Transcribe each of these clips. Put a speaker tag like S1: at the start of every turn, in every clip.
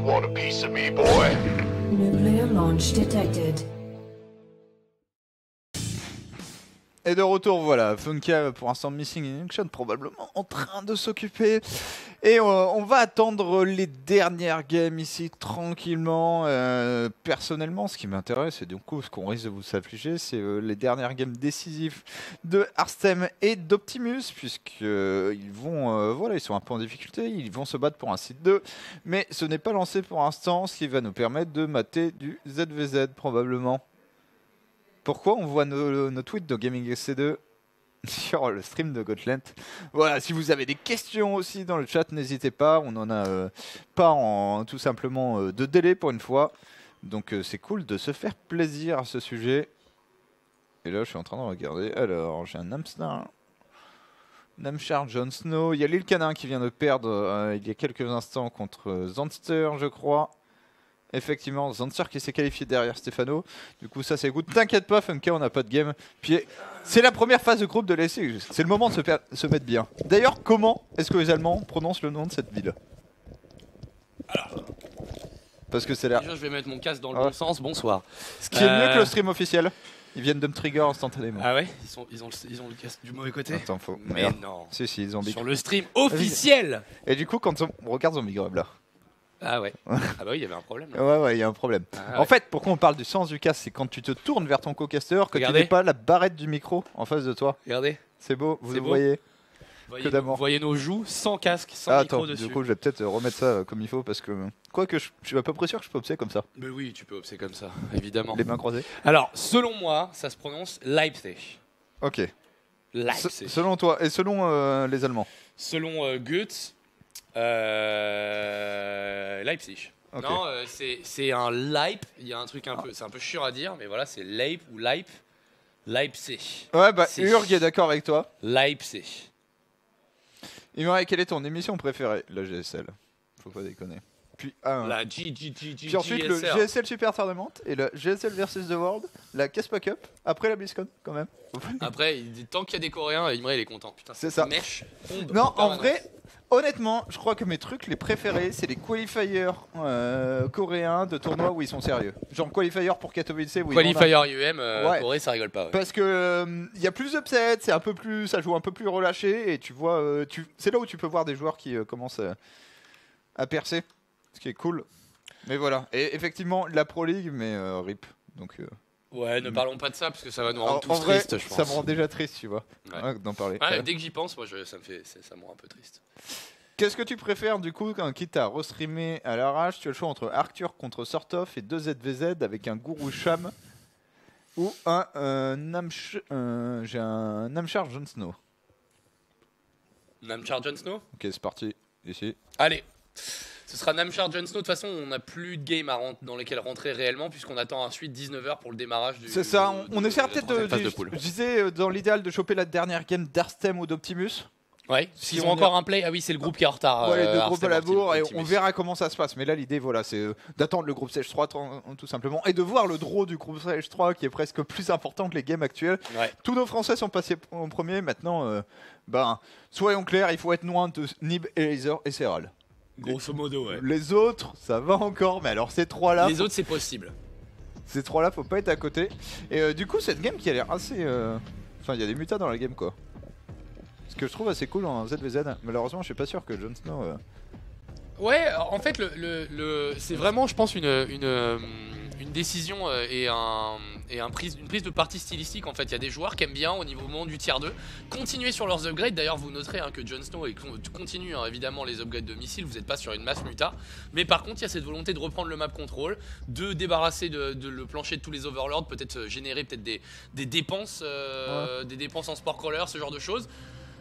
S1: want a piece of me, boy?
S2: Nuclear launch detected.
S3: Et de retour, voilà, Funka pour l'instant Missing in Action, probablement en train de s'occuper. Et on va attendre les dernières games ici tranquillement. Personnellement, ce qui m'intéresse, et du coup ce qu'on risque de vous affliger, c'est les dernières games décisives de Arstem et d'Optimus, puisqu'ils vont, voilà, ils sont un peu en difficulté, ils vont se battre pour un site 2. Mais ce n'est pas lancé pour l'instant, ce qui va nous permettre de mater du ZVZ probablement. Pourquoi on voit nos tweets de Gaming SC2 sur le stream de Gotland? Voilà, si vous avez des questions aussi dans le chat, n'hésitez pas. On n'en a pas en tout simplement de délai pour une fois. Donc c'est cool de se faire plaisir à ce sujet. Et là, je suis en train de regarder. Alors, j'ai un Namchar Jon Snow. Il y a Lil Canin qui vient de perdre il y a quelques instants contre Zanster, je crois. Effectivement, Zanster qui s'est qualifié derrière Stefano. Du coup, ça c'est good. T'inquiète pas, Funka, on n'a pas de game. Puis c'est la première phase de groupe de l'essai. C'est le moment de se mettre bien. D'ailleurs, comment est-ce que les Allemands prononcent le nom de cette ville?
S4: Alors,
S3: parce que c'est là.
S4: déjà, je vais mettre mon casque dans le bon sens. Bonsoir.
S3: Ce qui est mieux que le stream officiel. Ils viennent de me trigger instantanément.
S4: Ah ouais, ils ont le casque du mauvais côté.
S3: Attends, faux.
S4: Mais
S3: Merde.
S4: non.
S3: Si, ils ont dit.
S4: Sur le stream officiel.
S3: Et du coup, quand on regarde Zombie Grub là.
S4: Ah ouais. Ah bah oui, il y avait un problème. Là.
S3: Ouais, il y a un problème.
S4: Ah,
S3: en fait, pourquoi on parle du sens du casque, c'est quand tu te tournes vers ton co-caster, que tu n'aies pas la barrette du micro en face de toi.
S4: Regardez.
S3: C'est beau, vous le
S4: beau.
S3: voyez.
S4: Que d'amour. Vous voyez nos joues sans casque, sans micro
S3: attends,
S4: dessus.
S3: Du coup, je vais peut-être remettre ça comme il faut parce que. Quoique, je suis à peu près sûr que je peux obséder comme ça.
S4: Mais oui, tu peux obséder comme ça, évidemment.
S3: Les mains croisées.
S4: Alors, selon moi, ça se prononce Leipzig.
S3: Ok.
S4: Leipzig.
S3: Selon toi et selon les Allemands.
S4: Selon Goethe, Leipzig. Okay. Non, c'est un Leip. Il y a un truc un peu, c'est un peu chiant à dire, mais voilà, c'est Leip ou Leipzig.
S3: Ouais, bah Urg est d'accord avec toi.
S4: Leipzig.
S3: Imray, quelle est ton émission préférée? La GSL. Faut pas déconner. Puis
S4: la
S3: Puis ensuite le GSL Super Tournament et la GSL versus The World, la Kespa Cup, après la BlizzCon quand même.
S4: Après, tant qu'il y a des Coréens, Imray il est content. Putain,
S3: c'est ça.
S4: Mèche tombe
S3: non, en vrai, honnêtement, je crois que mes trucs les préférés, c'est les qualifiers coréens de tournois où ils sont sérieux. Genre qualifier pour Katowice.
S4: Qualifier UM, ouais. Corée, ça rigole pas. Ouais.
S3: Parce que y a plus d'upsets, c'est un peu plus, ça joue un peu plus relâché et tu vois, c'est là où tu peux voir des joueurs qui commencent à percer, ce qui est cool. Mais voilà. Et effectivement, la Pro League, mais RIP. Donc.
S4: Ouais, ne parlons pas de ça parce que ça va nous rendre tous tristes, je pense.
S3: Ça me rend déjà triste, tu vois, d'en parler.
S4: Ouais, dès que j'y pense, moi, ça me rend un peu triste.
S3: Qu'est-ce que tu préfères du coup, quitte à restreamer à l'arrache? Tu as le choix entre Arthur contre Sortoff et 2 ZVZ avec un Guru Sham ou un j'ai un Namchar Jon Snow.
S4: Namchar Jon Snow?
S3: Ok, c'est parti, ici.
S4: Allez, ce sera Namchar Jon Snow. De toute façon, on n'a plus de game dans lesquels rentrer réellement, puisqu'on attend ensuite 19h pour le démarrage du.
S3: C'est ça, on essaiera peut-être je disais dans l'idéal de choper la dernière game d'Arstem ou d'Optimus.
S4: Ouais, s'ils ont encore un play. Ah oui, c'est le groupe qui est en retard.
S3: Ouais, le groupe à la bourre, et on verra comment ça se passe. Mais là, l'idée, voilà, c'est d'attendre le groupe Sage 3 tout simplement, et de voir le draw du groupe Sage 3 qui est presque plus important que les games actuels.
S4: Ouais.
S3: Tous nos Français sont passés en premier. Maintenant, soyons clairs, il faut être loin de Nib, Laser et Serral.
S4: Grosso modo, ouais.
S3: Les autres, ça va encore, mais alors ces trois-là.
S4: Les autres, c'est possible.
S3: Ces trois-là, faut pas être à côté. Et du coup, cette game qui a l'air assez. Enfin, il y a des mutas dans la game, quoi. Ce que je trouve assez cool en ZVZ. Malheureusement, je suis pas sûr que Jon Snow.
S4: Ouais, en fait, c'est vraiment, je pense, une décision et une prise de parti stylistique. En fait, il y a des joueurs qui aiment bien au niveau du tier 2 continuer sur leurs upgrades. D'ailleurs, vous noterez que Jon Snow continue évidemment les upgrades de missiles. Vous n'êtes pas sur une masse muta, mais par contre, il y a cette volonté de reprendre le map control, de débarrasser de le plancher de tous les overlords, peut-être générer des dépenses, des dépenses en sport crawler, ce genre de choses.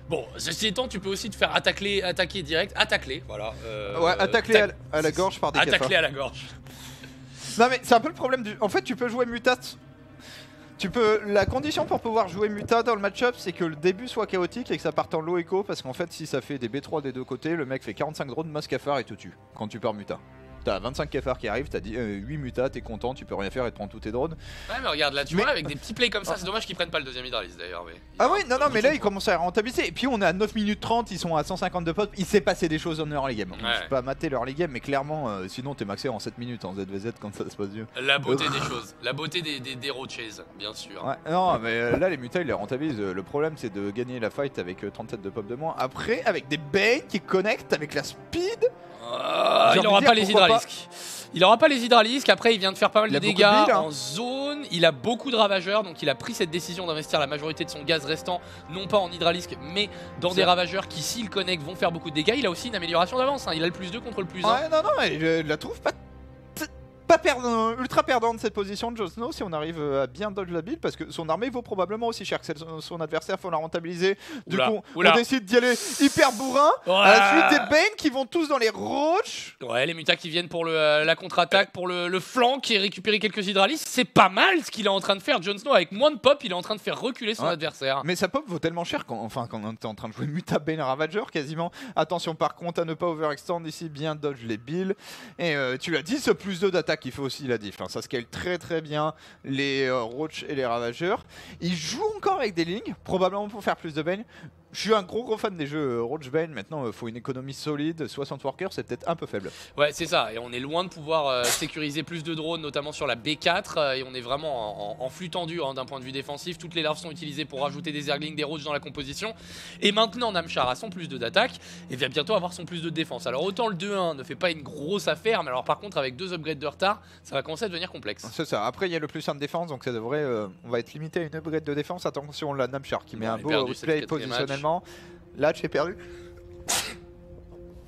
S4: Bon, ceci étant, tu peux aussi te faire attaquer direct, voilà.
S3: Ouais, attaquer à la gorge par des cafards.
S4: Attaquer à la gorge.
S3: Non mais c'est un peu le problème du. En fait, tu peux jouer mutat. La condition pour pouvoir jouer muta dans le match-up, c'est que le début soit chaotique et que ça parte en low echo, parce qu'en fait, si ça fait des B3 des deux côtés, le mec fait 45 drones, masse cafard et te tue quand tu pars muta. T'as 25 cafards qui arrivent, t'as 8 mutas, t'es content, tu peux rien faire et te prends tous tes drones.
S4: Ouais, mais regarde, là, tu vois, avec des petits plays comme ça, c'est dommage qu'ils prennent pas le deuxième hydraliste d'ailleurs. Mais...
S3: Ah oui, non, mais là, ils commencent à rentabiliser. Et puis, on est à 9 minutes 30, ils sont à 150 de pop. Il s'est passé des choses en early game. Je suis pas maté l'early game, mais clairement, sinon, t'es maxé en 7 minutes en ZVZ quand ça se passe mieux.
S4: La beauté des choses, la beauté des roaches, bien sûr.
S3: Ouais, non, mais là, les mutas, ils les rentabilisent. Le problème, c'est de gagner la fight avec 37 de pop de moins. Après, avec des Bane qui connectent avec la speed.
S4: Il aura pas les hydralisques. Il aura pas les hydralisques. Après, il vient de faire pas mal de dégâts en zone. Il a beaucoup de ravageurs, donc il a pris cette décision d'investir la majorité de son gaz restant, non pas en hydralisque, mais dans des ravageurs qui, s'ils connectent, vont faire beaucoup de dégâts. Il a aussi une amélioration d'avance. Il a le plus 2 contre le plus 1.
S3: Ouais, non, mais je la trouve pas perdant, ultra perdant de cette position de Jon Snow si on arrive à bien dodge la build, parce que son armée vaut probablement aussi cher que son adversaire, faut la rentabiliser. Du coup, on décide d'y aller hyper bourrin. À la suite des Bane qui vont tous dans les roaches.
S4: Ouais, les mutas qui viennent pour la contre-attaque, pour le flanc, qui récupérer quelques hydralistes. C'est pas mal ce qu'il est en train de faire. Jon Snow, avec moins de pop, il est en train de faire reculer son adversaire.
S3: Mais sa pop vaut tellement cher quand on était en train de jouer muta Bane Ravager quasiment. Attention par contre à ne pas overextend ici, bien dodge les bills. Et tu l'as dit, ce plus 2 d'attaque, il faut aussi la diff. Ça scale très bien les roaches et les ravageurs. Il joue encore avec des lignes, probablement pour faire plus de Bane. Je suis un gros fan des jeux Roach Bane. Maintenant, il faut une économie solide. 60 workers, c'est peut-être un peu faible. Ouais,
S4: c'est ça. Et on est loin de pouvoir sécuriser plus de drones, notamment sur la B4. Et on est vraiment en flux tendu d'un point de vue défensif. Toutes les larves sont utilisées pour rajouter des Zerglings, des roaches dans la composition. Et maintenant, Namchar a son plus 2 d'attaque et va bientôt avoir son plus 2 de défense. Alors, autant le 2-1 ne fait pas une grosse affaire, mais alors par contre, avec 2 upgrades de retard, ça va commencer à devenir complexe.
S3: C'est ça. Après, il y a le plus 1 de défense, donc ça devrait. On va être limité à une upgrade de défense. Attention, la Namchar qui met un beau outplay positionnellement. Là, j'ai perdu.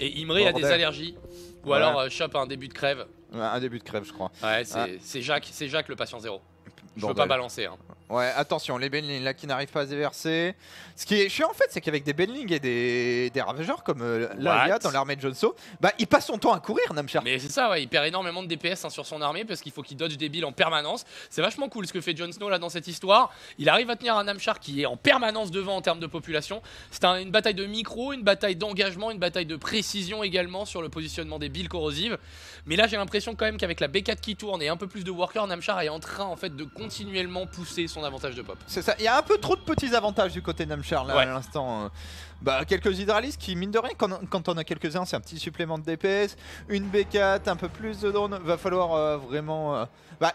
S4: Et Imre a des allergies. Ou alors chope un début de crève.
S3: Un début de crève, je crois.
S4: Ouais, c'est Jacques le patient zéro. Je veux pas balancer.
S3: Ouais, attention, les Benlings là qui n'arrivent pas à se déverser. Ce qui est chiant en fait, c'est qu'avec des Benlings et des Ravageurs comme là il y a dans l'armée de Jon Snow, bah il passe son temps à courir Namchar.
S4: Mais c'est ça, il perd énormément de DPS sur son armée parce qu'il faut qu'il dodge des bills en permanence. C'est vachement cool ce que fait Jon Snow là dans cette histoire. Il arrive à tenir un Namchar qui est en permanence devant en termes de population. C'est une bataille de micro, une bataille d'engagement, une bataille de précision également sur le positionnement des bills corrosives. Mais là j'ai l'impression quand même qu'avec la B4 qui tourne et un peu plus de workers, Namchar est en train en fait de continuellement pousser son avantage de pop.
S3: C'est ça, il y a un peu trop de petits avantages du côté Namchar là à l'instant. Quelques hydralistes qui mine de rien quand on a quelques-uns c'est un petit supplément de DPS, une B4, un peu plus de drones, va falloir vraiment...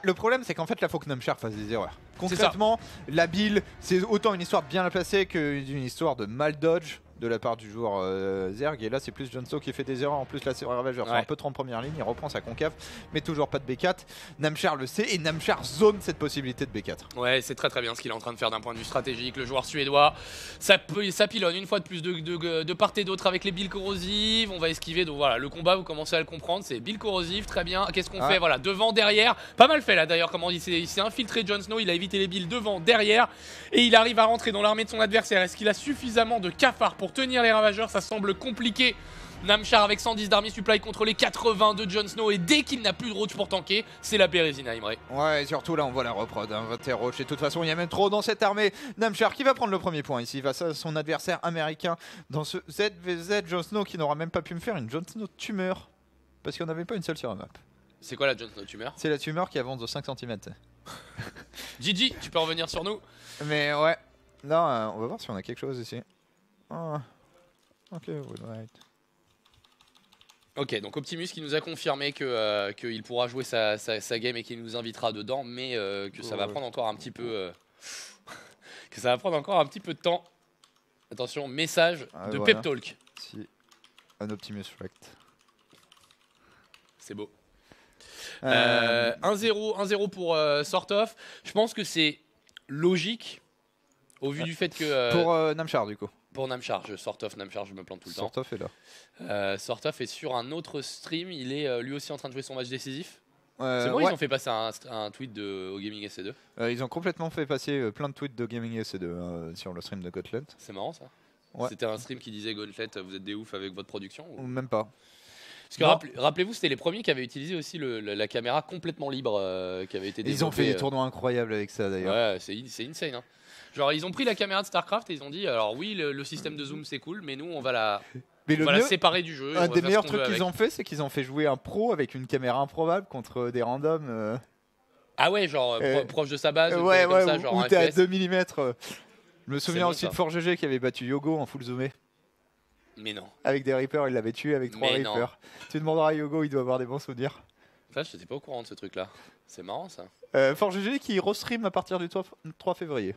S3: le problème c'est qu'en fait là faut que Namchar fasse des erreurs. Concrètement la build c'est autant une histoire de bien la placer qu'une histoire de mal dodge de la part du joueur Zerg, et là c'est plus Jon Snow qui fait des erreurs. En plus là c'est Ravageur sont un peu trop en première ligne, il reprend sa concave mais toujours pas de B4. Namchar le sait et Namchar zone cette possibilité de B4.
S4: Ouais, c'est très bien ce qu'il est en train de faire d'un point de vue stratégique. Le joueur suédois ça pilonne une fois de plus de part et d'autre avec les billes corrosives. On va esquiver, donc voilà, le combat vous commencez à le comprendre, c'est billes corrosives, très bien. Qu'est-ce qu'on fait? Voilà, devant, derrière, pas mal fait là d'ailleurs, comment il s'est infiltré Jon Snow, il a évité les billes devant, derrière, et il arrive à rentrer dans l'armée de son adversaire. Est-ce qu'il a suffisamment de cafards pour tenir les ravageurs? Ça semble compliqué. Namchar avec 110 d'army supply contre les 80 de Jon Snow, et dès qu'il n'a plus de roach pour tanker, c'est la Bérésina, Imre.
S3: Ouais, et surtout là on voit la reprod, 21 roach, et de toute façon il y a même trop dans cette armée. Namchar qui va prendre le premier point ici face à son adversaire américain dans ce ZVZ. Jon Snow qui n'aura même pas pu me faire une Jon Snow tumeur parce qu'il n'y en avait pas une seule sur la map.
S4: C'est quoi la Jon Snow tumeur?
S3: C'est la tumeur qui avance de 5 cm.
S4: Gigi, tu peux revenir sur nous?
S3: Mais ouais, là on va voir si on a quelque chose ici. Ok, right.
S4: Ok, donc Optimus qui nous a confirmé qu'il pourra jouer sa game et qu'il nous invitera dedans, mais que ça va prendre encore un petit peu que ça va prendre encore un petit peu de temps. Attention, message de voilà. Pep Talk.
S3: Si. Un Optimus Rect.
S4: C'est beau. 1-0 pour Sort of. Je pense que c'est logique au vu du fait que
S3: pour Namchar du coup.
S4: Pour Namchar, Sort of Namchar, je me plante tout le temps.
S3: Sort of est là.
S4: Sort of est sur un autre stream, il est lui aussi en train de jouer son match décisif. C'est bon,
S3: ouais.
S4: Ils ont fait passer un tweet de au Gaming SC2.
S3: Ils ont complètement fait passer plein de tweets de Gaming SC2 sur le stream de Gauntlet.
S4: C'est marrant ça. Ouais. C'était un stream qui disait Gauntlet, vous êtes des oufs avec votre production ou
S3: même pas.
S4: Parce que rappelez-vous, c'était les premiers qui avaient utilisé aussi la caméra complètement libre qui avait été développée.
S3: Ils ont fait des tournois incroyables avec ça d'ailleurs.
S4: Ouais, c'est insane. Hein. Genre ils ont pris la caméra de StarCraft et ils ont dit alors oui le système de zoom c'est cool mais nous on va
S3: Mais
S4: On va la séparer du jeu.
S3: un des meilleurs trucs qu'ils ont fait, c'est qu'ils ont fait jouer un pro avec une caméra improbable contre des randoms.
S4: Ah ouais, genre proche de sa base,
S3: ouais,
S4: comme ça, genre
S3: où
S4: un
S3: t'es à
S4: FPS.
S3: 2 mm. Je me souviens
S4: bon,
S3: aussi
S4: ça.
S3: de ForGG qui avait battu Yogo en full zoomé.
S4: Mais non.
S3: Avec des Reapers, il l'avait tué avec 3
S4: Mais non.
S3: Reapers. Tu demanderas à Yogo, il doit avoir des bons souvenirs.
S4: Ça, je n'étais pas au courant de ce truc-là. C'est marrant ça.
S3: ForGG qui restream à partir du 3 février.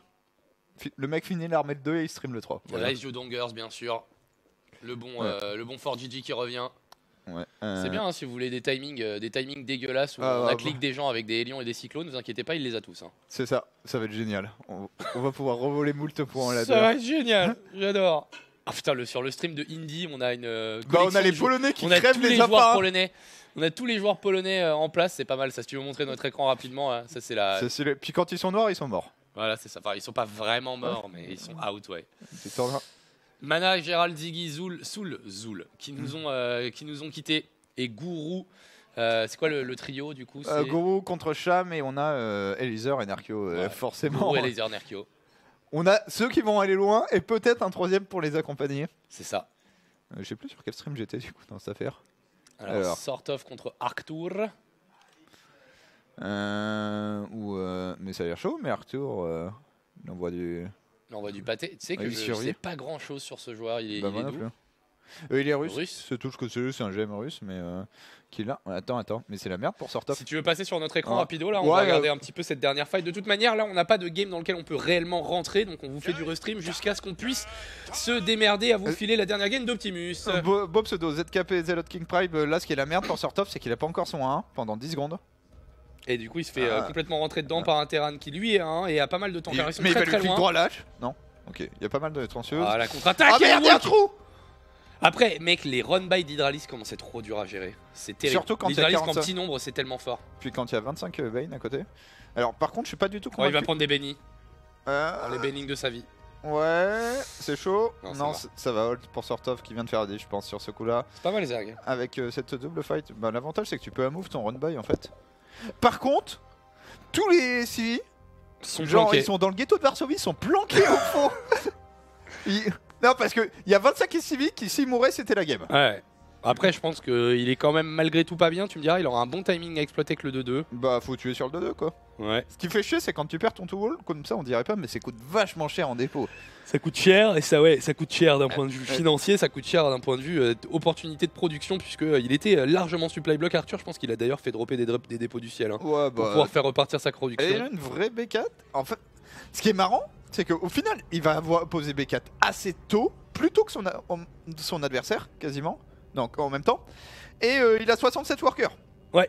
S3: Le mec finit l'armée de 2 et il stream le 3.
S4: Voilà. Rise You Dongers, bien sûr. Le bon 4GG qui revient.
S3: Ouais.
S4: C'est bien hein, si vous voulez des timings dégueulasses où on clique des gens avec des hélions et des cyclones, ne vous inquiétez pas, il les a tous. Hein.
S3: C'est ça, ça va être génial. On va pouvoir revoler moult points là-dedans.
S4: Ça va être génial, j'adore. Ah putain, sur le stream de Indie, on a une.
S3: On a les Polonais qui
S4: on a
S3: crèvent
S4: tous les
S3: les
S4: joueurs
S3: appâts.
S4: polonais. On a tous les joueurs polonais en place, c'est pas mal ça. Si tu veux montrer notre écran rapidement, hein, ça c'est la.
S3: Puis quand ils sont noirs, ils sont morts.
S4: Voilà, c'est ça. Enfin, ils sont pas vraiment morts, mais ils sont out, ouais.
S3: C'est en-
S4: Mana, Gérald, Ziggy, Zoul, qui nous ont quittés. Et Gourou, c'est quoi le trio du coup c'est
S3: Gourou contre Cham et on a Eliezer et Nerkio,
S4: Ouais.
S3: forcément.
S4: Gourou et Laser Nerkio.
S3: On a ceux qui vont aller loin et peut-être un troisième pour les accompagner.
S4: C'est ça.
S3: Je sais plus sur quel stream j'étais du coup dans cette affaire.
S4: Alors. Sort of contre Arctur.
S3: Mais ça a l'air chaud, mais Arthur, il envoie du.
S4: Il envoie du pâté. Tu sais que
S3: il
S4: je
S3: survit.
S4: sais pas grand chose sur ce joueur. Il est,
S3: Bah,
S4: il
S3: moi
S4: est
S3: non
S4: d'où
S3: plus. Il est russe.
S4: Russe.
S3: C'est tout ce que c'est un GM russe, mais qui est là. Attends, mais c'est la merde pour Sortov.
S4: Si tu veux passer sur notre écran
S3: Ouais.
S4: rapido, là, on va regarder un petit peu cette dernière fight. De toute manière, là, on n'a pas de game dans lequel on peut réellement rentrer, donc on vous fait du restream jusqu'à ce qu'on puisse se démerder à vous filer la dernière game d'Optimus.
S3: Bob Pseudo, ZKP, Zelot King Pride, là ce qui est la merde pour Sortov, c'est qu'il a pas encore son 1 pendant 10 secondes.
S4: Et du coup, il se fait complètement rentrer dedans par un Terran qui lui est 1 et a pas mal de temps. Car ils sont
S3: Mais il
S4: très
S3: va lui
S4: très
S3: clic
S4: loin.
S3: droit lâche. Non. Ok, il y a pas mal de transfers.
S4: Ah, la contre-attaque.
S3: Ah
S4: et
S3: merde,
S4: le
S3: il y a un
S4: walk.
S3: trou.
S4: Après, mec, les run-by d'Hydralisk commencent à être trop dur à gérer. C'est terrible.
S3: Surtout quand il y a
S4: l'Hydralisk en
S3: 45.
S4: petit nombre, c'est tellement fort.
S3: Puis quand il y a 25 Bane à côté. Alors par contre, je suis pas du tout
S4: Oh, il
S3: convaincu.
S4: va prendre des bennies.
S3: Euh,
S4: Les bannings de sa vie.
S3: Ouais, c'est chaud.
S4: Non,
S3: Non,
S4: ça
S3: ça va hold pour Sortov qui vient de faire des, je pense, sur ce coup-là.
S4: C'est pas mal, Zerg.
S3: Avec cette double fight, bah, l'avantage c'est que tu peux move ton run by en fait. Par contre, tous les CV,
S4: Sont
S3: genre
S4: planqués.
S3: ils sont dans le ghetto de Varsovie, ils sont planqués au fond. Non, parce qu'il y a 25 CV qui, s'ils mouraient, c'était la game.
S4: Ouais. Après, je pense qu'il est quand même malgré tout pas bien. Tu me diras, il aura un bon timing à exploiter avec le 2-2.
S3: Bah, faut tuer sur le 2-2 quoi.
S4: Ouais.
S3: Ce qui fait chier, c'est quand tu perds ton two-wall, comme ça on dirait pas, mais ça coûte vachement cher en dépôt.
S4: Ça coûte cher et ça coûte cher d'un point de vue financier, ça coûte cher d'un point de vue opportunité de production puisque il était largement supply block. Arthur, je pense qu'il a d'ailleurs fait dropper des dépôts du ciel hein,
S3: Ouais,
S4: pour pouvoir faire repartir sa production.
S3: Elle est une vraie B4. En fait, ce qui est marrant, c'est qu'au final, il va avoir posé B4 assez tôt, plus tôt que son adversaire, quasiment. Donc en même temps. Et il a 67 workers.
S4: Ouais.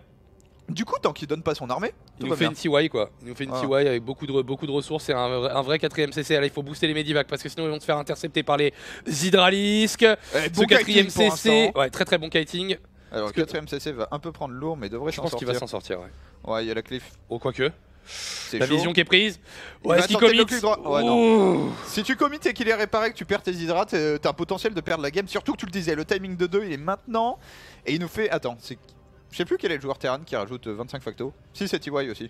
S3: Du coup, tant qu'il donne pas son armée,
S4: Il
S3: tout
S4: nous
S3: va
S4: fait
S3: bien.
S4: une TY quoi. Il nous fait une
S3: Ah.
S4: TY avec beaucoup de ressources et un vrai 4ème CC. Là, il faut booster les Medivac parce que sinon ils vont se faire intercepter par les Hydralisk.
S3: Eh, bon
S4: Ce 4ème
S3: kiting pour
S4: CC,
S3: l'instant.
S4: ouais, très bon kiting.
S3: Alors, le 4ème CC va un peu prendre lourd, mais devrait
S4: Je
S3: s'en
S4: pense
S3: sortir.
S4: qu'il va s'en sortir. Ouais.
S3: Ouais, il y a la cliff.
S4: Oh, quoique.
S3: C'est
S4: La
S3: chaud.
S4: vision qui est prise.
S3: Il
S4: Ouais,
S3: va
S4: est-ce qu'il
S3: tenter le
S4: commit
S3: clic droit. Ouais,
S4: Ouh.
S3: Si tu commit et qu'il est réparé, que tu perds tes hydrates, t'as un potentiel de perdre la game. Surtout que tu le disais, le timing de 2 il est maintenant. Et il nous fait. Attends, je sais plus quel est le joueur Terran qui rajoute 25 facto. Si, c'est TY aussi.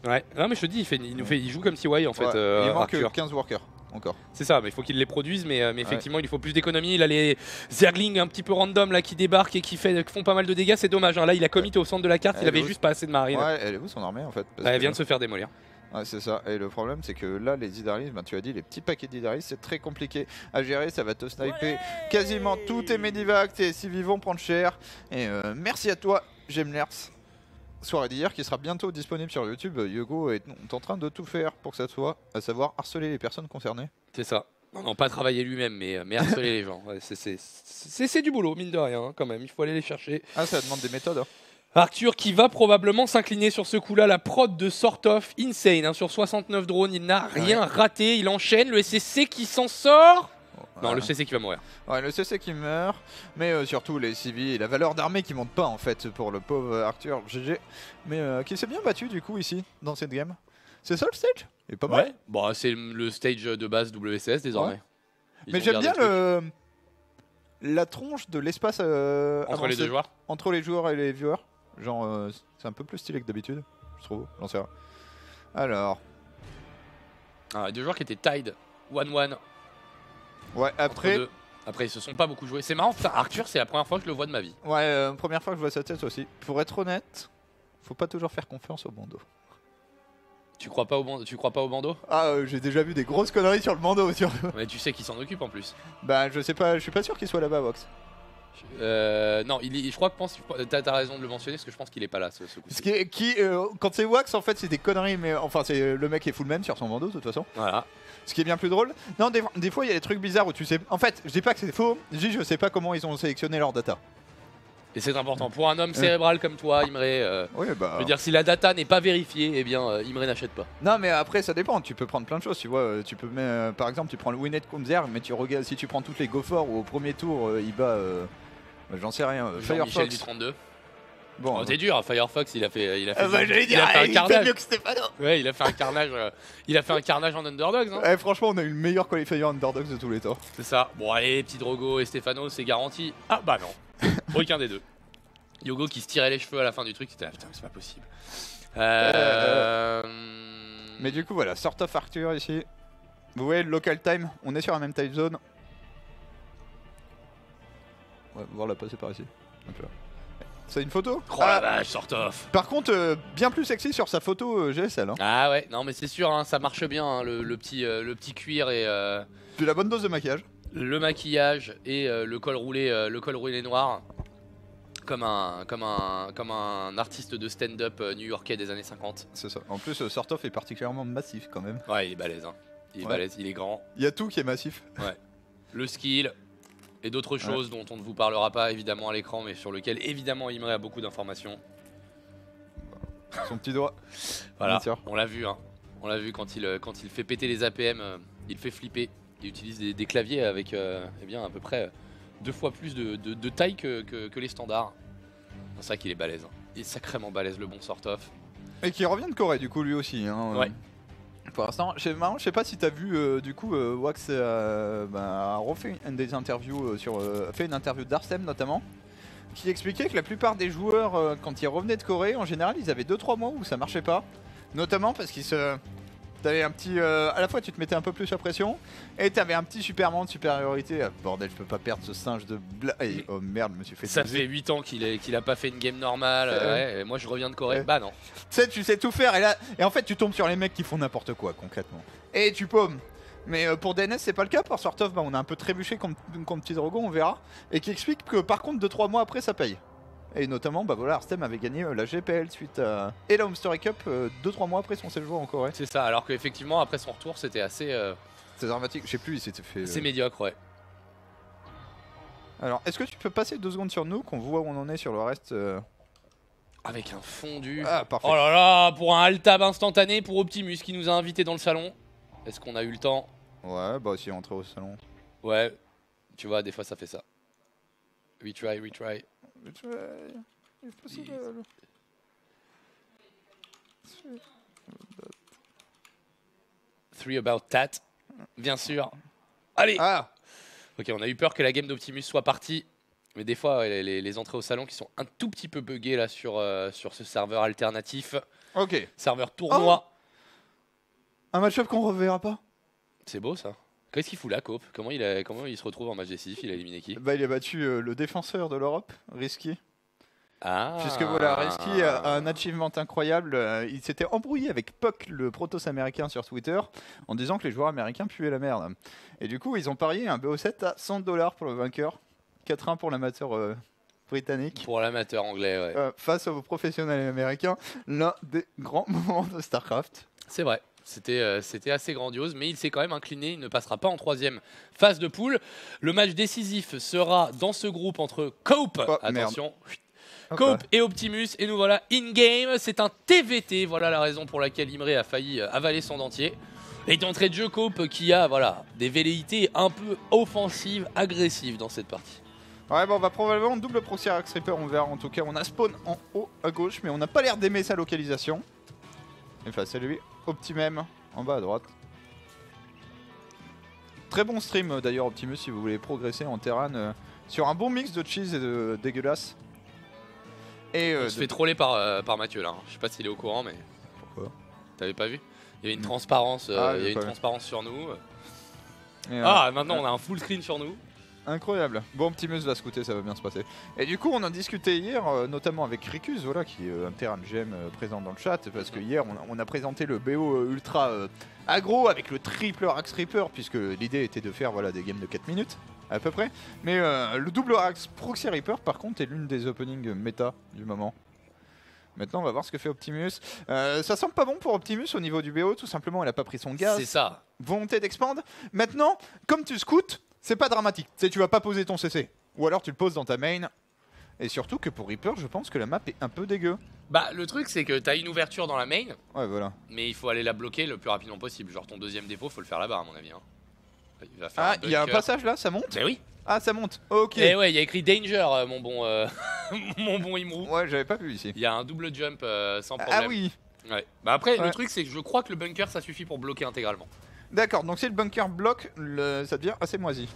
S4: Ouais, non mais je te dis, il joue comme TY en fait.
S3: Ouais, il manque
S4: Arthur.
S3: 15 workers encore.
S4: C'est ça, mais il faut qu'il les produise, mais effectivement il lui faut plus d'économie. Il a les Zerglings un petit peu random là qui débarquent et qui font pas mal de dégâts, c'est dommage. Hein. Là il a commit au centre de la carte, il
S3: Elle
S4: avait
S3: est où
S4: juste pas assez de marine.
S3: Ouais, elle est où son armée en fait? Parce
S4: Elle
S3: que-
S4: vient de se faire démolir.
S3: Ouais, c'est ça. Et le problème, c'est que là, les Hydralis, ben, tu as dit, les petits paquets d'Hydralis, c'est très compliqué à gérer. Ça va te sniper quasiment tous tes Medivac, tes CV vont prendre cher. Et merci à toi, Gemlers. Soirée d'hier qui sera bientôt disponible sur YouTube. Yogo est en train de tout faire pour que ça soit, à savoir harceler les personnes concernées.
S4: C'est ça. Non, pas travailler lui-même, mais harceler les gens. Ouais, c'est du boulot, mine de rien, hein, quand même. Il faut aller les chercher.
S3: Ah, ça demande des méthodes. Hein.
S4: Arthur qui va probablement s'incliner sur ce coup-là. La prod de Sortov, insane. Hein, sur 69 drones, il n'a rien raté. Il enchaîne. Le SCC qui s'en sort. Non, le CC qui va mourir.
S3: Ouais, le CC qui meurt, mais surtout les CV et la valeur d'armée qui monte pas en fait pour le pauvre Arthur GG, mais qui s'est bien battu du coup ici dans cette game. C'est ça le stage? Il est pas mal.
S4: Ouais, bon, c'est le stage de base WCS désormais.
S3: Ouais.
S4: Ils
S3: Mais
S4: ont
S3: j'aime
S4: gardé
S3: bien
S4: le truc.
S3: la tronche de l'espace
S4: Entre
S3: avancé.
S4: les deux joueurs.
S3: Entre les joueurs et les viewers. Genre, c'est un peu plus stylé que d'habitude, je trouve. J'en sais rien. Alors,
S4: Ah, deux joueurs qui étaient tied 1-1
S3: ouais,
S4: entre
S3: après,
S4: deux. Après, ils se sont pas beaucoup joués. C'est marrant, putain, Arthur, c'est la première fois que je le vois de ma vie.
S3: Ouais, première fois que je vois sa tête aussi. Pour être honnête, faut pas toujours faire confiance au bandeau.
S4: Tu crois pas au bandeau?
S3: Ah, j'ai déjà vu des grosses conneries sur le bandeau.
S4: Mais tu sais qui s'en occupe en plus.
S3: Bah, je sais pas, je suis pas sûr qu'il soit là-bas, Vox.
S4: Non, je crois que t'as raison de le mentionner parce que je pense qu'il est pas là ce coup.
S3: Quand c'est Wax, en fait, c'est des conneries, mais enfin, c'est le mec qui est full man sur son bandeau, de toute façon.
S4: Voilà.
S3: Ce qui est bien plus drôle. Non, des fois, il y a des trucs bizarres où tu sais. En fait, je dis pas que c'est faux, je sais pas comment ils ont sélectionné leur data.
S4: Et c'est important. Pour un homme cérébral comme toi, Imre,
S3: Oui, bah.
S4: je veux dire, si la data n'est pas vérifiée, eh bien, Imre n'achète pas.
S3: Non, mais après, ça dépend. Tu peux prendre plein de choses, tu vois. Tu peux, par exemple, tu prends le Winnet Kunzer, mais tu regardes si tu prends toutes les Gophores ou au premier tour, il bat. J'en sais rien.
S4: Jean-Michel
S3: Firefox.
S4: du 32.
S3: Bon,
S4: Oh, c'est dur, Firefox, il a fait
S3: j'allais dire,
S4: il a fait un
S3: il fait
S4: carnage.
S3: mieux que Stéphano.
S4: Ouais, il a fait un carnage. Il a fait un carnage en underdogs. Hein.
S3: Franchement, on a eu le meilleur qualifier underdogs de tous les temps.
S4: C'est ça. Bon, allez, petit Drogo et Stéphano, c'est garanti. Ah bah non. Aucun des deux. Yogo qui se tirait les cheveux à la fin du truc, c'était là, putain, c'est pas possible.
S3: Mais du coup, voilà, sort of Arthur ici. Vous voyez le local time, on est sur la même time zone. Ouais, voir la passer par ici. Hop là. C'est une photo?
S4: Oh la vache, sort off.
S3: Par contre, bien plus sexy sur sa photo GSL. Hein.
S4: Ah ouais, non mais c'est sûr, hein, ça marche bien, hein, le petit cuir et
S3: Puis la bonne dose de maquillage.
S4: le maquillage et le col roulé noir. Comme un artiste de stand-up new-yorkais des années 50.
S3: C'est ça. En plus, sort of est particulièrement massif quand même.
S4: Ouais, il est balèze. Hein. Il est balèze, il est grand.
S3: Il y a tout qui est massif.
S4: Ouais. Le skill et d'autres choses dont on ne vous parlera pas évidemment à l'écran, mais sur lequel évidemment Imre a beaucoup d'informations.
S3: Son petit doigt.
S4: Voilà, on l'a vu. Hein. On l'a vu quand il fait péter les APM, il fait flipper. Il utilise des claviers avec eh bien, à peu près 2 fois plus de taille que les standards. C'est ça qu'il est balèze. Hein. Il est sacrément balèze le bon sort-off.
S3: Et qui revient de Corée du coup lui aussi. Hein,
S4: ouais.
S3: Pour l'instant, je sais pas si t'as vu du coup Wax a refait des interviews fait une interview d'Arstem notamment, qui expliquait que la plupart des joueurs quand ils revenaient de Corée, en général, ils avaient 2-3 mois où ça marchait pas, notamment parce qu'ils t'avais un petit à la fois tu te mettais un peu plus la pression et t'avais un petit superman de supériorité. Ah, bordel, je peux pas perdre ce singe de oh merde, je me suis fait
S4: ça
S3: doser.
S4: fait 8 ans qu'il a pas fait une game normale. Ouais, et moi je reviens de Corée. Bah non.
S3: Tu sais tout faire et en fait tu tombes sur les mecs qui font n'importe quoi concrètement. Et tu paumes. Mais pour DNS c'est pas le cas. Pour Sort of on a un peu trébuché comme petit Drogo, on verra. Et qui explique que par contre 2-3 mois après ça paye. Et notamment voilà, Arstem avait gagné la GPL suite à et la Home Story Cup 2-3 mois après son séjour en Corée.
S4: C'est ça, alors qu'effectivement après son retour c'était assez
S3: c'est dramatique, je sais plus, il s'était fait
S4: c'est médiocre, ouais.
S3: Alors est-ce que tu peux passer 2 secondes sur nous, qu'on voit où on en est sur le reste
S4: Avec un fondu.
S3: Ah parfait.
S4: Oh là là, pour un alt-tab instantané pour Optimus qui nous a invités dans le salon. Est-ce qu'on a eu le temps?
S3: Ouais, bah si, entrer au salon.
S4: Ouais, tu vois, des fois ça fait ça. Retry. Three about that, bien sûr. Allez.
S3: Ah.
S4: Ok, on a eu peur que la game d'Optimus soit partie. Mais des fois, ouais, les entrées au salon qui sont un tout petit peu buggées là sur ce serveur alternatif.
S3: Ok.
S4: Serveur tournoi.
S3: Un match-up qu'on reverra pas.
S4: C'est beau ça. Qu'est-ce qu'il fout là, Cope? Comment il se retrouve en match décisif? Il a éliminé qui?
S3: Bah il a battu le défenseur de l'Europe, Risky.
S4: Ah.
S3: Puisque voilà, Risky a un achievement incroyable. Il s'était embrouillé avec Puck, le protos américain sur Twitter, en disant que les joueurs américains puaient la merde. Et du coup, ils ont parié un BO7 à $100 pour le vainqueur. 4-1 pour l'amateur britannique.
S4: Pour l'amateur anglais, ouais.
S3: Face aux professionnels américains, l'un des grands moments de StarCraft.
S4: C'est vrai. C'était assez grandiose, mais il s'est quand même incliné. Il ne passera pas en 3e phase de poule. Le match décisif sera dans ce groupe entre Cope, attention, Cope et Optimus. Et nous voilà in-game. C'est un TVT. Voilà la raison pour laquelle Imre a failli avaler son dentier. Et d'entrée de jeu, Cope qui a des velléités un peu offensives, agressives dans cette partie.
S3: Ouais, bon, on va probablement double proxy Axe Reaper, on verra. En tout cas, on a spawn en haut à gauche, mais on n'a pas l'air d'aimer sa localisation. Et face à lui, Optimem en bas à droite. Très bon stream d'ailleurs, Optimus, si vous voulez progresser en terrain sur un bon mix de cheese et de dégueulasse. Et
S4: on se fait troller par Mathieu là. Je sais pas s'il est au courant, mais.
S3: Pourquoi?
S4: T'avais pas vu? Il y avait une transparence, transparence sur nous.
S3: Et
S4: maintenant on a un full screen sur nous.
S3: Incroyable. Bon, Optimus va scouter, ça va bien se passer. Et du coup, on en discutait hier, notamment avec Ricus, voilà, qui est un terrain de GM présent dans le chat, parce que hier, on a présenté le BO ultra aggro avec le triple Axe Reaper, puisque l'idée était de faire voilà, des games de 4 minutes, à peu près. Mais le double Axe Proxy Reaper, par contre, est l'une des openings méta du moment. Maintenant, on va voir ce que fait Optimus. Ça semble pas bon pour Optimus au niveau du BO, tout simplement, elle a pas pris son gaz.
S4: C'est ça.
S3: Volonté d'expand. Maintenant, comme tu scoutes, c'est pas dramatique. Tu sais, tu vas pas poser ton CC. Ou alors tu le poses dans ta main. Et surtout que pour Reaper, je pense que la map est un peu dégueu.
S4: Bah, le truc, c'est que t'as une ouverture dans la main,
S3: Ouais, voilà.
S4: mais il faut aller la bloquer le plus rapidement possible. Genre, ton deuxième dépôt, faut le faire là-bas, à mon avis. Hein. Il va faire
S3: Ah,
S4: un
S3: il y a un
S4: bunker.
S3: passage là, ça monte?
S4: Mais oui.
S3: Ah, ça monte. Ok.
S4: Et ouais, il y a écrit Danger, mon bon, mon bon Imrou.
S3: Ouais, j'avais pas vu ici.
S4: Il y a un double jump sans problème.
S3: Ah oui.
S4: Ouais. Bah après,
S3: Ouais.
S4: le truc, c'est que je crois que le bunker, ça suffit pour bloquer intégralement.
S3: D'accord, donc si le bunker bloque, ça devient assez moisi.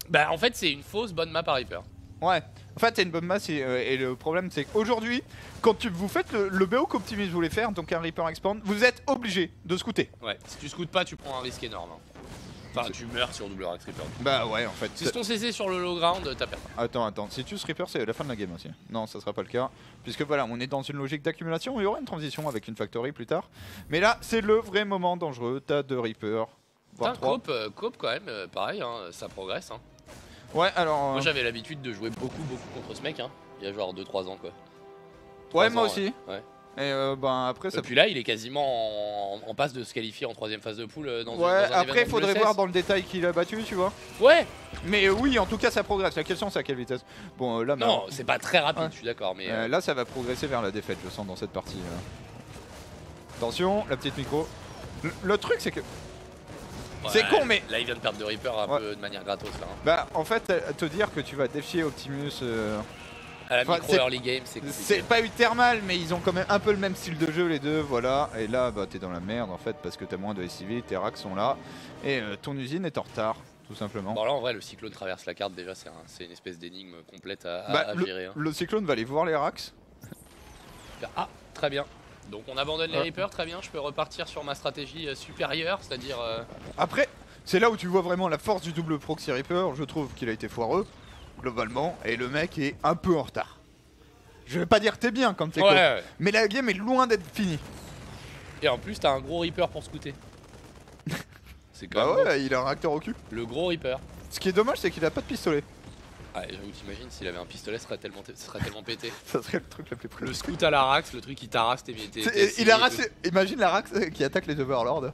S4: Bah, en fait, c'est une fausse bonne map à Reaper.
S3: Ouais. En fait, c'est une bonne masse et le problème, c'est qu'aujourd'hui, quand vous faites le BO qu'Optimus voulait faire, donc un Reaper Expand, vous êtes obligé de scouter.
S4: Ouais. Si tu scoutes pas, tu prends un risque énorme. Hein. Enfin, tu meurs sur double Axe Reaper.
S3: Bah ouais, en fait.
S4: Si ton CC sur le low ground, t'as perdu.
S3: Attends, si tu Reaper, c'est la fin de la game aussi. Non, ça sera pas le cas. Puisque voilà, on est dans une logique d'accumulation. Il y aura une transition avec une factory plus tard. Mais là, c'est le vrai moment dangereux. T'as 2 Reaper, voire
S4: Putain,
S3: 3.
S4: Coop quand même, pareil, hein, ça progresse. Hein.
S3: Ouais, alors.
S4: Moi j'avais l'habitude de jouer beaucoup contre ce mec, hein, il y a genre 2-3 ans quoi.
S3: Ouais,
S4: 3
S3: moi
S4: ans,
S3: aussi.
S4: Ouais.
S3: Et ben après, ça.
S4: Et puis là, il est quasiment en passe de se qualifier en 3ème phase de poule dans
S3: Ouais,
S4: dans un
S3: après, il
S4: événement
S3: faudrait
S4: de
S3: voir
S4: l'ESS.
S3: dans le détail qui l'a battu, tu vois.
S4: Ouais.
S3: Mais oui, en tout cas, ça progresse. La question, c'est à quelle vitesse. Bon, là,
S4: Non, c'est pas très rapide,
S3: Ouais.
S4: je suis d'accord, mais.
S3: là, ça va progresser vers la défaite, je sens, dans cette partie. Attention, la petite micro. Le truc, c'est que. c'est con, mais.
S4: Là, il vient de perdre de Reaper un
S3: Ouais.
S4: peu de manière gratos là. Hein.
S3: Bah, en fait, te dire que tu vas défier Optimus.
S4: À la
S3: Enfin,
S4: micro
S3: c'est-
S4: early game, c'est compliqué.
S3: C'est pas eu thermal, mais ils ont quand même un peu le même style de jeu les deux, voilà. Et là, bah t'es dans la merde en fait parce que t'as moins de SCV, tes racks sont là et ton usine est en retard, tout simplement.
S4: Bon, là en vrai, le cyclone traverse la carte déjà, c'est une espèce d'énigme complète à
S3: Bah,
S4: gérer. Hein.
S3: le cyclone va aller voir les racks.
S4: Ah, très bien. Donc on abandonne les
S3: Ouais.
S4: Reapers, très bien, je peux repartir sur ma stratégie supérieure, c'est-à-dire...
S3: Après, c'est là où tu vois vraiment la force du double proxy Reaper. Je trouve qu'il a été foireux globalement et le mec est un peu en retard. Je vais pas dire t'es bien quand t'es
S4: Ouais,
S3: coach,
S4: ouais.
S3: mais la game est loin d'être finie.
S4: Et en plus, t'as un gros Reaper pour scouter. C'est quand
S3: Bah
S4: même
S3: ouais, il a un réacteur au cul.
S4: beau. Le gros Reaper.
S3: Ce qui est dommage, c'est qu'il a pas de pistolet.
S4: Ah, j'avoue, t'imagines s'il avait un pistolet, ce serait tellement pété.
S3: Ça serait le truc le plus précis.
S4: Le scout à l'Arax, le truc qui t'arrache,
S3: Il a rassé. Imagine la Rax qui attaque les Overlords.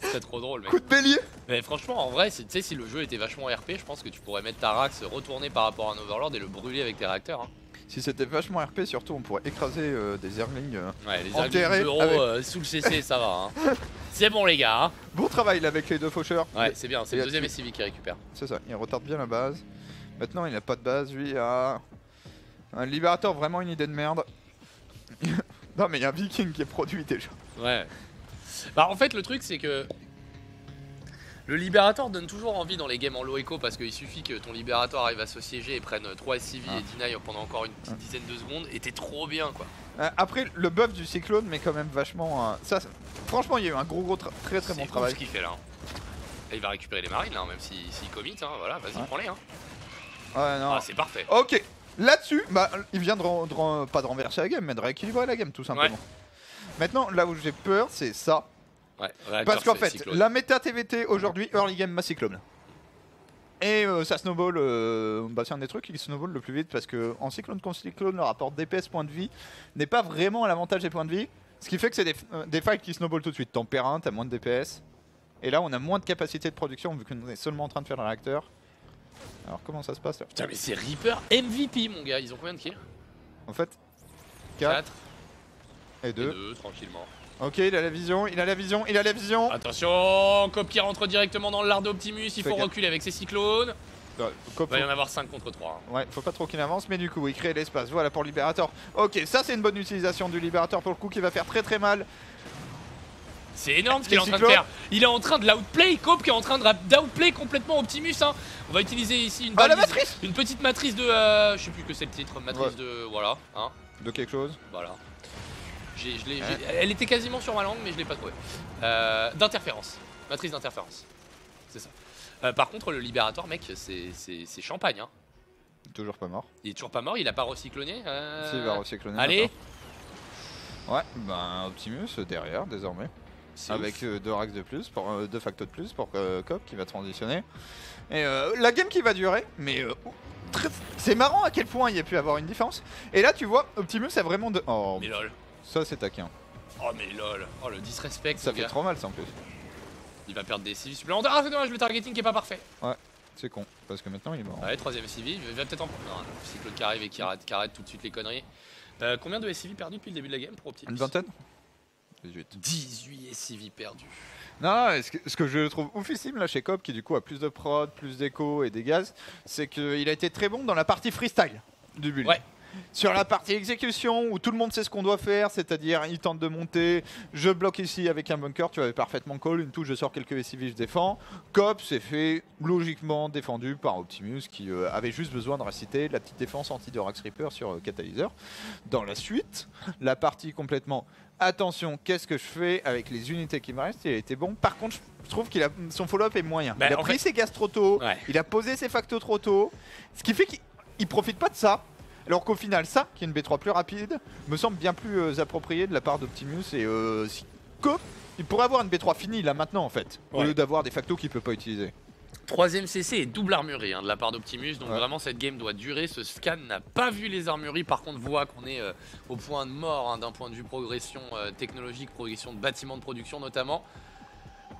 S4: C'est trop drôle, mec.
S3: Coup de bélier.
S4: Mais franchement, en vrai, tu sais, si le jeu était vachement RP, je pense que tu pourrais mettre ta Rax retourner par rapport à un Overlord et le brûler avec tes réacteurs. Hein.
S3: Si c'était vachement RP, surtout on pourrait écraser des Zerglings.
S4: Ouais, les
S3: Enterré
S4: euros
S3: avec-
S4: sous le CC, ça va. Hein. C'est bon, les gars. Hein.
S3: Bon travail là avec les deux faucheurs.
S4: Ouais, c'est bien, c'est
S3: Il
S4: le
S3: a
S4: deuxième
S3: tué.
S4: SCV qui récupère.
S3: C'est ça, il retarde bien la base. Maintenant il n'a pas de base, lui il a un libérateur, vraiment une idée de merde. Non mais il y a un viking qui est produit déjà.
S4: Ouais. Bah, en fait, le truc, c'est que. Le libérateur donne toujours envie dans les games en low echo parce qu'il suffit que ton libérateur arrive à s'assiéger et prenne 3 SCV et deny pendant encore une petite dizaine de secondes et t'es trop bien quoi.
S3: Après le buff du cyclone mais quand même vachement... franchement il y a eu un très
S4: C'est
S3: bon
S4: ouf
S3: travail.
S4: ce qu'il fait là. Hein. Et il va récupérer les marines là, hein, même s'il commit, hein, voilà, vas-y,
S3: Ouais.
S4: prends-les. Hein.
S3: Ouais non.
S4: Ah, c'est parfait.
S3: Ok, là-dessus, bah, il vient pas de renverser la game mais de rééquilibrer la game tout simplement.
S4: Ouais.
S3: Maintenant là où j'ai peur c'est ça.
S4: Ouais, réacteur,
S3: Parce qu'en
S4: c'est
S3: fait,
S4: cyclone.
S3: la méta TVT aujourd'hui, early game Macyclone. Et ça snowball, bah c'est un des trucs qui snowball le plus vite parce que en cyclone contre cyclone, le rapport DPS point de vie n'est pas vraiment à l'avantage des points de vie. Ce qui fait que c'est des fights qui snowball tout de suite. T'en perds un, t'as moins de DPS. Et là, on a moins de capacité de production vu qu'on est seulement en train de faire le réacteur. Alors, comment ça se passe là?
S4: Putain, mais c'est Reaper MVP, mon gars. Ils ont combien de kills?
S3: En fait, 4
S4: 4
S3: et 2.
S4: 2, tranquillement.
S3: Ok, il a la vision, il a la vision, il a la vision.
S4: Attention, Coop qui rentre directement dans le lard d'Optimus. Il
S3: Fais
S4: faut
S3: gaffe.
S4: reculer avec ses cyclones.
S3: Cop,
S4: Il va y en avoir 5 contre 3. Hein.
S3: ouais, faut pas trop qu'il avance, mais du coup, il crée l'espace. Voilà pour le libérateur. Ok, ça c'est une bonne utilisation du libérateur pour le coup qui va faire très mal.
S4: C'est énorme ce qu'il est en train de
S3: cyclones.
S4: faire. Il est en train de l'outplay. Coop qui est en train d'outplay complètement Optimus. Hein. On va utiliser ici une
S3: Ah, la
S4: balise,
S3: matrice.
S4: une petite matrice de. Je sais plus que c'est le titre. Matrice
S3: Ouais.
S4: de. Voilà. Hein.
S3: De quelque chose.
S4: Voilà. Elle était quasiment sur ma langue, mais je l'ai pas trouvé. D'interférence. Matrice d'interférence. C'est ça. Par contre, le Libérator, mec, c'est champagne. Hein.
S3: Toujours pas mort.
S4: Il est toujours pas mort, il a pas recycloné.
S3: Si, il va recycloner.
S4: Allez.
S3: Ouais, ben Optimus derrière désormais. Avec 2 racks de plus, pour 2 factos de plus pour Cop qui va transitionner. Et la game qui va durer, mais c'est marrant à quel point il y a pu avoir une différence. Et là tu vois, Optimus a vraiment de... Oh,
S4: mais lol.
S3: Ça c'est taquin.
S4: Oh mais lol. Oh le disrespect.
S3: Ça fait
S4: gars.
S3: trop mal ça en plus.
S4: Il va perdre des civis supplémentaires. Ah c'est dommage, le targeting qui est pas parfait.
S3: Ouais, c'est con, parce que maintenant il est mort.
S4: Ouais, 3ème civi, il va peut-être en prendre. Non, Cyclone qui arrive et qui arrête tout de suite les conneries. Combien de SCV perdus depuis le début de la game pour Optimus?
S3: Une vingtaine 18.
S4: 18 SCV perdus.
S3: Non, ce que je trouve oufissime là chez Cop, qui du coup a plus de prod, plus d'écho et des gaz, c'est qu'il a été très bon dans la partie freestyle du build.
S4: Ouais.
S3: Sur la partie exécution, où tout le monde sait ce qu'on doit faire, c'est-à-dire il tente de monter, je bloque ici avec un bunker, tu avais parfaitement call, une touche, je sors quelques SCV, je défends. Cop s'est fait logiquement défendu par Optimus, qui avait juste besoin de réciter la petite défense anti-Dorax Reaper sur Catalyseur. Dans la suite, la partie complètement... Attention, qu'est-ce que je fais avec les unités qui me restent? Il a été bon. Par contre, je trouve qu'il a son follow-up est moyen.
S4: Bah,
S3: il a pris ses gaz trop tôt,
S4: ouais.
S3: Il a posé ses factos trop tôt, ce qui fait qu'il profite pas de ça. Alors qu'au final, ça, qui est une B3 plus rapide, me semble bien plus approprié de la part d'Optimus. Et si Cop, il pourrait avoir une B3 finie là maintenant en fait, au lieu d'avoir des factos qu'il peut pas utiliser.
S4: 3ème CC et double armurerie de la part d'Optimus, donc vraiment cette game doit durer. Ce scan n'a pas vu les armureries, par contre voit qu'on est au point de mort d'un point de vue progression technologique, progression de bâtiments de production notamment.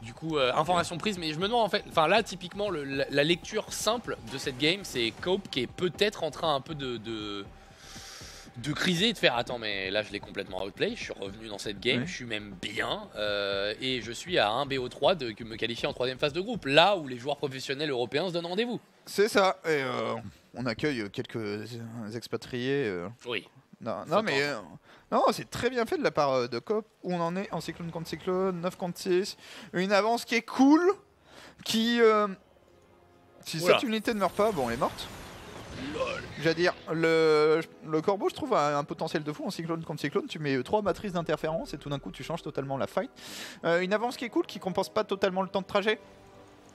S4: Du coup, information prise, mais je me demande en fait, enfin là typiquement la lecture simple de cette game, c'est Cope qui est peut-être en train un peu de criser et de faire attends mais là je l'ai complètement outplay, je suis revenu dans cette game, je suis même bien et je suis à 1 BO3 de me qualifier en 3ème phase de groupe, là où les joueurs professionnels européens se donnent rendez-vous.
S3: C'est ça, et on accueille quelques expatriés.
S4: Oui.
S3: Non mais non, c'est très bien fait de la part de Cop, où on en est en cyclone contre cyclone, 9 contre 6, une avance qui est cool, qui si cette unité ne meurt pas, bon elle est morte. J'allais dire, le corbeau, je trouve, a un potentiel de fou en cyclone contre cyclone. Tu mets 3 matrices d'interférence et tout d'un coup, tu changes totalement la fight. Une avance qui est cool, qui compense pas totalement le temps de trajet.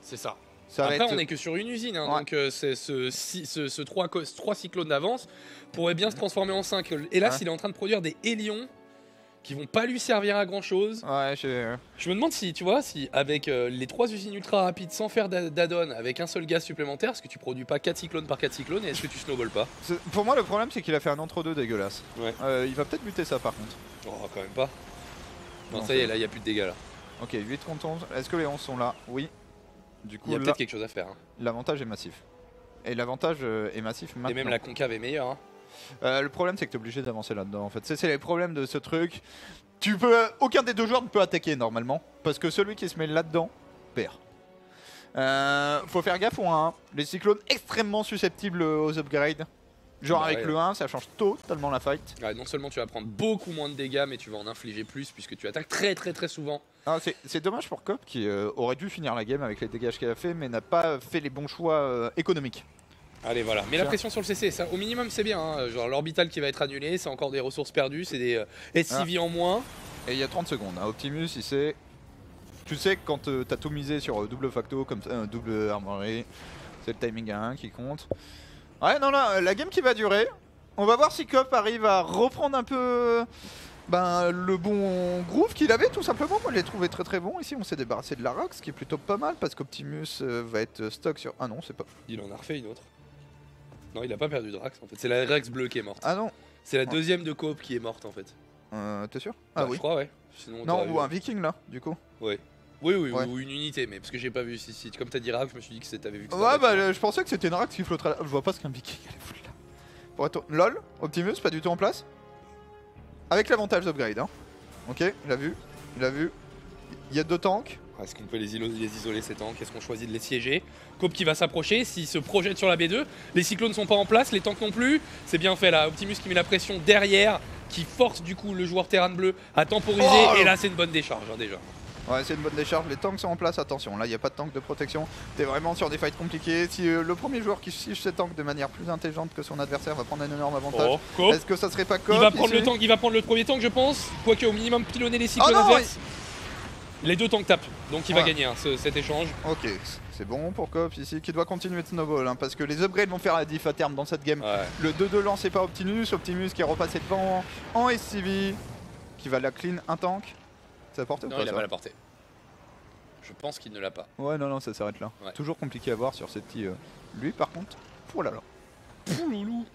S4: C'est ça.
S3: Après,
S4: on est que sur une usine, hein, donc c'est ce 3 cyclones d'avance pourrait bien se transformer en 5. Et là, s'il est en train de produire des hélions qui vont pas lui servir à grand chose. Je me demande si, tu vois, si avec les 3 usines ultra rapides sans faire d'add-on, avec un seul gaz supplémentaire, est-ce que tu produis pas 4 cyclones par 4 cyclones et est-ce que tu snowballs pas?
S3: Pour moi, le problème, c'est qu'il a fait un entre-deux dégueulasse. Il va peut-être buter ça par contre.
S4: Oh, quand même pas. Non, ça y est, là, il n'y a plus de dégâts là.
S3: Ok, 8 contre 11. Est-ce que les 11 sont là? Oui. Du coup,
S4: il y a peut-être quelque chose à faire. Hein.
S3: L'avantage est massif. Et l'avantage est massif maintenant.
S4: Et même la concave est meilleure. Hein.
S3: Le problème c'est que tu es obligé d'avancer là-dedans en fait. C'est les problèmes de ce truc. Aucun des deux joueurs ne peut attaquer normalement. Parce que celui qui se met là-dedans perd. Faut faire gaffe au 1. Les cyclones extrêmement susceptibles aux upgrades. Genre avec le 1 ça change totalement la fight.
S4: Non seulement tu vas prendre beaucoup moins de dégâts mais tu vas en infliger plus puisque tu attaques très souvent.
S3: C'est dommage pour Cop qui aurait dû finir la game avec les dégâts qu'elle a fait mais n'a pas fait les bons choix économiques.
S4: Allez voilà, mais la pression sur le CC, ça, au minimum c'est bien, hein. Genre l'orbital qui va être annulé, c'est encore des ressources perdues, c'est des SCV en moins.
S3: Et il y a 30 secondes, hein. Optimus il sait, tu sais que quand t'as tout misé sur double facto, comme ça, double armorerie, c'est le timing à 1 qui compte. Ouais non là, la game qui va durer, on va voir si Cop arrive à reprendre un peu le bon groove qu'il avait tout simplement. Moi je l'ai trouvé très bon, ici on s'est débarrassé de la Rox, ce qui est plutôt pas mal parce qu'Optimus va être stock sur... Ah non c'est pas...
S4: Il en a refait une autre. Non, il a pas perdu de Rax en fait, c'est la Rex bleue qui est morte.
S3: Ah non.
S4: C'est la deuxième de Coop qui est morte en fait.
S3: T'es sûr?
S4: Ah oui. Je crois ouais. Sinon,
S3: non, ou un Viking là, du coup.
S4: Ouais. Oui, ou une unité, mais parce que j'ai pas vu si comme t'as dit Rax, je me suis dit que t'avais vu que
S3: je pensais que c'était une Rax qui flotterait là. Je vois pas ce qu'un Viking allait foutre là. Pour être... LOL, Optimus, pas du tout en place. Avec l'avantage d'upgrade, hein. Ok, il a vu. Il y a 2 tanks.
S4: Est-ce qu'on peut les isoler ces tanks? Est-ce qu'on choisit de les siéger? Coop qui va s'approcher, s'il se projette sur la B2, les cyclones sont pas en place, les tanks non plus, c'est bien fait là, Optimus qui met la pression derrière, qui force du coup le joueur Terran bleu à temporiser, et là c'est une bonne décharge hein, déjà.
S3: Ouais c'est une bonne décharge, les tanks sont en place, attention, là il n'y a pas de tank de protection, t'es vraiment sur des fights compliqués, si le premier joueur qui siege ses tanks de manière plus intelligente que son adversaire va prendre un énorme avantage, est-ce que ça serait pas Coop?
S4: Il va prendre le tank, il va prendre le premier tank je pense, quoique au minimum pilonner les cyclones adverses. Les deux tanks tapent, donc il va gagner cet échange.
S3: Ok, c'est bon pour Cop ici qui doit continuer de snowball hein, parce que les upgrades vont faire la diff à terme dans cette game. Le 2-2 lancé par Optimus qui est repassé devant en SCV, qui va la clean un tank. Ça a porté ou
S4: non,
S3: pas?
S4: Non, il a pas la portée. Je pense qu'il ne l'a pas.
S3: Ouais, non, ça s'arrête là. Toujours compliqué à voir sur ces petits. Lui par contre, oh là là.
S4: Pouloulou.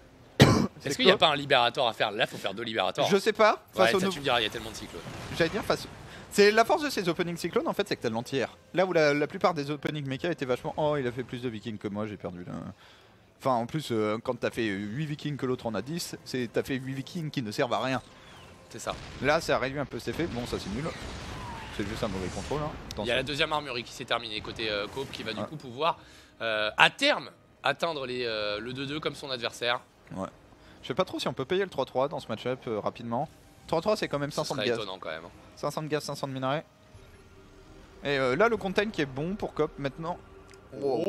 S4: Est-ce qu'il n'y a pas un libérateur à faire? Là, faut faire 2 libérateurs.
S3: Je sais pas.
S4: Face au tu me diras, il y a tellement de cycles.
S3: J'allais dire face. C'est la force de ces opening cyclones en fait, c'est que t'as de l'anti-air. Là où la plupart des opening mecha étaient vachement. Oh, il a fait plus de vikings que moi, j'ai perdu là. Enfin, en plus, quand t'as fait 8 vikings que l'autre en a 10, t'as fait 8 vikings qui ne servent à rien.
S4: C'est ça.
S3: Là, ça a réduit un peu cet effet. Bon, ça c'est nul. C'est juste un mauvais contrôle. Hein.
S4: Il y a la deuxième armurerie qui s'est terminée côté Coop qui va du coup pouvoir à terme atteindre le 2-2 comme son adversaire.
S3: Ouais. Je sais pas trop si on peut payer le 3-3 dans ce match-up rapidement. 3-3 c'est quand même 500 de gaz.
S4: Étonnant quand même.
S3: 500 de gaz, 500 de minerais. Et là le contain qui est bon pour Cop maintenant.
S4: Oh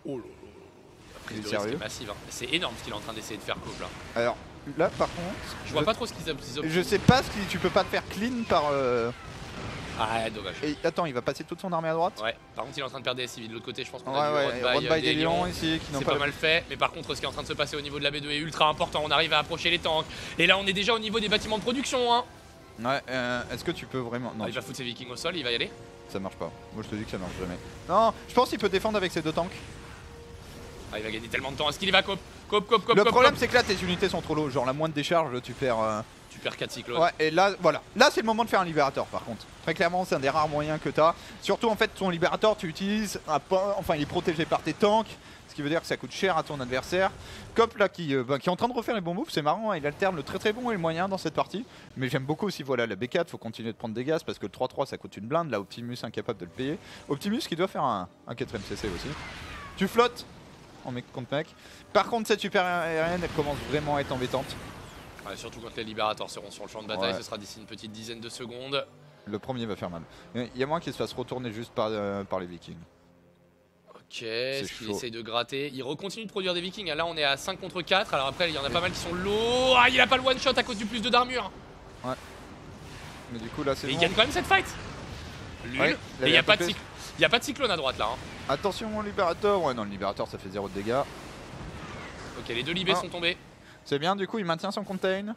S4: là là. La prise de risque
S3: sérieux
S4: est massive. Hein. C'est énorme ce qu'il est en train d'essayer de faire Coop là.
S3: Alors là par contre.
S4: Je vois pas trop ce qu'ils
S3: Je sais pas si tu peux pas te faire clean par.
S4: Ah dommage.
S3: Et attends, il va passer toute son armée à droite.
S4: Ouais, par contre il est en train de perdre des civils de l'autre côté, je pense qu'on
S3: a
S4: vu
S3: Run by des lions ici qui n'ont
S4: c'est
S3: pas
S4: mal fait, mais par contre ce qui est en train de se passer au niveau de la B2 est ultra important, on arrive à approcher les tanks. Et là on est déjà au niveau des bâtiments de production hein.
S3: Ouais, est-ce que tu peux vraiment. Non,
S4: il va foutre ses vikings au sol, il va y aller.
S3: Ça marche pas, moi je te dis que ça marche jamais. Non, je pense qu'il peut défendre avec ses deux tanks.
S4: Ah il va gagner tellement de temps, est-ce qu'il y va Cop?
S3: Le problème c'est que là tes unités sont trop low, genre la moindre décharge tu perds...
S4: Tu perds 4 cyclones.
S3: Ouais, et là, voilà. Là, c'est le moment de faire un libérateur par contre. Très clairement, c'est un des rares moyens que t'as. Surtout, en fait, ton libérateur, tu utilises un point. Enfin, il est protégé par tes tanks. Ce qui veut dire que ça coûte cher à ton adversaire. Cop, là, qui est en train de refaire les bons moves. C'est marrant, hein, il alterne le très bon et le moyen dans cette partie. Mais j'aime beaucoup aussi, voilà, la B4. Faut continuer de prendre des gaz parce que le 3-3, ça coûte une blinde. Là, Optimus, incapable de le payer. Optimus qui doit faire un 4ème CC aussi. Tu flottes en mec contre mec. Par contre, cette super aérienne, elle commence vraiment à être embêtante.
S4: Ouais, surtout quand les libérateurs seront sur le champ de bataille, ce sera d'ici une petite dizaine de secondes.
S3: Le premier va faire mal. Il y a moins qu'il se fasse retourner juste par les vikings.
S4: Ok, est-ce qu'il essaye de gratter? Il recontinue de produire des vikings, là on est à 5 contre 4, alors après il y en a pas mal qui sont low. Ah il a pas le one shot à cause du plus de d'armure.
S3: Ouais. Mais du coup là c'est bon.
S4: Il gagne quand même cette fight. Lul.
S3: Ouais,
S4: et il n'y a pas de cyclone à droite là. Hein.
S3: Attention au libérateur, ouais non le libérateur ça fait 0 de dégâts.
S4: Ok les deux libés sont tombés.
S3: C'est bien, du coup il maintient son contain.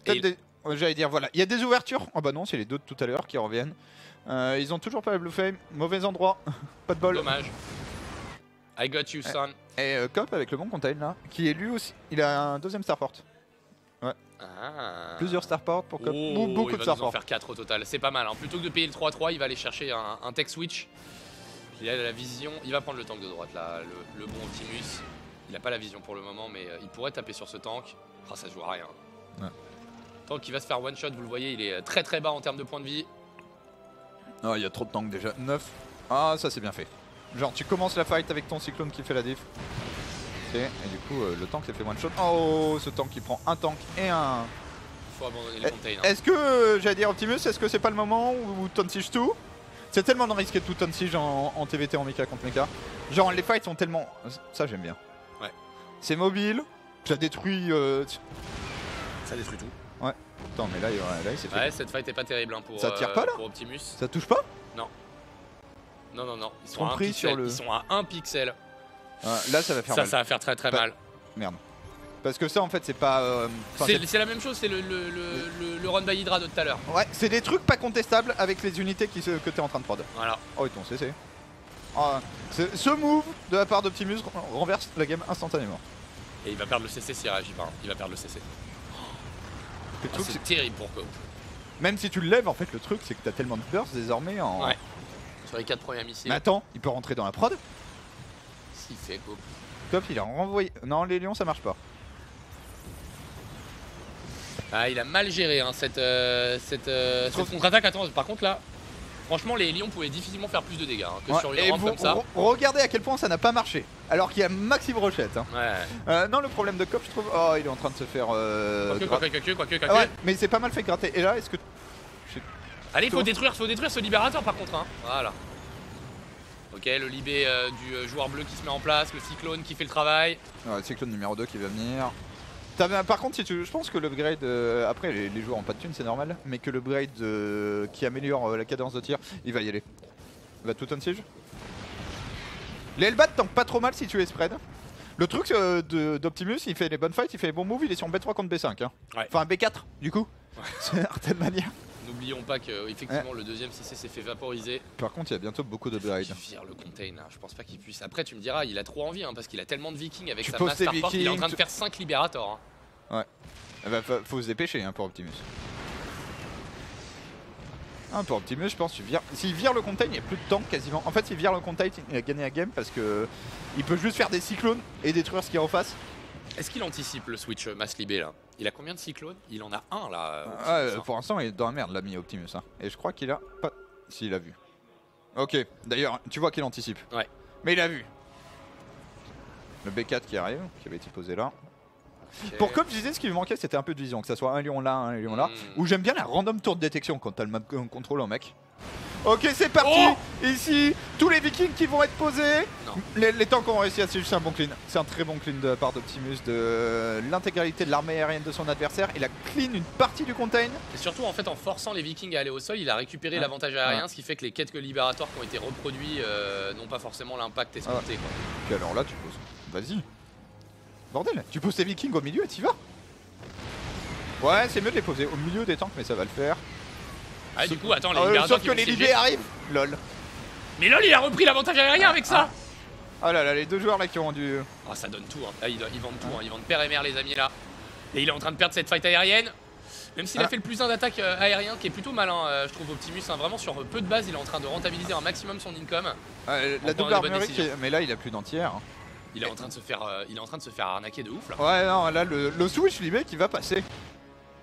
S3: J'allais dire voilà, il y a des ouvertures. Oh bah non, c'est les deux de tout à l'heure qui reviennent. Ils ont toujours pas la blue flame, mauvais endroit, pas de bol.
S4: Dommage. I got you son.
S3: Et Cop avec le bon contain là, qui est lui aussi, il a un deuxième starport. Ouais. Plusieurs starports pour Cop, beaucoup de starports.
S4: Il va en faire 4 au total, c'est pas mal. Hein. Plutôt que de payer le 3-3, il va aller chercher un tech switch. Il a la vision, il va prendre le tank de droite là, le bon Optimus. Il a pas la vision pour le moment, mais il pourrait taper sur ce tank. Ah, ça joue à rien.
S3: Ouais.
S4: Tank qui va se faire one shot, vous le voyez, il est très bas en termes de points de vie.
S3: Oh, il y a trop de tanks déjà. 9. Ah, ça c'est bien fait. Genre, tu commences la fight avec ton cyclone qui fait la diff. Ok, et du coup, le tank s'est fait one shot. Oh, ce tank qui prend un tank et un.
S4: Faut abandonner les containers.
S3: Est-ce que, j'allais dire Optimus, est-ce que c'est pas le moment où ton siege tout? C'est tellement risqué de tout ton siege en TVT en mecha contre mecha. Genre, les fights sont tellement. Ça, j'aime bien.
S4: Ouais.
S3: C'est mobile, ça détruit.
S4: Ça détruit tout.
S3: Ouais. Attends, mais là il s'est fait.
S4: Ouais, cette fight est pas terrible hein, pour,
S3: ça tire pas là
S4: pour Optimus.
S3: Ça touche pas?
S4: Non. Non. Ils sont, ils sont à 1 pixel.
S3: Là, ça va faire mal.
S4: Ça va faire très mal.
S3: Merde. Parce que ça, en fait, c'est pas.
S4: C'est la même chose, c'est le run by Hydra de tout à l'heure.
S3: Ouais, c'est des trucs pas contestables avec les unités que t'es en train de prod.
S4: Voilà.
S3: Oh, ils t'ont cessé. Ce move de la part d'Optimus renverse la game instantanément.
S4: Et il va perdre le CC s'il réagit pas. Il va perdre le CC. C'est terrible pour Coop.
S3: Même si tu le lèves, en fait, le truc, c'est que t'as tellement de burst désormais en.
S4: Ouais. Sur les 4 premiers missiles.
S3: Mais attends, il peut rentrer dans la prod?
S4: S'il fait Coop.
S3: Coop, il a renvoyé. Non, les lions, ça marche pas.
S4: Ah, il a mal géré hein, cette contre-attaque. Attends, par contre là, franchement, les lions pouvaient difficilement faire plus de dégâts hein, que sur une rampe comme ça.
S3: Regardez à quel point ça n'a pas marché, alors qu'il y a Maxime Rochette. Hein.
S4: Ouais.
S3: Non, le problème de Cop, je trouve. Oh, il est en train de se faire.
S4: Quoique.
S3: Ouais, mais c'est pas mal fait gratter. Et là, est-ce que.
S4: Allez, faut détruire ce libérateur par contre. Hein. Voilà. Ok, le libé du joueur bleu qui se met en place, le cyclone qui fait le travail.
S3: Ouais, le cyclone numéro 2 qui va venir. Par contre, je pense que l'upgrade, après les joueurs ont pas de thunes, c'est normal, mais que l'upgrade qui améliore la cadence de tir, il va y aller. Il va tout on siege. Les Hellbat tankent pas trop mal si tu es spread. Le truc d'Optimus, il fait les bonnes fights, il fait les bons moves, il est sur B3 contre B5. Hein.
S4: Ouais.
S3: Enfin B4 du coup, d'une certaine manière.
S4: N'oublions pas que effectivement le deuxième CC s'est fait vaporiser.
S3: Par contre, il y a bientôt beaucoup d'upgrades.
S4: Il vire le contain, je pense pas qu'il puisse. Après, tu me diras, il a trop envie hein, parce qu'il a tellement de vikings avec
S3: Tu
S4: sa
S3: poses
S4: masse
S3: tes
S4: starport, il est en
S3: Vikings,
S4: train de faire 5 libérators. Hein.
S3: Ouais. Eh ben, faut se dépêcher hein, pour Optimus. Pour Optimus, je pense qu'il vire. S'il vire le contain, il n'y a plus de tank quasiment. En fait, s'il vire le contain, il a gagné la game parce que il peut juste faire des cyclones et détruire ce qu'il y a en face.
S4: Est-ce qu'il anticipe le switch mass libé là? Il a combien de cyclones? Il en a un là.
S3: Pour l'instant, il est dans la merde, l'ami Optimus. Hein. Et je crois qu'il a pas. Si, il a vu. Ok, d'ailleurs, tu vois qu'il anticipe.
S4: Ouais.
S3: Mais il a vu. Le B4 qui arrive, qui avait été posé là.
S4: Okay.
S3: Pour Cobb, je disais ce qui lui manquait, c'était un peu de vision, que ça soit un lion là, un lion là. Ou j'aime bien la random tour de détection quand t'as le map control en mec. Ok, c'est parti. Ici, tous les vikings qui vont être posés. Les tanks ont réussi à c'est juste un bon clean. C'est un très bon clean de la part d'Optimus de l'intégralité de l'armée aérienne de son adversaire. Il a clean une partie du contain.
S4: Et surtout en fait en forçant les vikings à aller au sol, il a récupéré l'avantage aérien, ce qui fait que les quelques libérateurs qui ont été reproduits n'ont pas forcément l'impact escompté. Quoi.
S3: Puis alors là, tu poses. Vas-y. Bordel, tu poses tes vikings au milieu et t'y vas. Ouais, c'est mieux de les poser au milieu des tanks, mais ça va le faire.
S4: Ah, du coup, attends, les libérateurs
S3: sauf
S4: qui
S3: que
S4: vont
S3: les
S4: siéger.
S3: libés arrivent. Lol.
S4: Mais lol, il a repris l'avantage aérien avec ça.
S3: Oh là là, les deux joueurs là qui ont du.
S4: Oh, ça donne tout. Hein. Là, ils vendent tout. Hein. Ils vendent père et mère, les amis là. Et il est en train de perdre cette fight aérienne. Même s'il a fait le plus 1 d'attaque aérien, qui est plutôt malin, je trouve Optimus. Hein, vraiment sur peu de base, il est en train de rentabiliser un maximum son income.
S3: La double armurerie, mais là il a plus d'entière.
S4: Il est en train de se faire, arnaquer de ouf là.
S3: Ouais, non, là le switch libé qui va passer.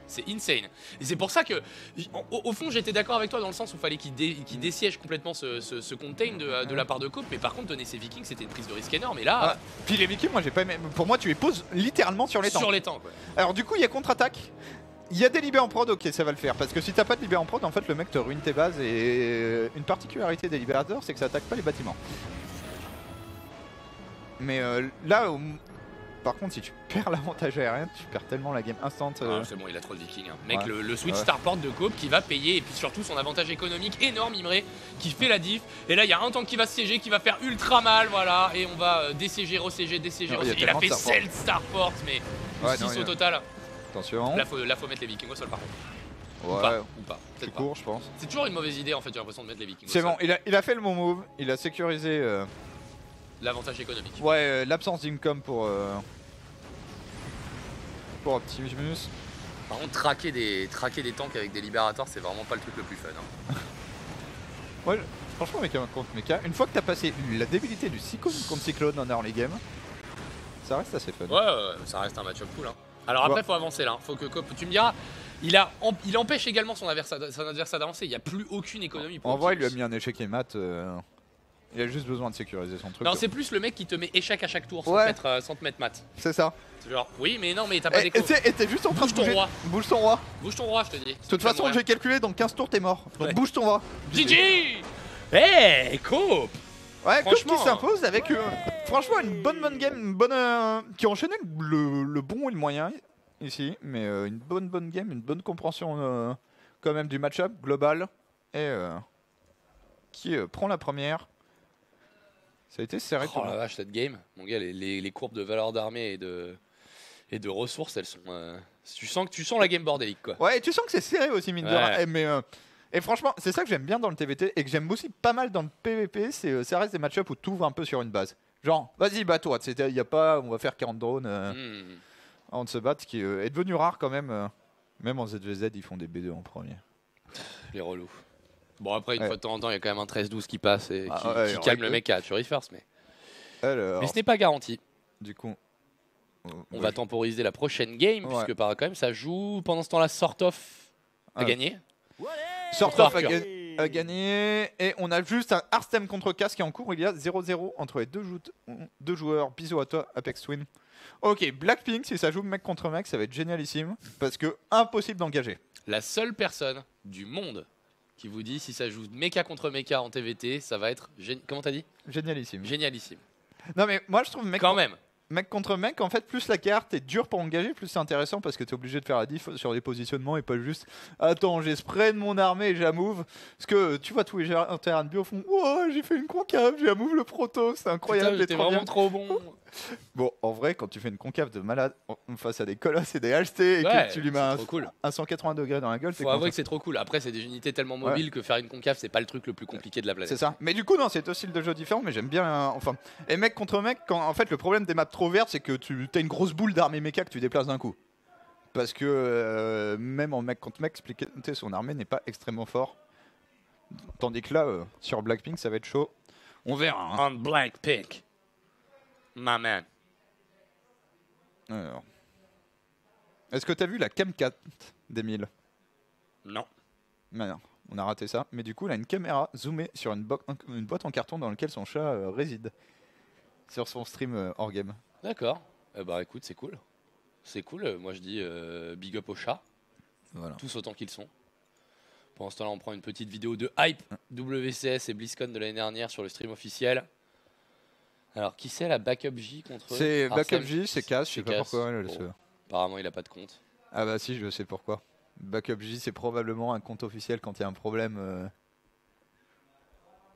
S4: C'est insane. Et c'est pour ça que, au fond, j'étais d'accord avec toi dans le sens où il fallait qu'il dessiège complètement ce contain de la part de Cope. Mais par contre, donner ses vikings, c'était une prise de risque énorme. Et là.
S3: Puis les vikings, moi j'ai pas aimé. Pour moi, tu les poses littéralement sur les tanks.
S4: Sur les tanks, ouais.
S3: Alors, du coup, il y a contre-attaque. Il y a des libés en prod, ok, ça va le faire. Parce que si t'as pas de libés en prod, en fait, le mec te ruine tes bases. Et une particularité des libérateurs, c'est que ça attaque pas les bâtiments. Mais là, par contre, si tu perds l'avantage aérien, tu perds tellement la game instant.
S4: C'est bon, il a trop de vikings. Hein. Mec, le switch starport de Cope qui va payer, et puis surtout son avantage économique énorme, Imré, qui fait la diff. Et là, il y a un tank qui va se siéger, qui va faire ultra mal, voilà. Et on va dessiéger, ressiéger, dessiéger, ressiéger. Il a fait 7 starports, mais 6 au total.
S3: Attention.
S4: Là, faut mettre les vikings au sol, par contre.
S3: Ouais.
S4: Ou pas.
S3: C'est court, je pense.
S4: C'est toujours une mauvaise idée, en fait, j'ai l'impression de mettre les vikings au
S3: sol.
S4: C'est
S3: bon, il a fait le bon move, il a sécurisé.
S4: L'avantage économique.
S3: Ouais, l'absence d'income pour Optimus.
S4: Par contre, traquer des tanks avec des libérateurs, c'est vraiment pas le truc le plus fun. Hein.
S3: Ouais, franchement, contre Mecha, une fois que t'as passé la débilité du cyclone contre cyclone en early game, ça reste assez fun.
S4: Ouais, ça reste un match-up cool. Hein. Alors après, faut avancer là. Faut que Cope, tu me diras, il empêche également son adversaire d'avancer. Il n'y a plus aucune économie pour
S3: En vrai, il lui a mis un échec et mat. Il a juste besoin de sécuriser son truc.
S4: Non, c'est plus le mec qui te met échec à chaque tour sans te mettre mat.
S3: C'est ça.
S4: C'est genre, oui, mais non, mais t'as pas d'écho.
S3: Et t'es juste en train de bouger.
S4: Bouge ton roi. Bouge ton roi, je te dis.
S3: De toute façon, j'ai calculé, dans 15 tours, t'es mort. Donc bouge ton roi.
S4: GG. Hey, Cope.
S3: Ouais, Cope qui s'impose avec franchement une bonne game, qui a enchaîné le bon et le moyen ici, mais une bonne game, une bonne compréhension quand même du match-up global et qui prend la première. Ça a été serré.
S4: Oh la vache, cette game, mon gars, les courbes de valeur d'armée et de ressources, elles sont. Tu sens la game bordélique, quoi.
S3: Ouais, et tu sens que c'est serré aussi, mine de rien. Et franchement, c'est ça que j'aime bien dans le TVT et que j'aime aussi pas mal dans le PVP, c'est ça reste des match-ups où tu ouvres un peu sur une base. Genre, vas-y, bats-toi. Y a pas, on va faire 40 drones avant de se battre, ce qui est devenu rare quand même. Même en ZVZ, ils font des B2 en premier.
S4: Les relous. Bon, après, une fois de temps en temps, il y a quand même un 13-12 qui passe et qui calme le mec à Fury First, mais ce n'est pas garanti.
S3: Du coup,
S4: on va temporiser la prochaine game, puisque quand même, ça joue pendant ce temps-là. Sort of a gagné.
S3: Sort of a gagné. Et on a juste un Hearthstone contre Cass qui est en cours. Il y a 0-0 entre les deux joueurs. Bisous à toi, Apex Twin. Ok, Blackpink, si ça joue mec contre mec, ça va être génialissime. Parce que impossible d'engager.
S4: La seule personne du monde qui vous dit si ça joue mecha contre mecha en TVT, ça va être comment t'as dit?
S3: Génialissime.
S4: Génialissime.
S3: Non mais moi je trouve
S4: quand même.
S3: Mec contre mec, en fait, plus la carte est dure pour engager, plus c'est intéressant parce que t'es obligé de faire la diff sur les positionnements et pas juste attends, j'ai spray de mon armée et j'amove. Parce que tu vois tous les terrains de bio font oh, j'ai fait une concave, j'ai amove le proto, c'est incroyable.
S4: J'étais vraiment trop bon.
S3: Bon, en vrai, quand tu fais une concave de malade face à des colosses et des HT et que tu lui mets un 180 degrés dans la gueule,
S4: faut avouer que c'est trop cool. Après, c'est des unités tellement mobiles que faire une concave, c'est pas le truc le plus compliqué de la planète.
S3: C'est ça. Mais du coup, non, c'est deux styles de jeu différents, mais j'aime bien. Enfin, et mec contre mec, quand en fait le problème des maps trop vertes, c'est que tu as une grosse boule d'armée méca que tu déplaces d'un coup. Parce que même en mec contre mec, splitter son armée n'est pas extrêmement fort. Tandis que là, sur Blackpink, ça va être chaud. On verra. Hein.
S4: On Blackpink, my man.
S3: Alors. Est-ce que t'as vu la Cam 4 d'Emile?
S4: Non.
S3: Non, on a raté ça. Mais du coup, il a une caméra zoomée sur une boîte en carton dans laquelle son chat réside. Sur son stream hors game.
S4: D'accord. Bah écoute, c'est cool. C'est cool. Moi je dis big up aux chats.
S3: Voilà.
S4: Tous autant qu'ils sont. Pendant ce temps-là, on prend une petite vidéo de hype WCS et BlizzCon de l'année dernière sur le stream officiel. Alors, qui c'est la Backup J contre eux?
S3: C'est Backup J, c'est Cass, je sais pas pourquoi.
S4: Bon, apparemment, il a pas de compte.
S3: Ah bah si, je sais pourquoi. Backup J, c'est probablement un compte officiel quand il y a un problème.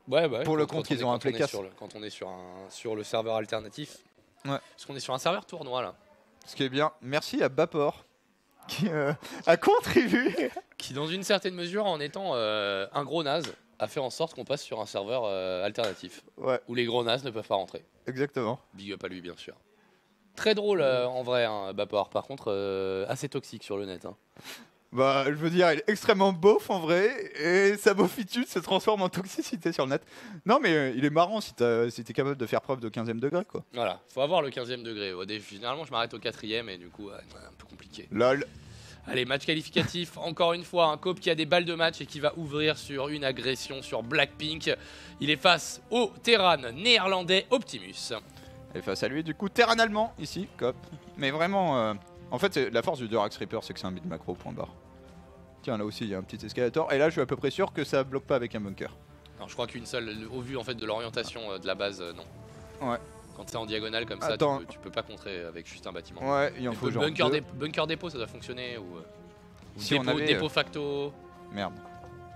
S4: Ouais,
S3: pour le compte qu'ils ont appelé Cass.
S4: Quand on est sur le serveur alternatif.
S3: Ouais.
S4: Parce qu'on est sur un serveur tournoi là.
S3: Ce qui est bien. Merci à Bapor qui a contribué.
S4: Qui, dans une certaine mesure, en étant un gros naze, a fait en sorte qu'on passe sur un serveur alternatif.
S3: Ouais.
S4: Où les gros nazes ne peuvent pas rentrer.
S3: Exactement.
S4: Big up à lui, bien sûr. Très drôle en vrai, hein, Bapor. Par contre, assez toxique sur le net. Hein.
S3: Bah, je veux dire, il est extrêmement beauf en vrai, et sa beaufitude se transforme en toxicité sur le net. Non, mais il est marrant si t'es capable de faire preuve de 15e degré, quoi.
S4: Voilà, faut avoir le 15e degré. Généralement, je m'arrête au 4e, et du coup, un peu compliqué.
S3: Lol.
S4: Allez, match qualificatif, encore une fois, un coop qui a des balles de match et qui va ouvrir sur une agression sur Blackpink. Il est face au Terran néerlandais Optimus.
S3: Et face à lui, du coup, Terran allemand, ici, cop. Mais vraiment, en fait, la force du Durax Reaper, c'est que c'est un bit macro, point barre. Tiens, là aussi, il y a un petit escalator. Et là, je suis à peu près sûr que ça bloque pas avec un bunker.
S4: Alors, je crois qu'une seule, au vu en fait de l'orientation de la base, non.
S3: Ouais.
S4: Quand c'est en diagonale comme ça, tu peux pas contrer avec juste un bâtiment.
S3: Ouais, il en faut genre
S4: bunker dépôt, ça doit fonctionner ou
S3: si
S4: dépôt,
S3: on avait,
S4: dépôt facto.
S3: Merde.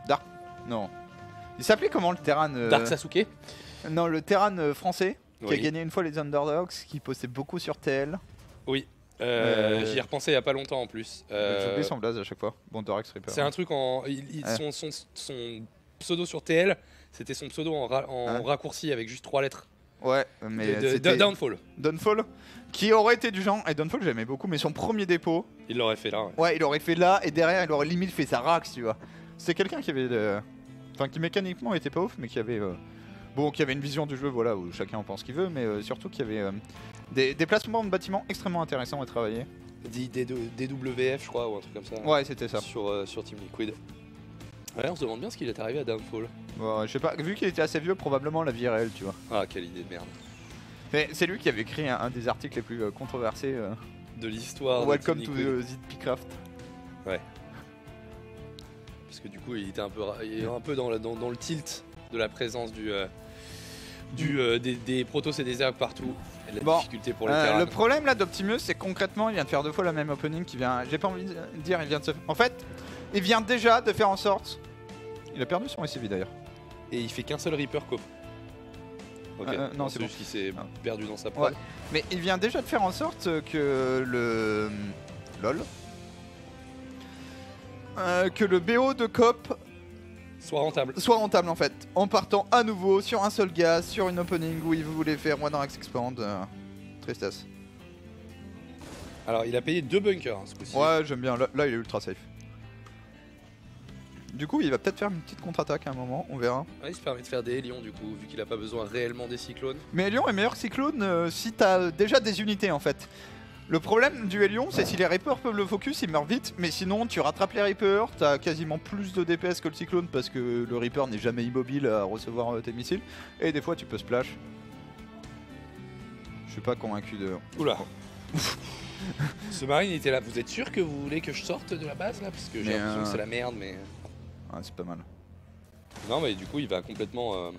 S3: Dark. Non. Il s'appelait comment le Terran
S4: Dark Sasuke.
S3: Non, le Terran français qui
S4: Oui.
S3: a gagné une fois les Underdogs, qui postait beaucoup sur TL.
S4: Oui. J'y ai repensé il y a pas longtemps en plus.
S3: J'oublie son blaze à chaque fois. Bon, Durax Reaper.
S4: C'est un truc en. Son pseudo sur TL, c'était son pseudo en raccourci avec juste 3 lettres.
S3: Ouais, mais
S4: Downfall.
S3: Downfall, qui aurait été du genre. Et Downfall, j'aimais beaucoup, mais son premier dépôt.
S4: Il l'aurait fait là.
S3: Ouais, il aurait fait là, et derrière, il aurait limite fait sa rax, tu vois. C'est quelqu'un qui avait. Enfin, qui mécaniquement était pas ouf, mais qui avait. Bon, qui avait une vision du jeu, voilà, où chacun en pense qu'il veut, mais surtout qui avait des placements de bâtiments extrêmement intéressants à travailler.
S4: DWF, je crois, ou un truc comme ça.
S3: Ouais, c'était ça.
S4: Sur Team Liquid. Ouais, on se demande bien ce qu'il est arrivé à Downfall.
S3: Bon, je sais pas, vu qu'il était assez vieux, probablement la vie réelle, tu vois.
S4: Ah, quelle idée de merde.
S3: Mais c'est lui qui avait écrit un des articles les plus controversés
S4: de l'histoire.
S3: Welcome to ZPcraft.
S4: Ouais. Parce que du coup, il était un peu dans le tilt de la présence des Protoss et des Zerg partout. Et la difficulté pour les Terran.
S3: Le problème là d'Optimus, c'est concrètement, il vient de faire 2 fois la même opening qui vient. J'ai pas envie de dire, il vient de se. En fait, il vient déjà de faire en sorte. Il a perdu son SCV d'ailleurs.
S4: Et il fait qu'un seul Reaper co. Ok.
S3: Non, c'est bon.
S4: Juste qu'il s'est perdu dans sa prod.
S3: Ouais. Mais il vient déjà de faire en sorte que le. LOL. Que le BO de COP
S4: soit rentable
S3: en fait, en partant à nouveau sur un seul gaz, sur une opening où il voulait faire One Rax Expand. Tristesse.
S4: Alors il a payé 2 bunkers ce coup-ci.
S3: Ouais, j'aime bien, là il est ultra safe. Du coup il va peut-être faire une petite contre-attaque à un moment, on verra.
S4: Ouais, il se permet de faire des Hélions du coup, vu qu'il a pas besoin réellement des Cyclones.
S3: Mais Hélion est meilleur que Cyclone si t'as déjà des unités en fait. Le problème du Hélion, c'est si les Reapers peuvent le focus, il meurt vite, mais sinon tu rattrapes les Reapers, t'as quasiment plus de DPS que le Cyclone parce que le Reaper n'est jamais immobile à recevoir tes missiles, et des fois tu peux splash. Je suis pas convaincu de...
S4: Oula. Ce marine était là, vous êtes sûr que vous voulez que je sorte de la base là? Parce que j'ai l'impression que c'est la merde, mais...
S3: Ah, c'est pas mal.
S1: Non, mais du coup, il va complètement,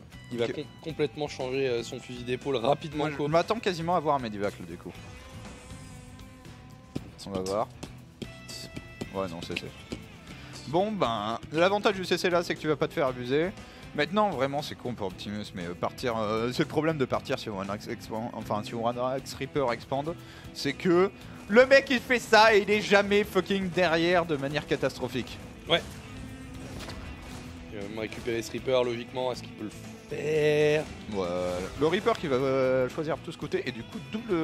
S1: complètement changer son fusil d'épaule rapidement.
S3: Moi, je m'attends quasiment à voir un Medivac du coup. On va voir. Ouais, non, CC. Bon, ben, l'avantage du CC là, c'est que tu vas pas te faire abuser. Maintenant, vraiment, c'est con pour Optimus, mais partir. C'est le problème de partir sur One Axe Expand, enfin, sur One Axe Reaper Expand, c'est que le mec il fait ça et il est jamais fucking derrière de manière catastrophique.
S1: Ouais. Il va me récupérer ce Reaper logiquement, est-ce qu'il peut le faire?
S3: Ouais, le Reaper qui va choisir tout ce côté et du coup double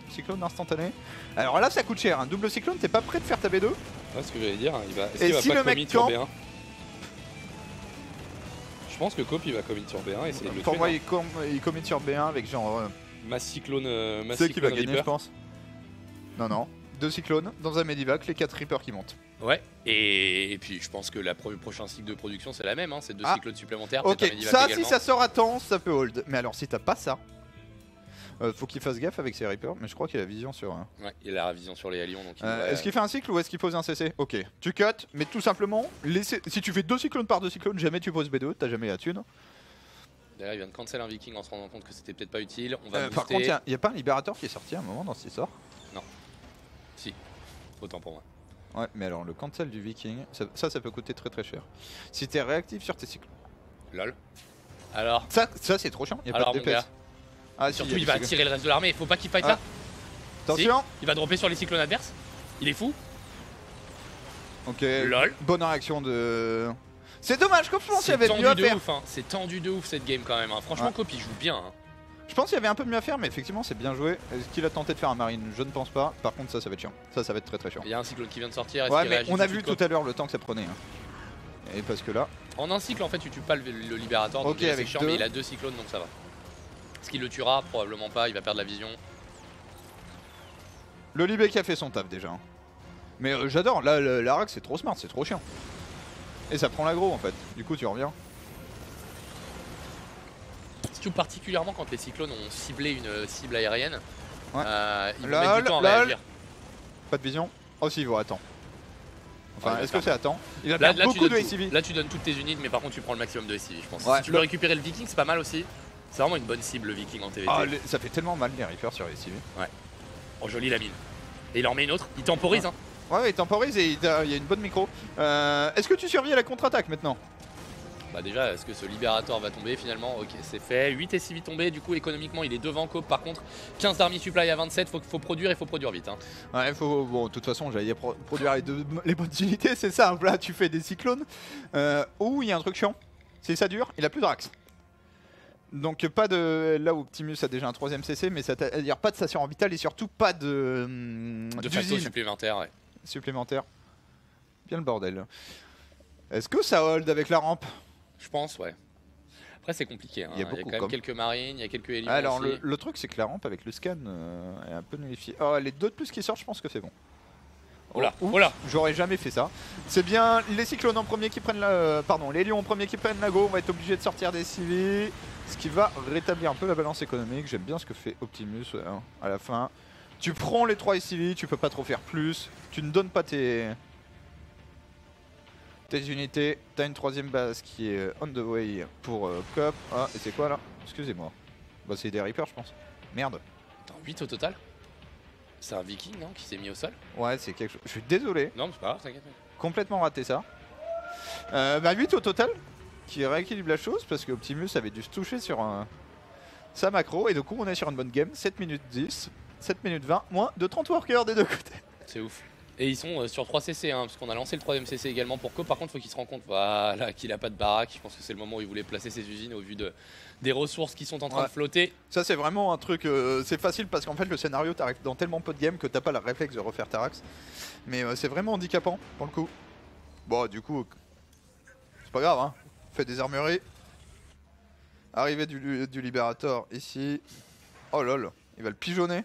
S3: cyclone instantané. Alors là ça coûte cher, un double cyclone, t'es pas prêt de faire ta B2?
S1: Ouais, ce que j'allais dire, est-ce
S3: Et
S1: qu'il va
S3: si
S1: pas
S3: le mec
S1: commit sur
S3: campe
S1: B1? Je pense que Coop il va commit sur B1 et c'est le
S3: Pour
S1: tuer,
S3: moi
S1: non
S3: il commit sur B1 avec genre...
S1: Mass Cyclone,
S3: c'est qui va gagner
S1: Reaper.
S3: je pense. Non non, 2 cyclones dans un Medivac, les 4 Reapers qui montent.
S4: Ouais, et puis je pense que la prochain cycle de production c'est la même, hein, c'est 2
S3: Ah.
S4: cyclones supplémentaires.
S3: Ok,
S4: peut-être un Medivac
S3: ça
S4: également.
S3: si ça sort à temps, ça peut hold. Mais alors si t'as pas ça, faut qu'il fasse gaffe avec ses Reapers, mais je crois qu'il a vision sur...
S4: Ouais, il a la vision sur les Alions donc il
S3: Est-ce qu'il fait un cycle ou est-ce qu'il pose un CC? Ok, tu cut, mais tout simplement, si tu fais 2 cyclones par 2 cyclones, jamais tu poses B2, t'as jamais la thune.
S4: D'ailleurs il vient de cancel un Viking en se rendant compte que c'était peut-être pas utile. On va
S3: Par
S4: booster.
S3: contre, il y a pas un libérateur qui est sorti à un moment dans cette histoire?
S4: Si, autant pour moi.
S3: Ouais, mais alors le cancel du Viking, ça peut coûter très très cher. Si t'es réactif sur tes cyclones.
S4: Lol. Alors,
S3: Ça c'est trop chiant, y a
S4: alors
S3: pas
S4: mon
S3: de
S4: gars,
S3: DPS. Ah, si,
S4: surtout
S3: y a
S4: il
S3: des
S4: va
S3: cyclones.
S4: attirer le reste de l'armée, faut pas qu'il fight
S3: Ah.
S4: là.
S3: Attention.
S4: Il va dropper sur les cyclones adverses. Il est fou.
S3: Ok,
S4: Lol.
S3: bonne réaction de... C'est dommage, je pense qu'il y
S4: C'est
S3: avait
S4: tendu
S3: mieux à
S4: de
S3: faire.
S4: ouf, hein. C'est tendu de ouf cette game quand même. Hein. Franchement,
S3: Ouais.
S4: Coop il joue bien. Hein.
S3: Je pense qu'il y avait un peu mieux à faire, mais effectivement c'est bien joué. Est-ce qu'il a tenté de faire un marine? Je ne pense pas. Par contre ça va être chiant. Ça va être très très chiant.
S4: Il y a un cyclone qui vient de sortir. Est-ce
S3: Ouais,
S4: qu'il
S3: mais
S4: réagit
S3: on a
S4: de
S3: vu
S4: suite,
S3: tout
S4: Coop
S3: à l'heure le temps que ça prenait. Hein. Et parce que là...
S4: En un cycle en fait tu tues pas le libérateur. Donc
S3: Ok,
S4: déjà, c'est
S3: avec
S4: chiant,
S3: deux.
S4: mais il a 2 cyclones donc ça va. Est-ce qu'il le tuera? Probablement pas. Il va perdre la vision.
S3: Le Libé qui a fait son taf déjà. Hein. Mais j'adore, là l'Arax c'est trop smart, c'est trop chiant. Et ça prend l'aggro en fait, du coup tu reviens.
S4: Surtout particulièrement quand les cyclones ont ciblé une cible aérienne.
S3: Ouais.
S4: Ils vont mettre du temps à réagir.
S3: Pas de vision. Oh si, il vaut attends. Enfin,
S4: Ouais,
S3: est-ce que c'est attends? Il va
S4: Là,
S3: perdre beaucoup de
S4: tu
S3: SCV.
S4: là tu donnes toutes tes unités mais par contre tu prends le maximum de SCV je pense.
S3: Ouais,
S4: Si tu peux récupérer le Viking c'est pas mal aussi. C'est vraiment une bonne cible le Viking en TVT.
S3: Ah, ça fait tellement mal les Reapers sur SCV.
S4: Oh joli la mine. Et il en met une autre, il temporise hein.
S3: Ouais, il temporise et il y a une bonne micro. Est-ce que tu survis à la contre-attaque maintenant?
S4: Bah déjà est-ce que ce libérateur va tomber finalement? Ok c'est fait, 8 SCV tombés, du coup économiquement il est devant Coop par contre 15 d'army supply à 27, faut produire et faut produire vite hein.
S3: Ouais, faut. Bon, de toute façon, j'allais dire produire les bonnes unités, c'est simple. Là, tu fais des cyclones. Ouh, il y a un truc chiant. Si ça dure, il a plus de Rax. Donc, pas de. Là où Optimus a déjà un 3ème CC, mais ça veut dire pas de station orbitale et surtout pas de.
S4: De facto
S3: d'usine
S4: supplémentaire ouais.
S3: supplémentaire. Bien le bordel. Est-ce que ça hold avec la rampe?
S4: Je pense ouais. Après c'est compliqué hein.
S3: Il y a
S4: Il y a
S3: beaucoup,
S4: quand même
S3: comme-
S4: quelques marines, il y a quelques hélios
S3: Alors,
S4: aussi.
S3: le truc, c'est que la rampe avec le scan est un peu nullifiée. Oh, les 2 de plus qui sortent, je pense que c'est bon.
S4: Oh là,
S3: oups,
S4: oh là.
S3: J'aurais jamais fait ça. C'est bien les cyclones en premier qui prennent la... pardon, les lions en premier qui prennent la go. On va être obligé de sortir des civils. Ce qui va rétablir un peu la balance économique. J'aime bien ce que fait Optimus hein, à la fin. Tu prends les 3 civils, tu peux pas trop faire plus. Tu ne donnes pas tes unités. T'as une 3ème base qui est on the way pour Coop. Ah, et c'est quoi là? Excusez-moi. Bah c'est des Reapers je pense. Merde.
S4: Attends, 8 au total. C'est un Viking non qui s'est mis au sol?
S3: Ouais, c'est quelque chose. Je suis désolé.
S4: Non mais c'est pas grave, t'inquiète.
S3: Complètement raté ça. Bah 8 au total, qui rééquilibre la chose parce que Optimus avait dû se toucher sur sa macro et du coup on est sur une bonne game, 7 minutes 10, 7 minutes 20, moins de 30 workers des deux côtés.
S4: C'est ouf. Et ils sont sur 3 CC, hein, parce qu'on a lancé le 3ème CC également pour Coop. Par contre, faut qu'il se rende compte voilà, qu'il a pas de baraque. Je pense que c'est le moment où il voulait placer ses usines au vu des ressources qui sont en train
S3: Ouais.
S4: de flotter.
S3: Ça c'est vraiment un truc, c'est facile parce qu'en fait le scénario t'arrive dans tellement peu de games que t'as pas le réflexe de refaire ta rax. Mais c'est vraiment handicapant pour le coup. Bon du coup, c'est pas grave hein, fait des armureries. Arrivée du Libérateur ici. Oh lol, il va le pigeonner.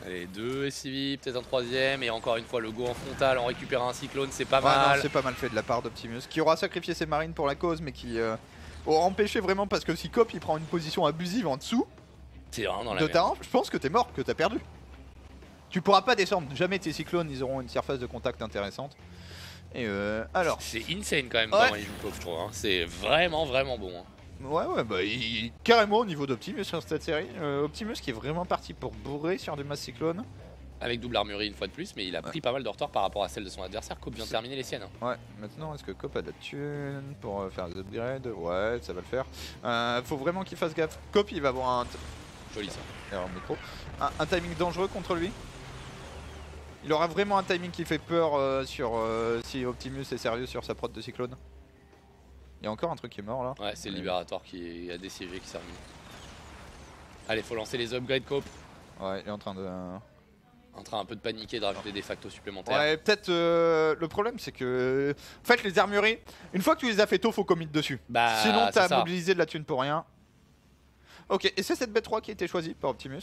S4: Allez, 2 SCV, peut-être un 3ème. Et encore une fois, le go en frontal en récupérant un cyclone, c'est pas
S3: Ouais, non,
S4: mal.
S3: c'est pas mal fait de la part d'Optimus, qui aura sacrifié ses marines pour la cause, mais qui aura empêché vraiment parce que si Coop il prend une position abusive en dessous
S4: C'est vraiment dans la
S3: de
S4: merde.
S3: ta rampe, je pense que t'es mort, que t'as perdu. Tu pourras pas descendre, jamais tes cyclones ils auront une surface de contact intéressante. Et alors.
S4: C'est insane quand même
S3: Ouais.
S4: comment il joue Cope, je trouve. Hein. C'est vraiment bon. Hein.
S3: Ouais, bah carrément au niveau d'Optimus sur cette série. Optimus qui est vraiment parti pour bourrer sur du Mass Cyclone.
S4: Avec double armurerie une fois de plus, mais il a pris pas mal de retard par rapport à celle de son adversaire. Cope vient de terminer les siennes. Hein.
S3: Ouais, maintenant est-ce que Cope a de la thune pour faire des upgrades? Ouais, ça va le faire. Faut vraiment qu'il fasse gaffe. Cope il va avoir un.
S4: Joli ça.
S3: Alors, micro. Un timing dangereux contre lui. Il aura vraiment un timing qui fait peur sur si Optimus est sérieux sur sa prod de Cyclone. Il y a encore un truc qui est mort là.
S4: Ouais, c'est le Liberator qui a DCG qui s'est remis. Allez, faut lancer les upgrades Cope.
S3: Ouais, il est en train de.
S4: En train un peu de paniquer, de rajouter des factos supplémentaires.
S3: Ouais, peut-être le problème c'est que. En fait, les armureries, une fois que tu les as fait tôt, faut commit dessus.
S4: Bah,
S3: Sinon,
S4: c'est
S3: t'as
S4: ça.
S3: mobilisé de la thune pour rien. Ok, et c'est cette B3 qui a été choisie par Optimus.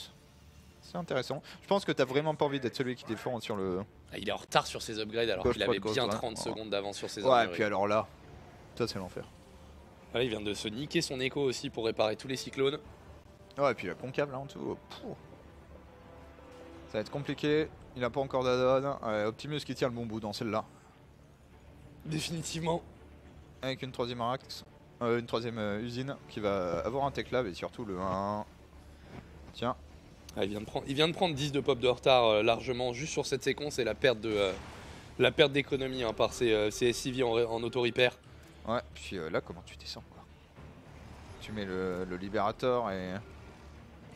S3: C'est intéressant. Je pense que t'as vraiment pas envie d'être celui qui défend sur le.
S4: Ah, il est en retard sur ses upgrades alors
S3: Gauche,
S4: qu'il avait
S3: droite,
S4: bien
S3: gauche,
S4: 30
S3: ouais.
S4: secondes d'avance sur ses
S3: Ouais, et
S4: armureries.
S3: puis alors là, ça c'est l'enfer.
S4: Là, il vient de se niquer son écho aussi pour réparer tous les cyclones.
S3: Ouais, et puis la concave là en dessous. Pouh. Ça va être compliqué. Il a pas encore d'adon. Optimus qui tient le bon bout dans celle-là.
S4: Définitivement.
S3: Avec une troisième axe. Une troisième usine qui va avoir un tech lab et surtout le 1. Tiens.
S4: Ah, il vient de prendre 10 de pop de retard largement juste sur cette séquence et la perte d'économie hein, par ses SCV en auto-repair.
S3: Ouais, puis là comment tu descends quoi. Tu mets le Liberator et.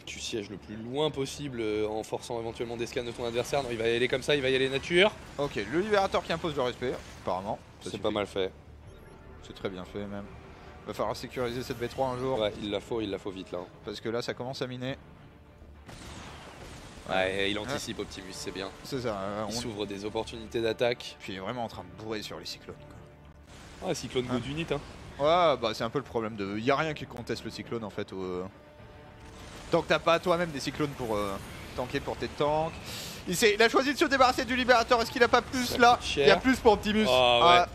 S4: Tu sièges le plus loin possible en forçant éventuellement des scans de ton adversaire. Non, il va y aller comme ça, il va y aller nature.
S3: Ok, le Liberator qui impose le respect, apparemment. Ça
S4: C'est
S3: suffit.
S4: pas mal fait.
S3: C'est très bien fait même. Va falloir sécuriser cette B3 un jour.
S4: Ouais, il la faut vite là. Hein.
S3: Parce que là ça commence à miner.
S4: Ouais, il anticipe Optimus, c'est bien.
S3: C'est ça.
S4: Il s'ouvre des opportunités d'attaque.
S3: Puis il est vraiment en train de bourrer sur les cyclones. Quoi.
S4: Ah, cyclone good unit hein.
S3: Ouais, bah c'est un peu le problème de. Y a rien qui conteste le cyclone en fait. Tant que t'as pas toi-même des cyclones pour tanker pour tes tanks. Il a choisi de se débarrasser du Liberator. Est-ce qu'il a pas plus
S4: Ça
S3: là?
S4: coûte cher.
S3: Il y a plus pour Optimus.
S4: Ah, ouais.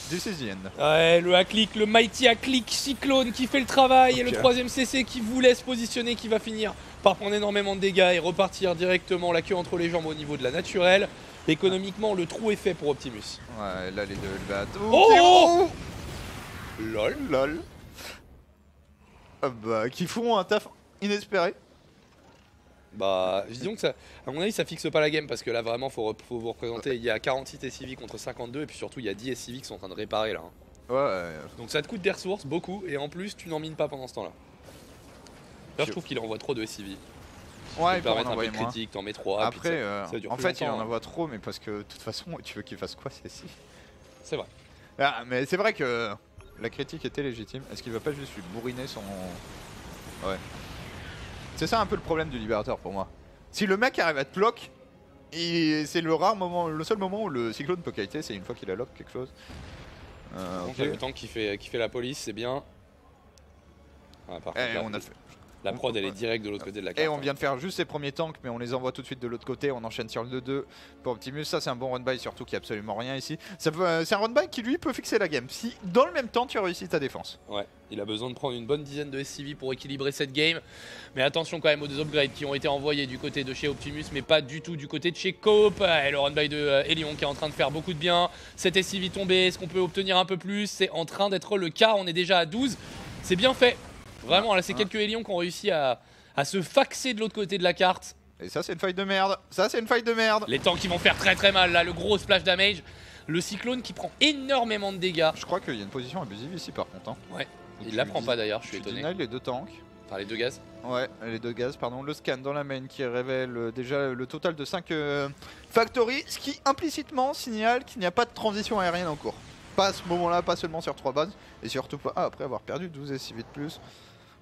S3: This is the end.
S4: Ouais, le Hacklick, le Mighty Hacklick Cyclone qui fait le travail et le
S3: Ok.
S4: troisième CC qui voulait se positionner, qui va finir par prendre énormément de dégâts et repartir directement la queue entre les jambes au niveau de la naturelle. Économiquement, le trou est fait pour Optimus.
S3: Ouais, là les deux Liberator.
S4: Oh LOL.
S3: Lol. Ah bah, qui font un taf inespéré.
S4: Bah, disons que ça, à mon avis, ça fixe pas la game parce que là, vraiment, faut vous représenter. Il y a 48 SCV contre 52 et puis surtout, il y a 10 SCV qui sont en train de réparer là. Hein.
S3: Ouais.
S4: Donc ça te coûte des ressources, beaucoup, et en plus, tu n'en mines pas pendant ce temps-là. Là, je trouve qu'il envoie trop de SCV.
S3: Ouais,
S4: Tu
S3: il
S4: peux
S3: peut en
S4: permettre un peu
S3: envoyer
S4: de
S3: moins.
S4: critique, t'en mets 3.
S3: Après,
S4: ça dure
S3: en
S4: plus
S3: fait, il
S4: longtemps,
S3: en
S4: hein.
S3: envoie trop, mais parce que de toute façon, tu veux qu'il fasse quoi, c'est si.
S4: C'est vrai.
S3: Ah, mais c'est vrai que la critique était légitime. Est-ce qu'il va pas juste lui bourriner son. Ouais. C'est ça un peu le problème du Liberator pour moi. Si le mec arrive à te lock, c'est le seul moment où le cyclone peut kiter, c'est une fois qu'il a lock quelque chose.
S4: Donc
S3: Ok.
S4: le tank qui fait la police, c'est bien. Ah, par contre,
S3: Et
S4: là,
S3: on a fait.
S4: la prod, elle est directe de l'autre côté de la carte.
S3: Et on vient de faire juste ses premiers tanks, mais on les envoie tout de suite de l'autre côté. On enchaîne sur le 2-2 pour Optimus. Ça, c'est un bon run-by, surtout qu'il n'y a absolument rien ici. C'est un run-by qui, lui, peut fixer la game. Si, dans le même temps, tu réussis ta défense.
S4: Ouais, il a besoin de prendre une bonne dizaine de SCV pour équilibrer cette game. Mais attention quand même aux deux upgrades qui ont été envoyés du côté de chez Optimus, mais pas du tout du côté de chez Cope. Et le run-by de Elion qui est en train de faire beaucoup de bien. Cette SCV tombée, est-ce qu'on peut obtenir un peu plus? C'est en train d'être le cas, on est déjà à 12. C'est bien fait. Vraiment, là, c'est quelques Elions qui ont réussi à se faxer de l'autre côté de la carte.
S3: Et ça, c'est une fight de merde. Ça, c'est une fight de merde.
S4: Les tanks qui vont faire très très mal là, le gros splash damage. Le cyclone qui prend énormément de dégâts.
S3: Je crois qu'il y a une position abusive ici, par contre. Hein.
S4: Ouais,
S3: Donc,
S4: il la prend pas d'ailleurs, je suis
S3: Tu
S4: étonné.
S3: deny les deux tanks.
S4: Enfin, les deux gaz.
S3: Ouais, les deux gaz, pardon. Le scan dans la main qui révèle déjà le total de 5 factories, ce qui implicitement signale qu'il n'y a pas de transition aérienne en cours. Pas à ce moment-là, pas seulement sur 3 bases, et surtout pas après avoir perdu 12 SCV de plus.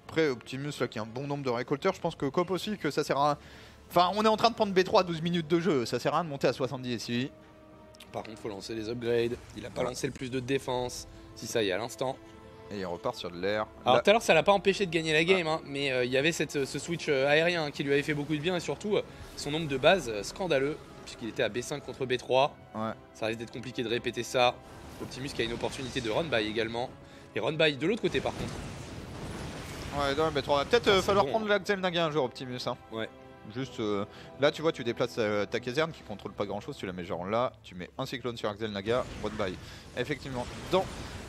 S3: Après, Optimus, là, qui a un bon nombre de récolteurs, je pense que Cope aussi, que ça sert à. Enfin, on est en train de prendre B3 à 12 minutes de jeu, ça sert à rien de monter à 70 SCV.
S4: Par contre, faut lancer les upgrades. Il a pas lancé le plus de défense. Si ça y est, à l'instant.
S3: Et il repart sur de l'air.
S4: Alors
S3: Là-
S4: tout à l'heure, ça l'a pas empêché de gagner la game, hein, mais il y avait ce switch aérien qui lui avait fait beaucoup de bien et surtout son nombre de bases scandaleux puisqu'il était à B5 contre B3.
S3: Ouais.
S4: Ça risque d'être compliqué de répéter ça. Optimus qui a une opportunité de run by également. Et run by de l'autre côté par contre.
S3: Ouais, dans le B3. Peut-être
S4: Ah, c'est
S3: falloir
S4: bon,
S3: prendre la Xemnaga un jour, Optimus. Hein.
S4: Ouais.
S3: Juste là, tu vois, tu déplaces ta caserne qui contrôle pas grand chose. Tu la mets genre là, tu mets un cyclone sur Axel Naga, run by. Effectivement, dans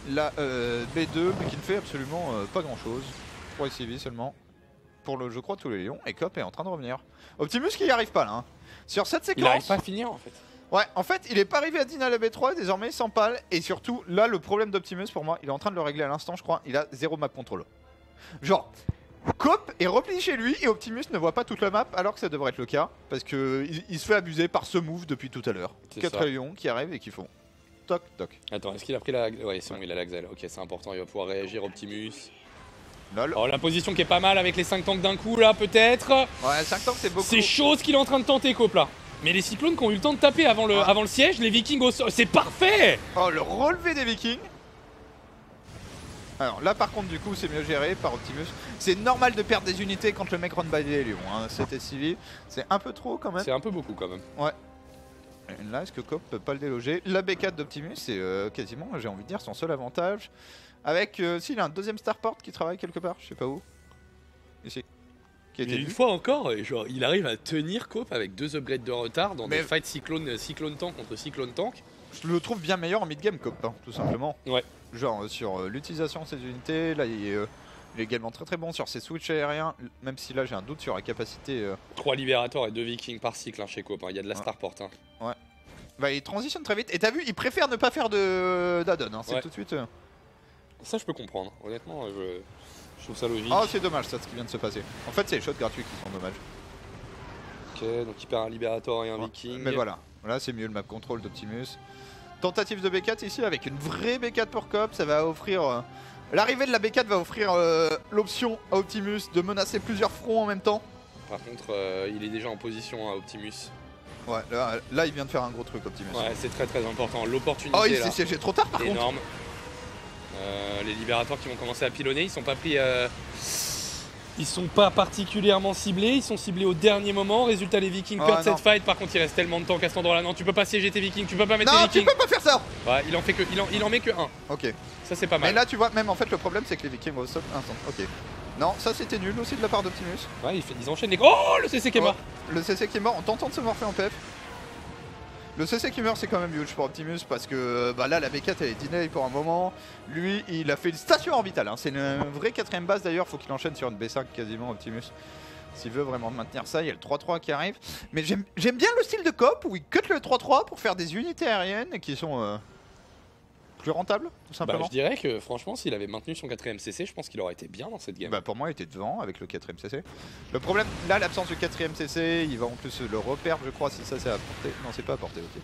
S3: la B2, mais qui ne fait absolument pas grand chose. 3 SCV seulement. Pour le, je crois, tous les lions. Et Cop est en train de revenir. Optimus qui n'y arrive pas là. Hein. Sur cette séquence.
S4: Il arrive pas à finir en fait.
S3: Ouais, en fait, il est pas arrivé à Dina la B3, désormais il s'empale. Et surtout, là, le problème d'Optimus pour moi, il est en train de le régler à l'instant, je crois. Il a 0 map control. Genre, Cop est replié chez lui et Optimus ne voit pas toute la map alors que ça devrait être le cas. Parce que il se fait abuser par ce move depuis tout à l'heure. 4 lions qui arrivent et qui font toc toc.
S4: Attends, est-ce qu'il a pris la. Ouais, c'est bon, il a l'Axel. Ok, c'est important, il va pouvoir réagir Optimus.
S3: Lol.
S4: Oh, la position qui est pas mal avec les 5 tanks d'un coup là, peut-être.
S3: Ouais, 5 tanks c'est beaucoup.
S4: C'est chose qu'il est en train de tenter, Cop là. Mais les cyclones qui ont eu le temps de taper avant le siège, les vikings au sol, c'est parfait.
S3: Oh, le relevé des vikings. Alors là par contre du coup c'est mieux géré par Optimus. C'est normal de perdre des unités quand le mec run by les lions. Hein. C'était civil, c'est un peu trop quand même.
S4: C'est un peu beaucoup quand même.
S3: Ouais. Et là est-ce que Cop peut pas le déloger? La B4 d'Optimus c'est quasiment, j'ai envie de dire, son seul avantage. Avec, s'il a un deuxième starport qui travaille quelque part, je sais pas où. Ici. Qui a été
S4: Mais une
S3: vu.
S4: fois encore, genre, il arrive à tenir Cop avec 2 upgrades de retard dans
S3: Mais-
S4: des fights cyclone tank contre cyclone tank.
S3: Je le trouve bien meilleur en mid-game Cop, hein, tout simplement.
S4: Ouais.
S3: Genre sur l'utilisation de ses unités, là il est également très très bon sur ses switches aériens, même si là j'ai un doute sur la capacité.
S4: 3 libérateurs et 2 vikings par cycle hein, chez Cop, hein. Il y a de la
S3: Ouais.
S4: starport. Hein.
S3: Bah il transitionne très vite, et t'as vu, il préfère ne pas faire d'add-on, hein, c'est
S4: Ouais.
S3: tout de suite.
S4: Ça, je peux comprendre. Honnêtement, je trouve ça logique.
S3: Oh c'est dommage ça ce qui vient de se passer. En fait c'est les shots gratuits qui sont dommages.
S4: Ok, donc il perd un libérateur et un
S3: Ouais.
S4: viking.
S3: Mais voilà, là c'est mieux le map control d'Optimus. Tentative de B4 ici avec une vraie B4 pour Cop, ça va offrir... L'arrivée de la B4 va offrir l'option à Optimus de menacer plusieurs fronts en même temps.
S4: Par contre, il est déjà en position à Optimus.
S3: Ouais, là il vient de faire un gros truc Optimus.
S4: Ouais, c'est très très important. L'opportunité
S3: Oh il
S4: là,
S3: s'est siégé trop tard par contre.
S4: énorme. Les libérateurs qui vont commencer à pilonner, ils sont pas pris. Ils sont pas particulièrement ciblés, ils sont ciblés au dernier moment. Résultat, les vikings
S3: Oh,
S4: perdent
S3: non.
S4: cette fight. Par contre, il reste tellement de temps qu'à cet endroit-là. Non, tu peux pas siéger tes vikings, tu peux pas mettre
S3: Non
S4: tes
S3: tu
S4: vikings.
S3: peux pas faire ça.
S4: Ouais, il en met que un.
S3: Ok.
S4: Ça, c'est pas
S3: Mais
S4: mal.
S3: là tu vois, même en fait le problème c'est que les vikings au sol instant. Ok. Non, ça c'était nul aussi de la part d'Optimus.
S4: Ouais, ils enchaînent les. Oh, le CC qui est mort.
S3: Le CC qui est mort en tentant de se morfer en PF. Le CC qui meurt c'est quand même huge pour Optimus parce que bah là la B4 elle est deny pour un moment. Lui il a fait une station orbitale, hein. C'est une vraie 4ème base d'ailleurs, faut qu'il enchaîne sur une B5 quasiment Optimus. S'il veut vraiment maintenir ça, il y a le 3-3 qui arrive. Mais j'aime bien le style de Cop où il cut le 3-3 pour faire des unités aériennes qui sont plus rentables tout
S4: Bah,
S3: simplement.
S4: je dirais que franchement, s'il avait maintenu son 4ème CC, je pense qu'il aurait été bien dans cette game.
S3: Bah pour moi il était devant avec le 4ème CC. Le problème, là l'absence du 4ème CC, il va en plus le reperdre je crois si ça c'est apporté. Non c'est pas apporté, ok.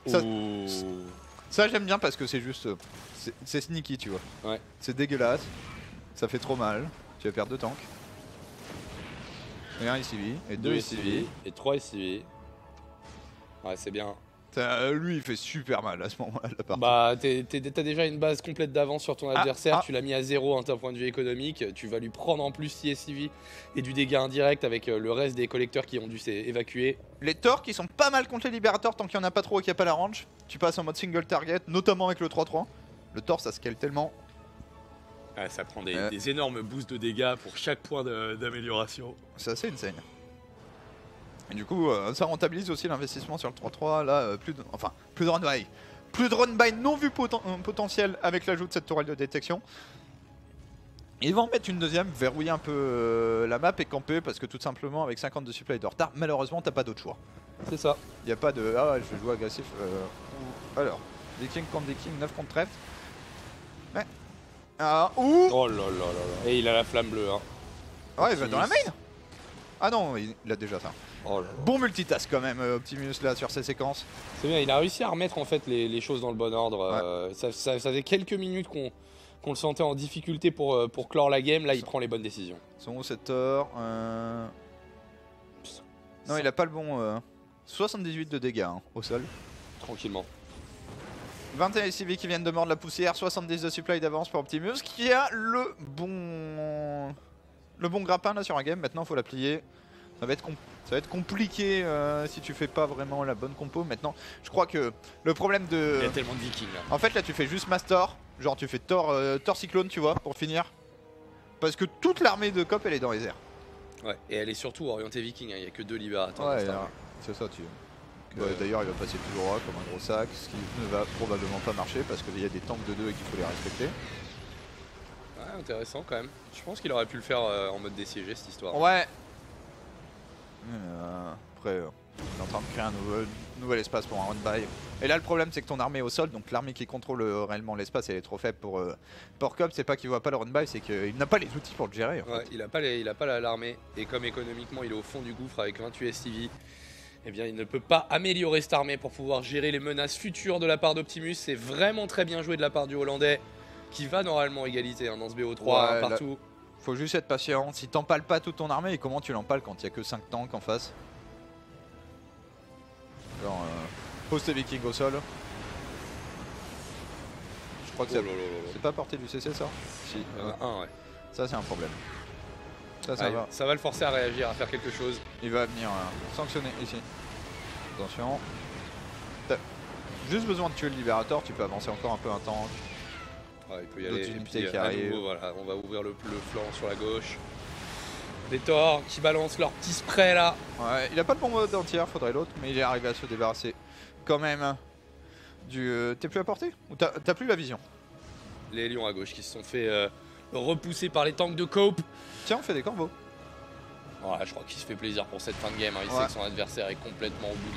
S3: Ça,
S4: Ouh.
S3: ça j'aime bien parce que c'est juste... c'est sneaky tu vois.
S4: Ouais.
S3: C'est dégueulasse, ça fait trop mal, tu vas perdre 2 tanks. Et un SCV, et 2 SCV.
S4: et 3 SCV. Ouais, c'est bien.
S3: Lui il fait super mal à ce moment-là la partie.
S4: Bah, t'as déjà une base complète d'avance sur ton adversaire,
S3: ah.
S4: tu l'as mis à 0 d'un point de vue économique, tu vas lui prendre en plus 6 SCV et du dégât indirect avec le reste des collecteurs qui ont dû s'évacuer.
S3: Les torts qui sont pas mal contre les libérateurs tant qu'il y en a pas trop et qu'il n'y a pas la range. Tu passes en mode single target, notamment avec le 3-3. Le tort ça scale tellement.
S4: Ouais, ça prend des énormes boosts de dégâts pour chaque point d'amélioration.
S3: C'est assez insane. Et du coup, ça rentabilise aussi l'investissement sur le 3-3. Là, plus de run by. Plus de run by non vu potentiel avec l'ajout de cette tourelle de détection. Ils vont en mettre une deuxième, verrouiller un peu la map et camper parce que tout simplement avec 50 de supply de retard, malheureusement t'as pas d'autre choix.
S4: C'est ça.
S3: Il n'y a pas de ah je vais jouer agressif. Alors, Viking contre Viking, 9 contre trèfle. Ouais. Ah, ouh.
S4: Oh là là là là. Et il a la flamme bleue. Hein.
S3: Ouais, il va dans la main. Ah non, il a déjà ça.
S4: Oh là là.
S3: Bon multitask quand même Optimus là sur ces séquences.
S4: C'est bien, il a réussi à remettre en fait les choses dans le bon ordre. Ça faisait quelques minutes qu'on le sentait en difficulté pour clore la game. Là, il prend les bonnes décisions.
S3: Son haut cet or. Non, il a pas le bon. 78 de dégâts hein, au sol.
S4: Tranquillement.
S3: 21 SCV qui viennent de mordre la poussière, 70 de supply d'avance pour Optimus qui a le bon grappin là sur un game. Maintenant, faut la plier. Ça va être compliqué si tu fais pas vraiment la bonne compo. Maintenant, je crois que le problème de...
S4: Il y a tellement de vikings là.
S3: En fait, là, tu fais juste Master. Genre, tu fais Thor Cyclone, tu vois, pour finir. Parce que toute l'armée de Cop, elle est dans les airs.
S1: Ouais, et elle est surtout orientée viking, il n'y a que 2 libérateurs.
S3: Ouais,
S1: dans Star Wars.
S3: c'est ça, tu. Ouais, d'ailleurs, il va passer toujours là comme un gros sac, ce qui ne va probablement pas marcher parce qu'il y a des tanks de 2 et qu'il faut les respecter.
S1: Ouais, intéressant quand même. Je pense qu'il aurait pu le faire en mode désiégé cette histoire.
S3: Ouais. Après, on est en train de créer un nouvel espace pour un run-by. Et là, le problème, c'est que ton armée est au sol, donc l'armée qui contrôle réellement l'espace, elle est trop faible pour Cobb. C'est pas qu'il voit pas le run-by, c'est qu'il n'a pas les outils pour le gérer. En
S1: Ouais,
S3: fait.
S1: il a pas l'armée, et comme économiquement il est au fond du gouffre avec 28 STV, eh bien il ne peut pas améliorer cette armée pour pouvoir gérer les menaces futures de la part d'Optimus. C'est vraiment très bien joué de la part du Hollandais, qui va normalement égalité dans ce BO3
S3: Ouais,
S1: partout.
S3: Faut juste être patient. Si t'empales pas toute ton armée, et comment tu l'empales quand il y a que 5 tanks en face? Genre, pose tes vikings au sol. Je crois que
S1: Oh là là là là.
S3: c'est pas porté du CC ça? Si.
S1: Il y en a un, ouais.
S3: Ça c'est un problème. Ça
S1: Ouais,
S3: va.
S1: ça va le forcer à réagir, à faire quelque chose.
S3: Il va venir sanctionner ici. Attention. T'as juste besoin de tuer le libérateur, tu peux avancer encore un peu un tank.
S1: Ouais, il peut y
S3: D'autres
S1: aller. Et
S3: unités
S1: puis,
S3: qui
S1: à
S3: arrivent.
S1: nouveau, voilà, on va ouvrir le flanc sur la gauche. Des Thors qui balancent leur petit spray là.
S3: Ouais, il a pas le bon mode entière, faudrait l'autre, mais il est arrivé à se débarrasser quand même du. T'es plus à portée? Ou t'as plus la vision?
S1: Les lions à gauche qui se sont fait repousser par les tanks de Cope.
S3: Tiens, on fait des combos.
S1: Ouais, je crois qu'il se fait plaisir pour cette fin de game. Hein. Il
S3: Ouais.
S1: sait que son adversaire est complètement au bout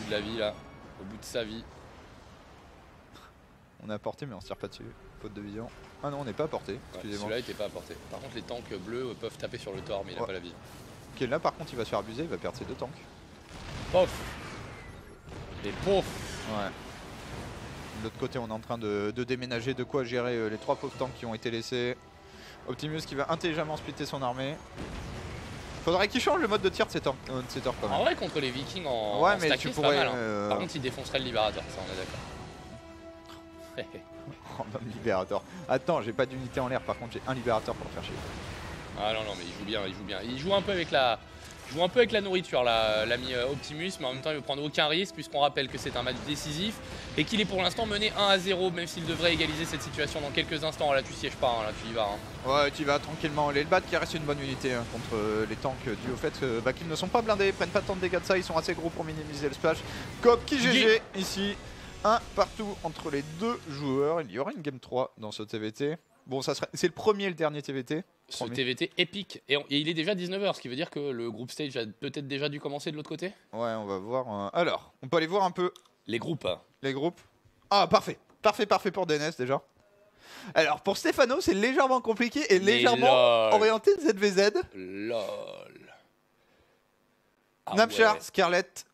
S1: de la vie là. Au bout de sa vie.
S3: On est à portée, mais on se tire pas dessus. Faute de vision. Ah non, on n'est pas à portée,
S1: Ouais,
S3: excusez-moi.
S1: celui-là était pas à portée. Par contre, les tanks bleus peuvent taper sur le Thor, mais il a
S3: Ouais.
S1: pas la vision.
S3: Ok, là par contre, il va se faire abuser, il va perdre ses 2 tanks.
S1: Pof. Et pof.
S3: Ouais. De l'autre côté, on est en train de déménager, de quoi gérer les 3 pauvres tanks qui ont été laissés. Optimus qui va intelligemment splitter son armée. Faudrait qu'il change le mode de tir de ces tanks quand même.
S1: En vrai, contre les Vikings en
S3: Ouais,
S1: en
S3: mais
S1: stacké,
S3: tu
S1: c'est
S3: pourrais.
S1: pas mal. Hein. Par contre, il défoncerait le libérateur, ça on est d'accord.
S3: Random libérateur. Attends, j'ai pas d'unité en l'air, par contre j'ai un libérateur pour le faire chier.
S1: Ah non, non, mais il joue bien, il joue bien. Il joue un peu avec la, nourriture, l'ami Optimus, mais en même temps, il veut prendre aucun risque, puisqu'on rappelle que c'est un match décisif et qu'il est pour l'instant mené 1-0, même s'il devrait égaliser cette situation dans quelques instants. Là, tu sièges pas, hein, là, tu y vas. Hein.
S3: Ouais, tu vas tranquillement. Les Hellbat qui reste une bonne unité contre les tanks dû au fait qu'ils ne sont pas blindés, prennent pas tant de dégâts de ça, ils sont assez gros pour minimiser le splash. Cobb qui GG ici. Un partout entre les 2 joueurs. Il y aura une game 3 dans ce TVT. Bon, c'est le premier et le dernier TVT.
S1: Ce
S3: Promis.
S1: TVT épique. Et il est déjà 19h, ce qui veut dire que le groupe stage a peut-être déjà dû commencer de l'autre côté.
S3: Ouais, on va voir. Alors, on peut aller voir un peu
S1: Les groupes. Hein.
S3: les groupes. Ah, parfait. Parfait pour DNS déjà. Alors, pour Stefano, c'est légèrement compliqué et
S1: Mais
S3: légèrement
S1: lol.
S3: orienté ZVZ.
S1: LOL. Ah
S3: Napchar,
S1: ouais.
S3: Scarlett,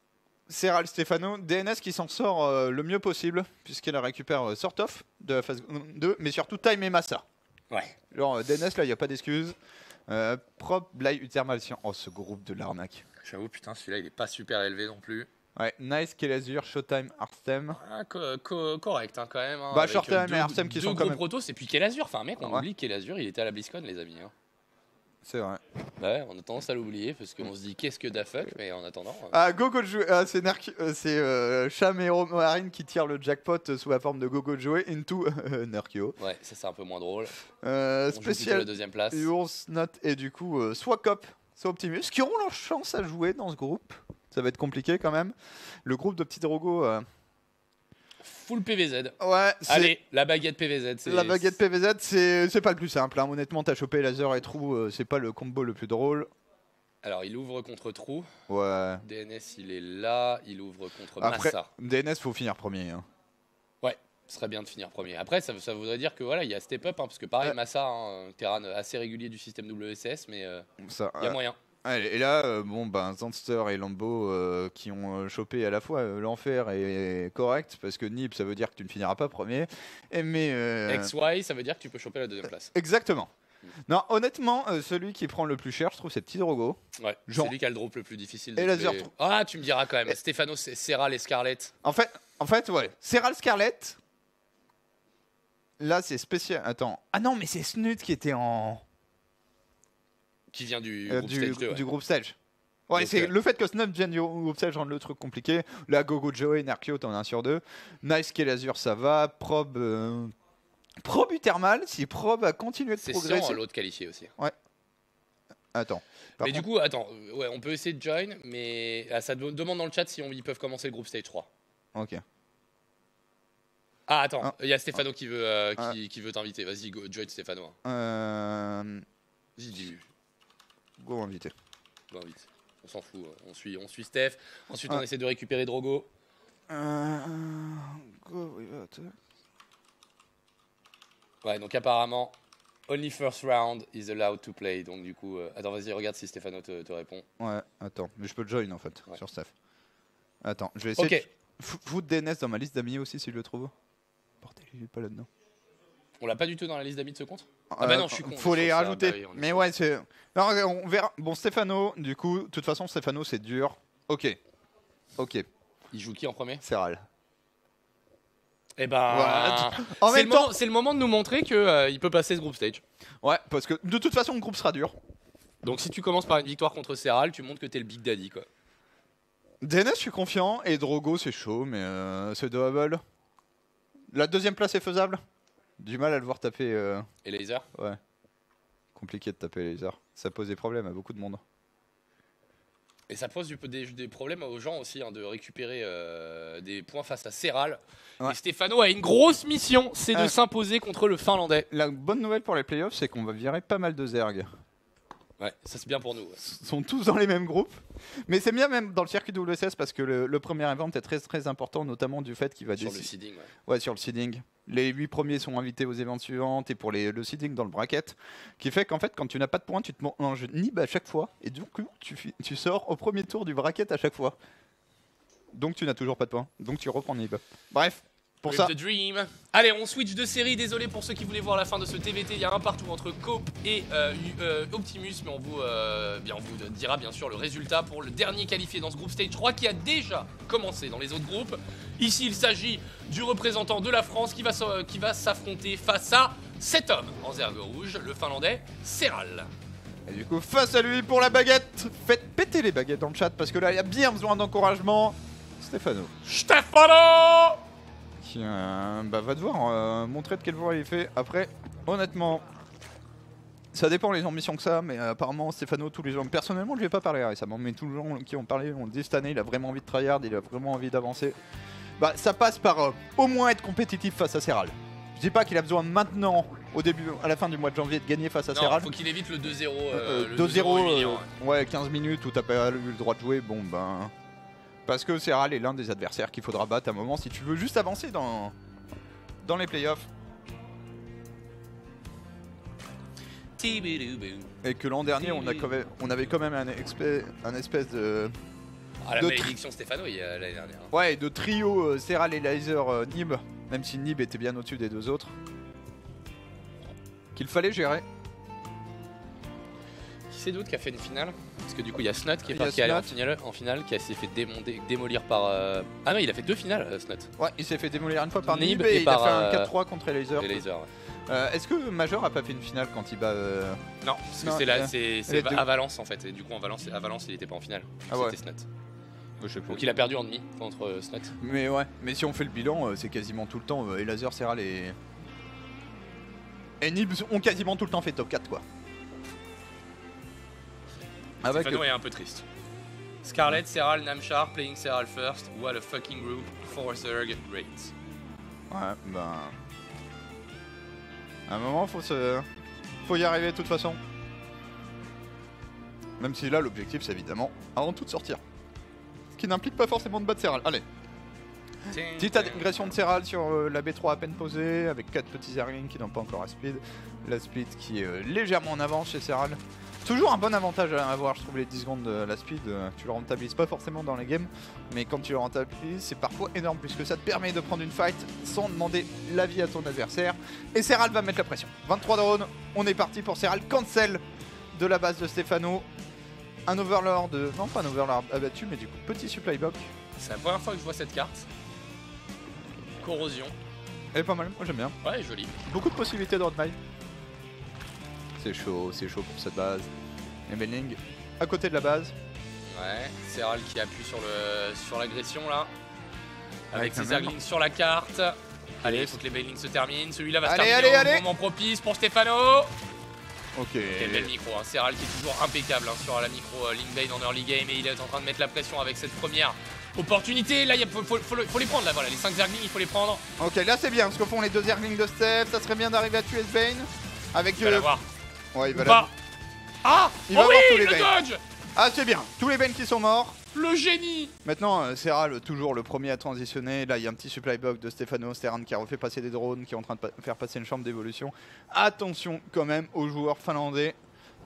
S3: Serral, Stefano, DNS qui s'en sort le mieux possible puisqu'elle récupère Sort of de la phase 2, mais surtout Time et Massa.
S1: Ouais.
S3: Genre DNS là, il n'y a pas d'excuses. Prop, Bly, Uthermalcien. Oh, ce groupe de l'arnaque.
S1: J'avoue, putain, celui-là, il est pas super élevé non plus.
S3: Ouais, Nice, Kelazur, Showtime, Arstem.
S1: Ah, correct hein, quand même. Hein,
S3: Bah,
S1: avec,
S3: Short-Time et Arsem qui sont
S1: deux
S3: quand
S1: gros
S3: même-
S1: protos, et puis Kelazur. Enfin, mec, on
S3: Ouais.
S1: oublie Kelazur, il était à la BlizzCon, les amis. Hein.
S3: C'est vrai.
S1: Bah ouais, on a tendance à l'oublier parce qu'on se dit qu'est-ce que da fuck, mais en attendant.
S3: Ah, Gogo Joe, c'est Cham et Romarine qui tirent le jackpot sous la forme de Gogo Joe into Nerkio.
S1: Ouais, ça c'est un peu moins drôle. On joue plutôt la
S3: Spécial
S1: deuxième place.
S3: Urs, Not et du coup soit Cop, soit Optimus qui auront leur chance à jouer dans ce groupe. Ça va être compliqué quand même. Le groupe de petits Drogo.
S1: Full PVZ.
S3: Ouais, c'est.
S1: Allez, la baguette PVZ. c'est-
S3: La baguette PVZ, c'est pas le plus simple. Hein. Honnêtement, t'as chopé laser et trou, c'est pas le combo le plus drôle.
S1: Alors, il ouvre contre Trou.
S3: Ouais.
S1: DNS, il est là. Il ouvre contre
S3: Après,
S1: Massa.
S3: DNS, faut finir premier. Hein.
S1: Ouais, ce serait bien de finir premier. Après, ça voudrait dire que voilà, il y a step up, hein, parce que pareil,
S3: Ouais.
S1: Massa, hein, terrain assez régulier du système WSS, mais
S3: Ça,
S1: il y a moyen.
S3: Allez, et là, bon, ben, Zanster et Lambo qui ont chopé à la fois l'enfer et correct, parce que Nib, ça veut dire que tu ne finiras pas premier. Et mais.
S1: XY, ça veut dire que tu peux choper la deuxième place.
S3: Exactement. Non, honnêtement, celui qui prend le plus cher, je trouve, c'est Petit Drogo.
S1: Ouais,
S3: Genre-
S1: c'est lui qui a le drop le plus difficile.
S3: Et
S1: de
S3: Laser
S1: tous les-
S3: Trou.
S1: Ah, tu me diras quand même. Stefano, Serral et Scarlett.
S3: En fait, ouais. Serral Scarlett. Là, c'est spécial. Attends. Ah non, mais c'est Snut qui était en.
S1: Qui vient du groupe Stage 2. Ouais.
S3: du groupe Stage. Ouais,
S1: Donc,
S3: c'est le fait que Snut vienne du groupe Stage rend le truc compliqué. Là, Gogo Joe et Nerkio, t'en as 1 sur 2. Nice Kelazur, ça va. Prob Uthermal, si Prob a continué de
S1: C'est
S3: progresser.
S1: Sian, l'autre qualifié aussi.
S3: Attends. Par
S1: Mais
S3: contre-
S1: du coup, attends, ouais, on peut essayer de join, mais ça demande dans le chat si ils peuvent commencer le groupe stage 3.
S3: Ok.
S1: Ah, attends,
S3: Ah.
S1: il y a Stéphano qui veut, qui veut t'inviter. Vas-y, join Stéphano. Vas-y, dis-lui.
S3: Go invité.
S1: Bon, vite. On s'en fout, on suit Steph. Ensuite,
S3: Ah.
S1: on essaie de récupérer Drogo.
S3: Go without.
S1: Ouais, donc apparemment, only first round is allowed to play. Donc du coup, attends, vas-y, regarde si Stéphano te répond.
S3: Ouais, attends, mais je peux join en fait
S1: Ouais.
S3: sur Steph. Attends, je vais essayer.
S1: Ok,
S3: de foutre DNS dans ma liste d'amis aussi si je le trouve. Bordel, il est pas là-dedans.
S1: on l'a pas du tout dans la liste d'amis de ce compte. Ah bah non, je suis con.
S3: Faut
S1: on est
S3: les
S1: sur ça.
S3: rajouter.
S1: Bah oui, on est
S3: Mais
S1: sur
S3: ouais, c'est. Non, on verra. Bon, Stéphano, du coup, de toute façon, Stéphano, c'est dur. Ok. Ok,
S1: Il joue qui en premier?
S3: Serral.
S1: Eh ben,
S3: Voilà. En
S1: c'est
S3: même
S1: le
S3: temps.
S1: moment- c'est le moment de nous montrer que il peut passer ce groupe stage.
S3: Ouais, parce que de toute façon, le groupe sera dur.
S1: Donc si tu commences par une victoire contre Serral, tu montres que t'es le Big Daddy quoi.
S3: DNS, je suis confiant. Et Drogo, c'est chaud, mais c'est doable. La deuxième place est faisable. Du mal à le voir taper.
S1: Et Laser?
S3: Ouais. Compliqué de taper les lasers. Ça pose des problèmes à beaucoup de monde.
S1: Et ça pose des problèmes aux gens aussi hein, de récupérer des points face à Serral.
S3: Ouais.
S1: Et Stéphano a une grosse mission, c'est de
S3: Ah.
S1: s'imposer contre le Finlandais.
S3: La bonne nouvelle pour les playoffs, c'est qu'on va virer pas mal de Zerg.
S1: Ouais, ça c'est bien pour nous. Ouais.
S3: Ils sont tous dans les mêmes groupes. Mais c'est bien même dans le circuit WSS parce que le premier event est très très important, notamment du fait qu'il va
S1: Sur le
S3: décider.
S1: seeding. Ouais.
S3: Ouais, sur le seeding. Les 8 premiers sont invités aux events suivants et pour le seeding dans le bracket. Qui fait qu'en fait, quand tu n'as pas de points, tu te manges nib à chaque fois. Et donc, tu sors au premier tour du bracket à chaque fois. Donc, tu n'as toujours pas de points. Donc, tu reprends nib. Bref, pour
S1: Live
S3: ça.
S1: the dream. Allez, on switch de série. Désolé pour ceux qui voulaient voir la fin de ce TVT. Il y a un partout entre Cope et Optimus, mais on vous dira bien sûr le résultat pour le dernier qualifié dans ce groupe stage 3 qui a déjà commencé dans les autres groupes. Ici, il s'agit du représentant de la France qui va s'affronter face à cet homme en zergue rouge, le Finlandais Serral.
S3: Et du coup, face à lui pour la baguette. Faites péter les baguettes dans le chat parce que là, il y a bien besoin d'encouragement. Stéphano.
S1: Stefano.
S3: Qui va devoir montrer de quelle voie il est fait. Après, honnêtement, ça dépend les ambitions que ça, mais apparemment Stéphano, tous les gens, personnellement je lui ai pas parlé récemment, mais tous les gens qui ont parlé ont dit cette année il a vraiment envie de tryhard, il a vraiment envie d'avancer. Bah ça passe par au moins être compétitif face à Serral. Je dis pas qu'il a besoin maintenant, à la fin du mois de janvier, de gagner face à
S1: Non,
S3: Serral.
S1: faut qu'il évite le 2-0.
S3: 2-0,
S1: humiliant.
S3: ouais 15 minutes où t'as pas eu le droit de jouer, bon ben... Parce que Serral est l'un des adversaires qu'il faudra battre à un moment si tu veux juste avancer dans les playoffs. Et que l'an dernier on avait quand même un espèce de...
S1: Ah, la
S3: de
S1: malédiction Stéphano l'année dernière.
S3: Ouais, de trio Serral et Laser Nib, même si Nib était bien au-dessus des deux autres. Qu'il fallait gérer.
S1: Qui c'est d'autre qui a fait une finale? Parce que du coup il y a Snot qui est
S3: Il y a
S1: parti aller
S3: Snot.
S1: en finale, qui s'est fait démolir par... Ah non, il a fait deux finales Snot.
S3: Ouais, il s'est fait démolir une fois par
S1: Nib
S3: Nib
S1: et
S3: et il a
S1: par,
S3: fait un 4-3 contre les Laser.
S1: Les lasers. Ouais.
S3: Est-ce que Major a pas fait une finale quand il bat...
S1: Non, parce que
S3: Non,
S1: c'est
S3: les deux.
S1: à Valence en fait. Et du coup à Valence il était pas en finale.
S3: Ah ouais.
S1: C'était Snot.
S3: Je sais plus.
S1: Donc il a perdu en demi contre Snot.
S3: Mais ouais, mais si on fait le bilan, c'est quasiment tout le temps. Et Laser, Serral et Nib ont quasiment tout le temps fait top 4 quoi. Avec
S1: Stéphano est un peu triste. Scarlett, Serral, Namchar, playing Serral first. What a fucking group. For Zerg, great.
S3: Ouais, ben. À un moment, faut y arriver de toute façon. Même si là, l'objectif, c'est évidemment avant tout de sortir. Ce qui n'implique pas forcément de battre Serral. Allez, petite agression de Serral sur la B3 à peine posée, avec 4 petits Zerglings qui n'ont pas encore la speed. La speed qui est légèrement en avance chez Serral. Toujours un bon avantage à avoir, je trouve, les 10 secondes de la speed. Tu le rentabilises pas forcément dans les games, mais quand tu le rentabilises, c'est parfois énorme, puisque ça te permet de prendre une fight sans demander l'avis à ton adversaire. Et Serral va mettre la pression. 23 drones, on est parti pour Serral. Cancel de la base de Stéphano. Un Overlord, non pas un Overlord abattu, mais du coup, petit supply box.
S1: C'est la première fois que je vois cette carte. Corrosion.
S3: Elle est pas mal, moi j'aime bien.
S1: Ouais, joli.
S3: Beaucoup de possibilités de roadmile. C'est chaud pour cette base. Et Belling à côté de la base.
S1: Ouais, Serral qui appuie sur l'agression là. Avec
S3: quand
S1: ses
S3: même.
S1: Zerglings sur la carte. Allez, il faut que les Bailings se terminent. Celui-là va se
S3: Allez,
S1: terminer
S3: allez,
S1: au
S3: allez.
S1: moment propice pour Stéphano.
S3: Ok.
S1: Quel bel micro, hein. Serral qui est toujours impeccable hein, sur la micro Linkblade en early game et il est en train de mettre la pression avec cette première opportunité. Là, il faut les prendre, là, voilà, les 5 Zerglings, il faut les prendre.
S3: Ok, là c'est bien, parce qu'au fond les 2 Zerglings de Steph, ça serait bien d'arriver à tuer ce Bane. Avec
S1: Il va l'avoir.
S3: Ouais, il va
S1: Ou pas. Ah
S3: Il va
S1: oh
S3: avoir
S1: oui,
S3: tous les
S1: le
S3: Banes.
S1: dodge.
S3: Ah c'est bien, tous les Banes qui sont morts.
S1: Le génie.
S3: Maintenant, Serral, toujours le premier à transitionner. Là, il y a un petit supply box de Stefano Steran qui a refait passer des drones, qui est en train de faire passer une chambre d'évolution. Attention quand même aux joueurs finlandais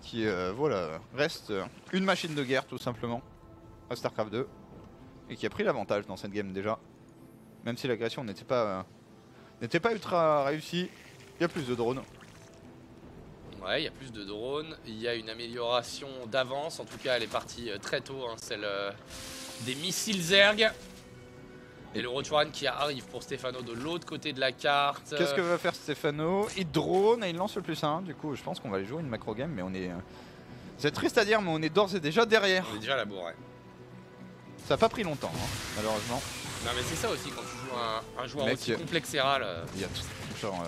S3: qui, voilà, restent une machine de guerre tout simplement à StarCraft 2 et qui a pris l'avantage dans cette game déjà. Même si l'agression n'était pas ultra réussie, il y a plus de drones.
S1: Ouais, il y a plus de drones, il y a une amélioration d'avance, en tout cas elle est partie très tôt, hein, celle des missiles Zerg. Et le Roach Warren qui arrive pour Stefano de l'autre côté de la carte.
S3: Qu'est-ce que va faire Stefano? Il drone et il lance le +1. Du coup, je pense qu'on va aller jouer une macro game, mais on est... C'est triste à dire, mais on est d'ores et déjà derrière.
S1: On est déjà à la bourre, ouais.
S3: Ça n'a pas pris longtemps, hein, malheureusement.
S1: Non mais c'est ça aussi, quand tu joues un joueur
S3: Mec,
S1: aussi complexe Serral,
S3: Il y a tout, genre...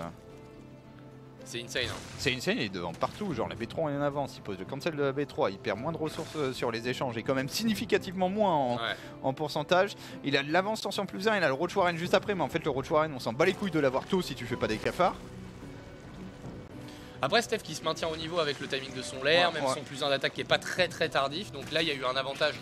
S1: c'est insane. Hein.
S3: C'est insane, il est devant partout, genre la B3 est en avance, il pose le cancel de la B3, il perd moins de ressources sur les échanges et quand même significativement moins en pourcentage. Il a de l'avance tension +1, il a le Roach Warren juste après, mais en fait le Roach Warren on s'en bat les couilles de l'avoir tôt si tu fais pas des cafards.
S1: Après Steph qui se maintient au niveau avec le timing de son lair,
S3: Ouais,
S1: même
S3: ouais.
S1: son +1 d'attaque qui est pas très tardif, donc là il y a eu un avantage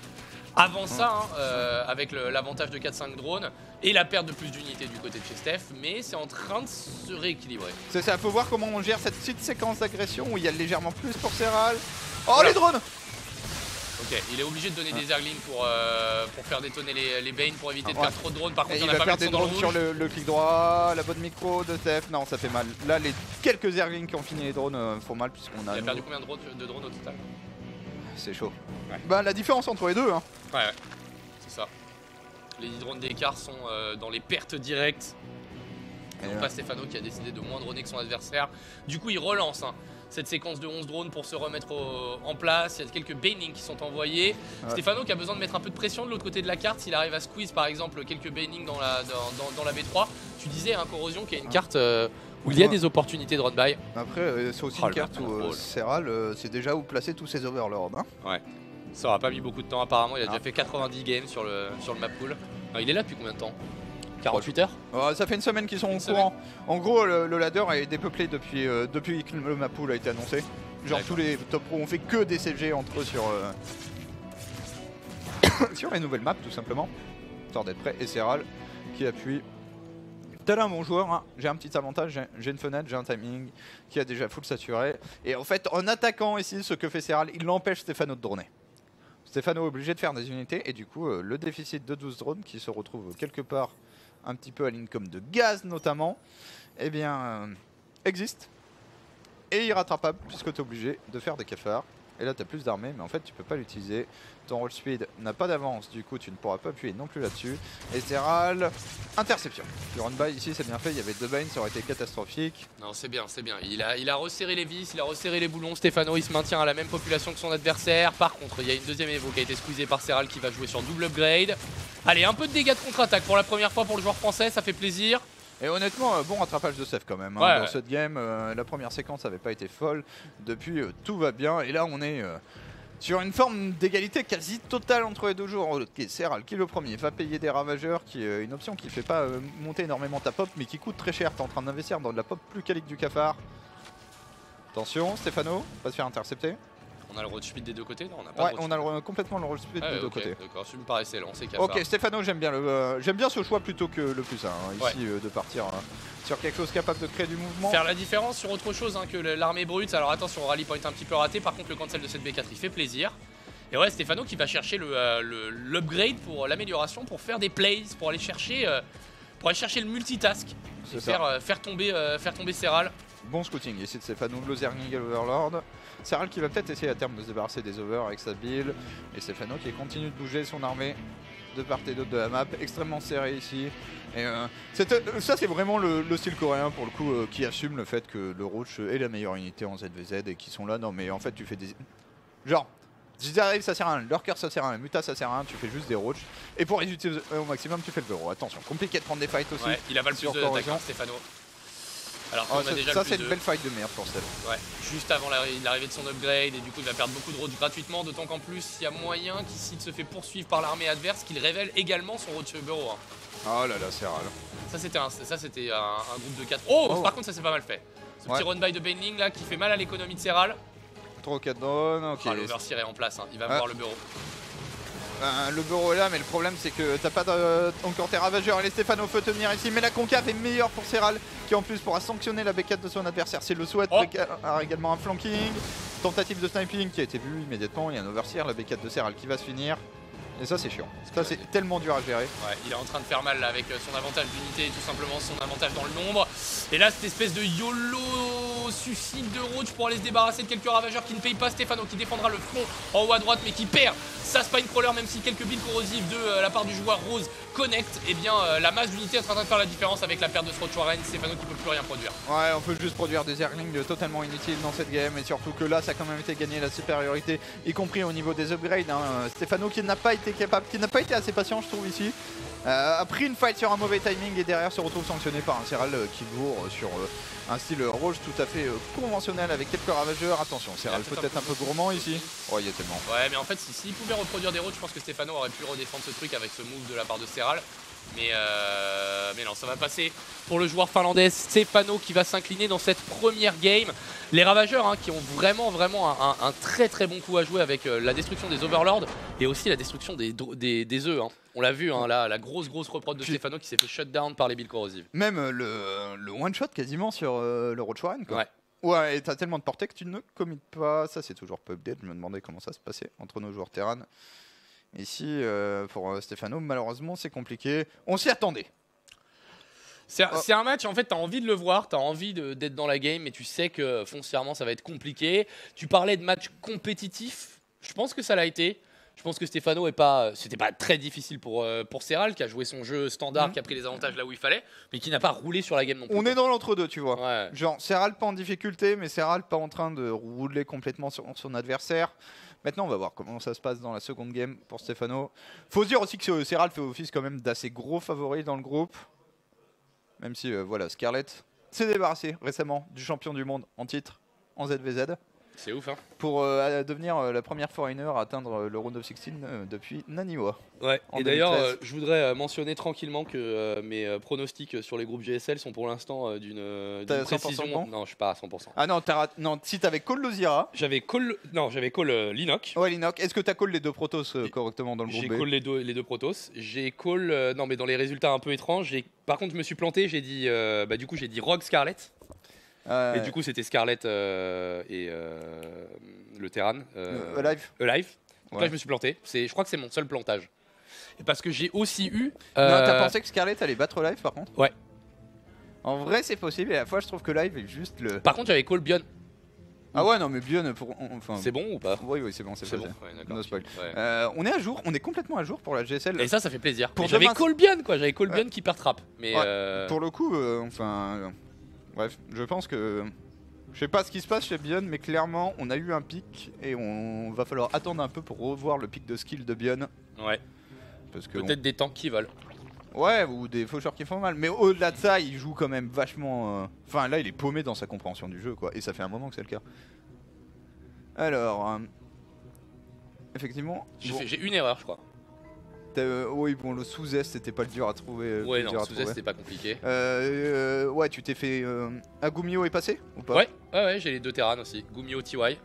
S1: avant ça, hein, avec l'avantage de 4-5 drones et la perte de plus d'unités du côté de chez Steph, mais c'est en train de se rééquilibrer.
S3: C'est ça, faut voir comment on gère cette petite séquence d'agression où il y a légèrement plus pour Serral. Oh
S1: Voilà.
S3: les drones!
S1: Ok, il est obligé de donner des Zerglings pour faire détonner les Banes pour éviter de
S3: Ouais.
S1: perdre trop de drones. Par contre,
S3: Et
S1: il
S3: il
S1: y en a
S3: va
S1: pas
S3: faire
S1: mal
S3: des
S1: qui sont dans le
S3: drones sur
S1: rouge.
S3: le clic droit, la bonne micro de Steph. Non, ça fait mal. Là, les quelques Zerglings qui ont fini les drones font mal puisqu'on a.
S1: Il a perdu combien de drones au total?
S3: C'est chaud.
S1: Ouais.
S3: Bah, la différence entre les deux, hein.
S1: Ouais, c'est ça. Les 10 drones d'écart sont dans les pertes directes.
S3: Et
S1: Donc pas Stefano qui a décidé de moins droner que son adversaire. Du coup, il relance hein, cette séquence de 11 drones pour se remettre en place. Il y a quelques banings qui sont envoyés.
S3: Ouais.
S1: Stefano qui a besoin de mettre un peu de pression de l'autre côté de la carte. S'il arrive à squeeze par exemple quelques banings dans la B3. Tu disais, hein, Corrosion qui est une carte où il y a des opportunités de run by.
S3: Après, c'est aussi
S1: Oh,
S3: une
S1: le
S3: carte où
S1: contrôle.
S3: Serral, c'est déjà où placer tous ses overlords. Hein.
S1: Ouais. Ça aura pas mis beaucoup de temps apparemment. Il a
S3: Ah.
S1: déjà fait 90 games sur le map pool. Non, il est là depuis combien de temps? 48 heures?
S3: Ça fait une semaine qu'ils sont
S1: Une
S3: au courant. En gros, le ladder est dépeuplé depuis que le map pool a été annoncé. Genre
S1: D'accord.
S3: tous les top pros ont fait que des CG entre eux sur sur les nouvelles maps tout simplement. Histoire d'être prêt. Et Serral qui appuie. Tel un bon joueur, hein. J'ai un petit avantage, j'ai une fenêtre, j'ai un timing qui a déjà full saturé. Et en fait, en attaquant ici, ce que fait Serral, il empêche Stefano de droner. Stefano est obligé de faire des unités et du coup, le déficit de 12 drones qui se retrouve quelque part un petit peu à l'income de gaz notamment, eh bien, existe. Et irrattrapable puisque tu es obligé de faire des cafards. Et là, tu as plus d'armée, mais en fait, tu peux pas l'utiliser. Ton roll speed n'a pas d'avance, du coup, tu ne pourras pas appuyer non plus là-dessus. Et Serral, interception. Le run by ici, c'est bien fait. Il y avait 2 Banes, ça aurait été catastrophique.
S1: Non, c'est bien, c'est bien. Il a resserré les vis, il a resserré les boulons. Stefano, il se maintient à la même population que son adversaire. Par contre, il y a une deuxième Evo qui a été squeezée par Serral qui va jouer sur double upgrade. Allez, un peu de dégâts de contre-attaque pour la première fois pour le joueur français, ça fait plaisir.
S3: Et honnêtement, bon rattrapage de Steph quand même. Hein.
S1: Ouais,
S3: Dans
S1: ouais.
S3: cette game, la première séquence n'avait pas été folle. Depuis, tout va bien. Et là, on est sur une forme d'égalité quasi totale entre les deux joueurs. Ok, Serral qui est le premier va payer des ravageurs, qui est une option qui ne fait pas monter énormément ta pop, mais qui coûte très cher. T'es en train d'investir dans de la pop plus qualique du cafard. Attention, Stefano va se faire intercepter.
S1: On a le road speed des deux côtés? Non, on a pas
S3: Ouais,
S1: de road
S3: on a complètement le roll speed
S1: speed.
S3: des deux
S1: Ok,
S3: côtés.
S1: d'accord, ça me paraissait long, c'est
S3: Ok, Stefano, j'aime bien ce choix plutôt que le +1 hein,
S1: Ouais.
S3: ici de partir sur quelque chose capable de créer du mouvement.
S1: Faire la différence sur autre chose hein, que l'armée brute. Alors attention, rally point un petit peu raté. Par contre, le cancel de cette B4 il fait plaisir. Et ouais, Stefano qui va chercher l'upgrade pour l'amélioration, pour faire des plays, pour aller chercher le multitask.
S3: C'est
S1: Et
S3: ça.
S1: faire tomber Serral.
S3: Bon scouting ici de Stefano, le Zergling Overlord. Serral qui va peut-être essayer à terme de se débarrasser des overs avec sa build. Et Stefano qui continue de bouger son armée de part et d'autre de la map, extrêmement serré ici. Et ça c'est vraiment le style coréen pour le coup qui assume le fait que le Roach est la meilleure unité en ZVZ et qui sont là. Non mais en fait tu fais des... Genre, Zizaril ça sert à rien, Lurker ça sert à rien, Muta ça sert à rien, tu fais juste des Roach. Et pour les utiliser au maximum tu fais le verrou. Attention, compliqué de prendre des fights aussi.
S1: Ouais, il avale plus
S3: sur
S1: de d'attaque,
S3: corrosion.
S1: Stefano. Alors qu'on a déjà
S3: ça
S1: le
S3: c'est
S1: plus
S3: une
S1: de-
S3: belle fight de merde pour Steph.
S1: Ouais, juste avant l'arrivée de son upgrade, et du coup il va perdre beaucoup de roads gratuitement, d'autant qu'en plus il y a moyen qu'il, s'il se fait poursuivre par l'armée adverse, qu'il révèle également son road to bureau. Hein.
S3: Oh là là, c'est rare.
S1: Ça c'était un groupe de 4. Oh,
S3: Oh.
S1: par contre ça c'est pas mal fait. Ce
S3: Ouais.
S1: petit run by de Baneling là qui fait mal à l'économie de Serral.
S3: 3-4 drones, ok.
S1: Ah, l'overseer est en place, hein. Il va
S3: Ouais.
S1: voir le bureau.
S3: Le bureau est là, mais le problème c'est que t'as pas encore tes ravageurs et les Stéphano peut tenir ici. Mais la concave est meilleure pour Serral, qui en plus pourra sanctionner la B4 de son adversaire. C'est le souhait,
S1: Oh.
S3: a également un flanking. Tentative de sniping qui a été vue immédiatement. Il y a un overseer, la B4 de Serral qui va se finir. Et ça c'est chiant. Ça c'est tellement dur à gérer.
S1: Ouais, il est en train de faire mal là avec son avantage d'unité et tout simplement son avantage dans le nombre. Et là, cette espèce de YOLO suicide de roach pour aller se débarrasser de quelques ravageurs qui ne payent pas. Stefano qui défendra le front en haut à droite mais qui perd sa spine crawler, même si quelques billes corrosives de la part du joueur Rose connectent. Et bien la masse d'unités est en train de faire la différence avec la perte de Srochwaren. Stefano qui peut plus rien produire.
S3: Ouais, on peut juste produire des airlings totalement inutiles dans cette game. Et surtout que là, ça a quand même été gagné la supériorité, y compris au niveau des upgrades. Hein. Stefano qui n'a pas été capable, qui n'a pas été assez patient, je trouve, ici. A pris une fight sur un mauvais timing et derrière se retrouve sanctionné par un Serral qui bourre sur un style rouge tout à fait conventionnel avec quelques ravageurs. Attention, Serral peut-être un peu gourmand ici. Oh, il y a tellement.
S1: Ouais, mais en fait, s'il pouvait reproduire des roads, je pense que Stefano aurait pu redéfendre ce truc avec ce move de la part de Serral. Mais non, ça va passer pour le joueur finlandais Stefano qui va s'incliner dans cette première game. Les ravageurs hein, qui ont vraiment un très très bon coup à jouer avec la destruction des overlords et aussi la destruction des œufs. Hein. On l'a vu, hein, là, la grosse reprod de Stefano qui s'est fait shutdown par les billes corrosives.
S3: Même le one-shot quasiment sur le Roachwarren, quoi.
S1: Ouais.
S3: Ouais, et t'as tellement de portée que tu ne commites pas. Ça, c'est toujours pas update. Je me demandais comment ça se passait entre nos joueurs Terran. Ici, pour Stefano, malheureusement, c'est compliqué. On s'y attendait.
S1: C'est un match, en fait, t'as envie de le voir, t'as envie d'être dans la game, mais tu sais que foncièrement, ça va être compliqué. Tu parlais de match compétitif, je pense que ça l'a été. Je pense que Stefano c'était pas très difficile pour Serral, qui a joué son jeu standard, qui a pris les avantages là où il fallait, mais qui n'a pas roulé sur la game non plus.
S3: On est dans l'entre-deux, tu vois.
S1: Ouais.
S3: Genre, Serral pas en difficulté, mais Serral pas en train de rouler complètement sur son adversaire. Maintenant, on va voir comment ça se passe dans la seconde game pour Stefano. Faut se dire aussi que Serral fait office quand même d'assez gros favoris dans le groupe. Même si, voilà, Scarlett s'est débarrassé récemment du champion du monde en titre en ZVZ.
S1: C'est ouf, hein.
S3: Pour devenir la première foreigner à atteindre le round of 16 depuis Naniwa.
S1: Ouais.
S3: En
S1: Et d'ailleurs,
S3: 2013.
S1: je voudrais mentionner tranquillement que mes pronostics sur les groupes GSL sont pour l'instant d'une
S3: T'as 100%
S1: précision.
S3: bon
S1: Non, je suis pas à 100%.
S3: Ah non, non, si t'avais call Lozira,
S1: J'avais call Linoc.
S3: ouais, Linoc, est-ce que t'as call les deux protos correctement dans le
S1: J'ai
S3: groupe B?
S1: call les deux protos. J'ai call non mais dans les résultats un peu étranges. Par contre, je me suis planté. J'ai dit du coup j'ai dit Rogue Scarlett. Et du coup c'était Scarlett et le Terran.
S3: Alive.
S1: Alive. Donc
S3: Ouais.
S1: là je me suis planté. Je crois que c'est mon seul plantage. Et parce que j'ai aussi eu.
S3: Non, t'as pensé que Scarlett allait battre Live par contre?
S1: Ouais.
S3: En vrai, c'est possible, et à la fois, je trouve que Live est juste le.
S1: Par contre j'avais call Bion.
S3: Ah ouais, non, mais bien pour. Enfin.
S1: C'est bon ou pas?
S3: Oui, oui, c'est bon, c'est
S1: C'est
S3: bon.
S1: bon. Ouais, d'accord.
S3: No spoil.
S1: Ouais.
S3: On est à jour, on est complètement à jour pour la GSL.
S1: Et ça fait plaisir.
S3: Pour
S1: Mais j'avais
S3: demain,
S1: call Bion quoi. J'avais call Bion qui perd trap. Mais
S3: Ouais, Pour le coup, bref, je pense que. Je sais pas ce qui se passe chez Bion, mais clairement, on a eu un pic et on va falloir attendre un peu pour revoir le pic de skill de Bion.
S1: ouais.
S3: Parce que
S1: Peut-être des tanks qui volent.
S3: ouais, ou des faucheurs qui font mal. Mais au-delà de ça, il joue quand même vachement. Enfin, là, il est paumé dans sa compréhension du jeu, quoi. Et ça fait un moment que c'est le cas. Alors, effectivement. bon,
S1: J'ai une erreur je crois.
S3: oui, bon, le sous-S, c'était pas le dur à trouver.
S1: Ouais
S3: le dur
S1: non.
S3: à
S1: Sous
S3: trouver.
S1: c'était pas compliqué.
S3: Ouais, tu t'es fait. Agumio est passé ou pas?
S1: Ouais, j'ai les deux Terran aussi. Gumio TY.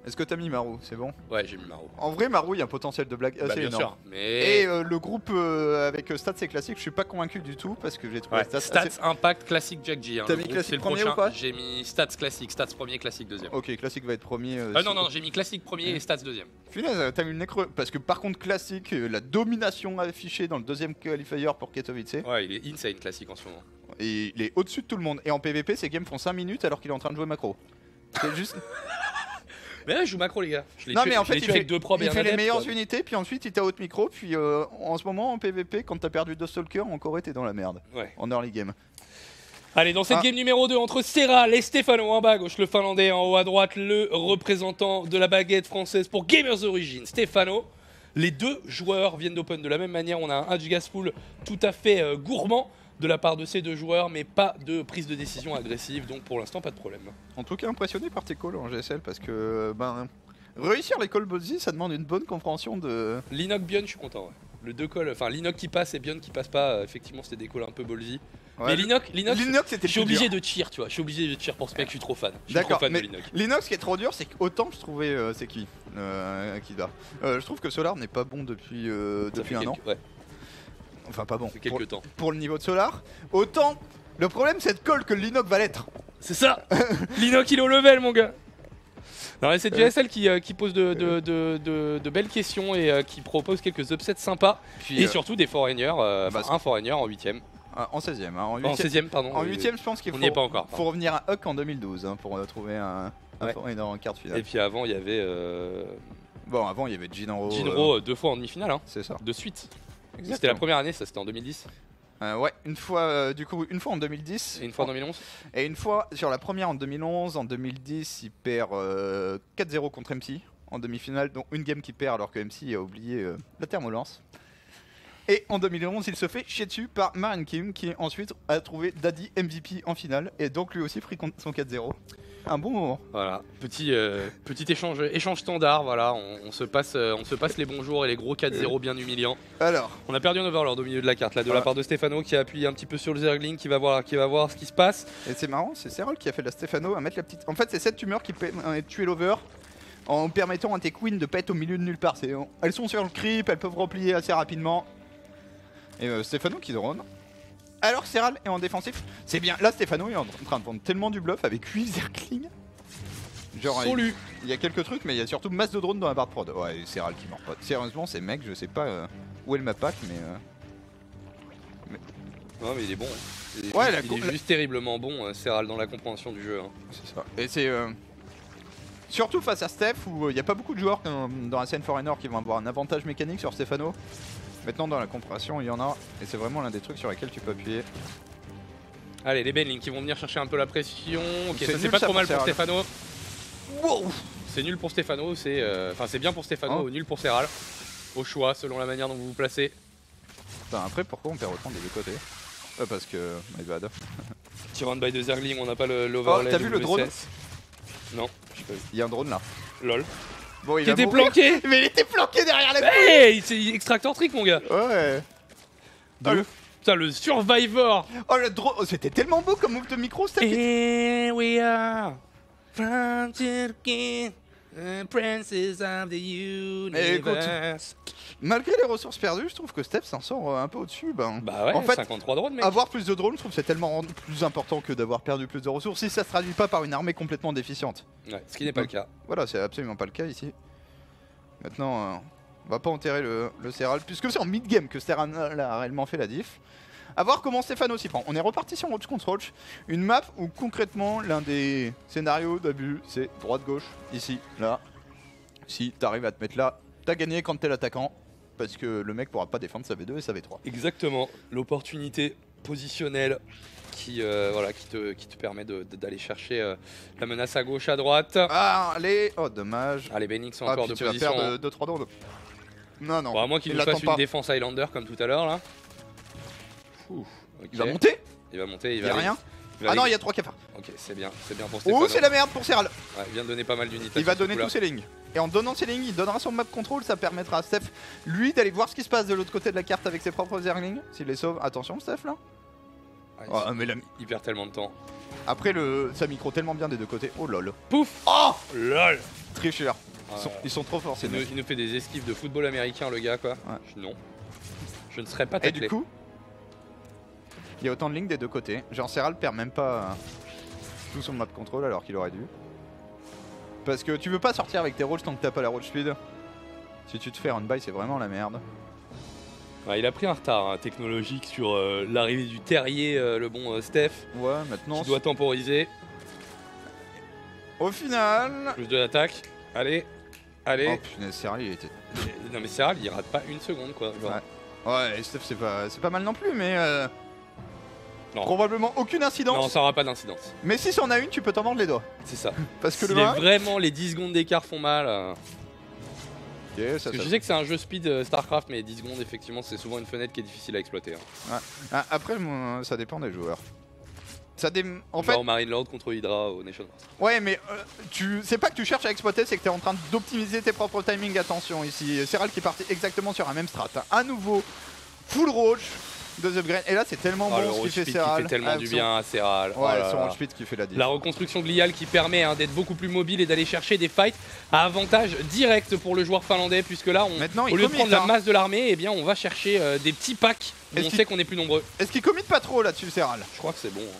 S3: Est-ce que t'as mis Maru? C'est bon?
S1: Ouais, j'ai mis Maro.
S3: En vrai, Maru, il y a un potentiel de blague assez
S1: Bah, bien
S3: énorme.
S1: sûr. Mais.
S3: Et le groupe avec Stats et Classique, je suis pas convaincu du tout parce que j'ai trouvé
S1: Ouais,
S3: Stats. assez-
S1: Stats Impact Classique Jack G. Hein,
S3: T'as
S1: le
S3: mis
S1: groupe,
S3: Classique
S1: c'est le
S3: premier
S1: prochain.
S3: ou pas?
S1: J'ai mis Stats Classique, Stats premier, Classique deuxième.
S3: Ok, Classique va être premier.
S1: Non, j'ai mis Classique premier et Stats deuxième.
S3: Finalement, t'as mis le nez creux. Parce que par contre, Classique, la domination affichée dans le deuxième qualifier pour Katowice.
S1: Ouais, il est insane Classique en ce moment.
S3: Et il est au-dessus de tout le monde. Et en PVP, ces games font 5 minutes alors qu'il est en train de jouer macro. C'est juste.
S1: Mais là, je joue macro, les gars. Je l'ai
S3: Non,
S1: tué,
S3: mais en
S1: je l'ai
S3: fait,
S1: tué
S3: il
S1: avec
S3: fait,
S1: deux probes et
S3: il
S1: un
S3: fait les
S1: adepte,
S3: meilleures
S1: quoi.
S3: unités, puis ensuite il t'a out micro. Puis en ce moment, en PVP, quand t'as perdu 2 stalkers, en Corée, t'es dans la merde.
S1: Ouais.
S3: En early game.
S1: Allez, dans cette
S3: Ah.
S1: game numéro 2 entre Serral et Stefano en bas à gauche, le finlandais en haut à droite, le représentant de la baguette française pour Gamers Origins, Stefano. Les deux joueurs viennent d'open de la même manière. On a un Hatch Gas Pool tout à fait gourmand. de la part de ces deux joueurs, mais pas de prise de décision agressive, donc pour l'instant pas de problème.
S3: En tout cas, impressionné par tes calls en GSL parce que réussir les calls Bozzy, ça demande une bonne compréhension de.
S1: L'Inoc Bion, je suis content. Ouais. Le deux calls, enfin l'Inoc qui passe et Bion qui passe pas, effectivement c'était des calls un peu ballsy.
S3: Ouais,
S1: mais l'Inoc,
S3: c'était
S1: je suis
S3: plus dur.
S1: obligé de cheer, tu vois. Je suis obligé de cheer pour ce mec, je suis trop fan. Je suis trop
S3: D'accord,
S1: fan de
S3: mais
S1: l'Inoc.
S3: l'Inox, ce qui est trop dur, c'est qu'autant je trouvais c'est qui va. Je trouve que Solar n'est pas bon depuis
S1: Ça fait
S3: un an.
S1: Ouais,
S3: Enfin, pas bon.
S1: ça fait quelques temps.
S3: Pour le niveau de Solar, autant le problème c'est de call que l'Inox va l'être.
S1: C'est ça. L'Inoc il est au level, mon gars. Non, mais c'est GSL qui pose de belles questions et qui propose quelques upsets sympas.
S3: Puis,
S1: Et surtout des foreigners, un foreigner en 8ème.
S3: en 16ème. Hein,
S1: En 16ème, pardon.
S3: En 8ème, je pense qu'il
S1: On n'y est pas encore.
S3: faut revenir à Huck en 2012 hein, pour trouver un
S1: Ouais.
S3: foreigner en quart de finale.
S1: Et puis avant, il y avait
S3: Bon, avant il y avait Jinro.
S1: Jinro 2 fois en demi-finale, hein,
S3: C'est ça.
S1: de suite.
S3: Exactement.
S1: C'était la première année, ça c'était en 2010.
S3: Ouais, une fois une fois en 2010
S1: Et une fois en 2011.
S3: et une fois sur la première en 2011. En 2010, il perd 4-0 contre MC en demi-finale, dont une game qui perd alors que MC a oublié la thermolance. Et en 2011, il se fait chier dessus par Marin Kim qui ensuite a trouvé Daddy MVP en finale et donc lui aussi pris son 4-0. Un bon moment.
S1: Voilà, petit échange standard, voilà, on se passe les bons jours et les gros 4-0 bien humiliants.
S3: Alors,
S1: On a perdu un overlord au milieu de la carte là, de la
S3: Voilà.
S1: part de Stefano qui a appuyé un petit peu sur le Zergling, qui va voir ce qui se passe.
S3: et c'est marrant, c'est Serral qui a fait de la Stefano à mettre la petite. En fait, c'est cette tumeur qui peut tuer l'over en permettant à tes queens de pas être au milieu de nulle part. Elles sont sur le creep, elles peuvent replier assez rapidement. Et Stefano qui drone. Alors Serral est en défensif. C'est bien. Là, Stefano est en train de prendre tellement du bluff avec 8 Zergling. Genre,
S1: Salut.
S3: il y a quelques trucs, mais il y a surtout masse de drones dans la barre de prod. Ouais, Serral qui mord pas. Sérieusement, ces mecs, je sais pas où est le pack, mais.
S1: Non mais il est bon. Il est,
S3: Ouais,
S1: il est juste terriblement bon, Serral, dans la compréhension du jeu. Hein.
S3: C'est ça. Et c'est surtout face à Steph où il n'y a pas beaucoup de joueurs dans la scène Foreigner qui vont avoir un avantage mécanique sur Stefano. Maintenant dans la compréhension il y en a et c'est vraiment l'un des trucs sur lesquels tu peux appuyer.
S1: Allez, les Benling qui vont venir chercher un peu la pression. Ok,
S3: C'est
S1: ça c'est
S3: nul,
S1: pas
S3: ça,
S1: trop
S3: pour
S1: mal pour
S3: Serral.
S1: Stefano.
S3: Wow.
S1: C'est nul pour Stefano, c'est bien pour Stefano,
S3: Oh.
S1: nul pour Serral. Au choix, selon la manière dont vous vous placez.
S3: Putain, après pourquoi on perd autant des deux côtés? Parce que my bad.
S1: Tir by de Zergling, on n'a pas l'overlay.
S3: Oh, t'as vu le drone?
S1: Non, j'ai pas vu.
S3: Il y a un drone là.
S1: Lol.
S3: Bon, il
S1: Qui
S3: va
S1: était
S3: mourir.
S1: planqué.
S3: Mais il était planqué derrière la
S1: Hey, c'est extractor trick, mon gars.
S3: Ouais.
S1: De
S3: Oh,
S1: ouf. Putain, le Survivor.
S3: Oh le drone, oh, c'était tellement beau comme move de micro, Steph.
S1: Here we are, from the king, princess of the universe.
S3: Malgré les ressources perdues, je trouve que Steph s'en sort un peu au-dessus.
S1: Bah ouais,
S3: En fait,
S1: 53 drones, mec.
S3: avoir plus de drones, je trouve que c'est tellement plus important que d'avoir perdu plus de ressources si ça se traduit pas par une armée complètement déficiente.
S1: Ouais, ce qui n'est pas le cas.
S3: Voilà, c'est absolument pas le cas ici. Maintenant, on va pas enterrer le Serral, puisque c'est en mid-game que Serral a réellement fait la diff. A voir comment Stefano s'y prend. On est reparti sur Roach contre Roach, une map où concrètement l'un des scénarios d'abus c'est droite-gauche, ici, là. Si t'arrives à te mettre là, t'as gagné quand t'es l'attaquant, parce que le mec pourra pas défendre sa V2 et sa V3.
S1: Exactement, l'opportunité positionnelle qui, voilà, qui te permet d'aller chercher la menace à gauche, à droite.
S3: Ah, allez, oh dommage.
S1: Ah, les Benix sont
S3: Ah,
S1: encore
S3: puis
S1: de
S3: tu vas
S1: position.
S3: perdre 2-3 drones. Non, non.
S1: Bon, à moins qu'il
S3: il
S1: nous fasse
S3: l'attend
S1: une
S3: pas.
S1: défense Highlander comme tout à l'heure là. Ouh, ok.
S3: Il va monter.
S1: Il va monter,
S3: Il y a rien.
S1: il va
S3: Ah non,
S1: aller-
S3: il y a 3 cafards.
S1: Ok, c'est bien pour Stefano.
S3: Oh, c'est la merde pour Serral.
S1: Ouais, il vient de donner pas mal d'unités.
S3: Il va
S1: sur ce
S3: donner
S1: coup-là.
S3: tous ses lignes. Et en donnant ses lignes, il donnera son map control. Ça permettra à Steph, lui, d'aller voir ce qui se passe de l'autre côté de la carte avec ses propres Zerglings. S'il les sauve. Attention, Steph, là.
S1: Ouais,
S3: Oh, mais
S1: il perd tellement de temps.
S3: après, ça micro tellement bien des deux côtés. Oh lol.
S1: Pouf.
S3: Oh,
S1: Lol.
S3: tricheur.
S1: Ouais.
S3: Ils sont trop forts, ces mecs.
S1: Il nous fait des esquives de football américain, le gars, quoi.
S3: Ouais.
S1: Non. Je ne serais pas
S3: Et
S1: taclé.
S3: du coup, il y a autant de lignes des deux côtés. Genre, Serral perd même pas tout son map control alors qu'il aurait dû. Parce que tu veux pas sortir avec tes rolls tant que t'as pas la roll speed. Si tu te fais run by, c'est vraiment la merde.
S1: Ouais, il a pris un retard hein, technologique sur l'arrivée du terrier, le bon Steph,
S3: Ouais, maintenant.
S1: qui doit temporiser.
S3: Au final.
S1: Plus de l'attaque. Allez. Allez.
S3: Oh punaise, Serral il était.
S1: Non mais Serral, il rate pas une seconde, quoi. Genre.
S3: Ouais. Ouais, et Steph c'est pas mal non plus, mais
S1: Non.
S3: probablement aucune
S1: Non,
S3: incidence.
S1: ça aura pas d'incidence.
S3: Mais si c'en a une, tu peux t'en mordre les doigts.
S1: C'est ça.
S3: Parce que
S1: Si
S3: le 1,
S1: vraiment les 10 secondes d'écart font mal.
S3: ça,
S1: Parce que je sais que c'est un jeu speed Starcraft, mais 10 secondes, effectivement, c'est souvent une fenêtre qui est difficile à exploiter. Hein.
S3: Ouais. Ah, après, ça dépend des joueurs. En
S1: Genre
S3: fait,
S1: au Marine Lord contre Hydra au Nation Wars.
S3: ouais, mais c'est pas que tu cherches à exploiter, c'est que tu es en train d'optimiser tes propres timings. Attention, ici, Serral qui est parti exactement sur un même strat. Hein. À nouveau, full roach de The Upgrade. Et là, c'est tellement bon ce qu'il fait Serral.
S1: Qui fait tellement du bien à Serral.
S3: Ouais,
S1: oh là
S3: son
S1: là.
S3: roach speed qui fait la diff.
S1: La reconstruction gliale qui permet d'être beaucoup plus mobile et d'aller chercher des fights à avantage direct pour le joueur finlandais, puisque là,
S3: Maintenant,
S1: au lieu de prendre la masse de l'armée, eh bien, on va chercher des petits packs où on sait qu'on est plus nombreux.
S3: Est-ce qu'il commit pas trop là-dessus, Serral?
S1: Je crois que c'est bon. Hein.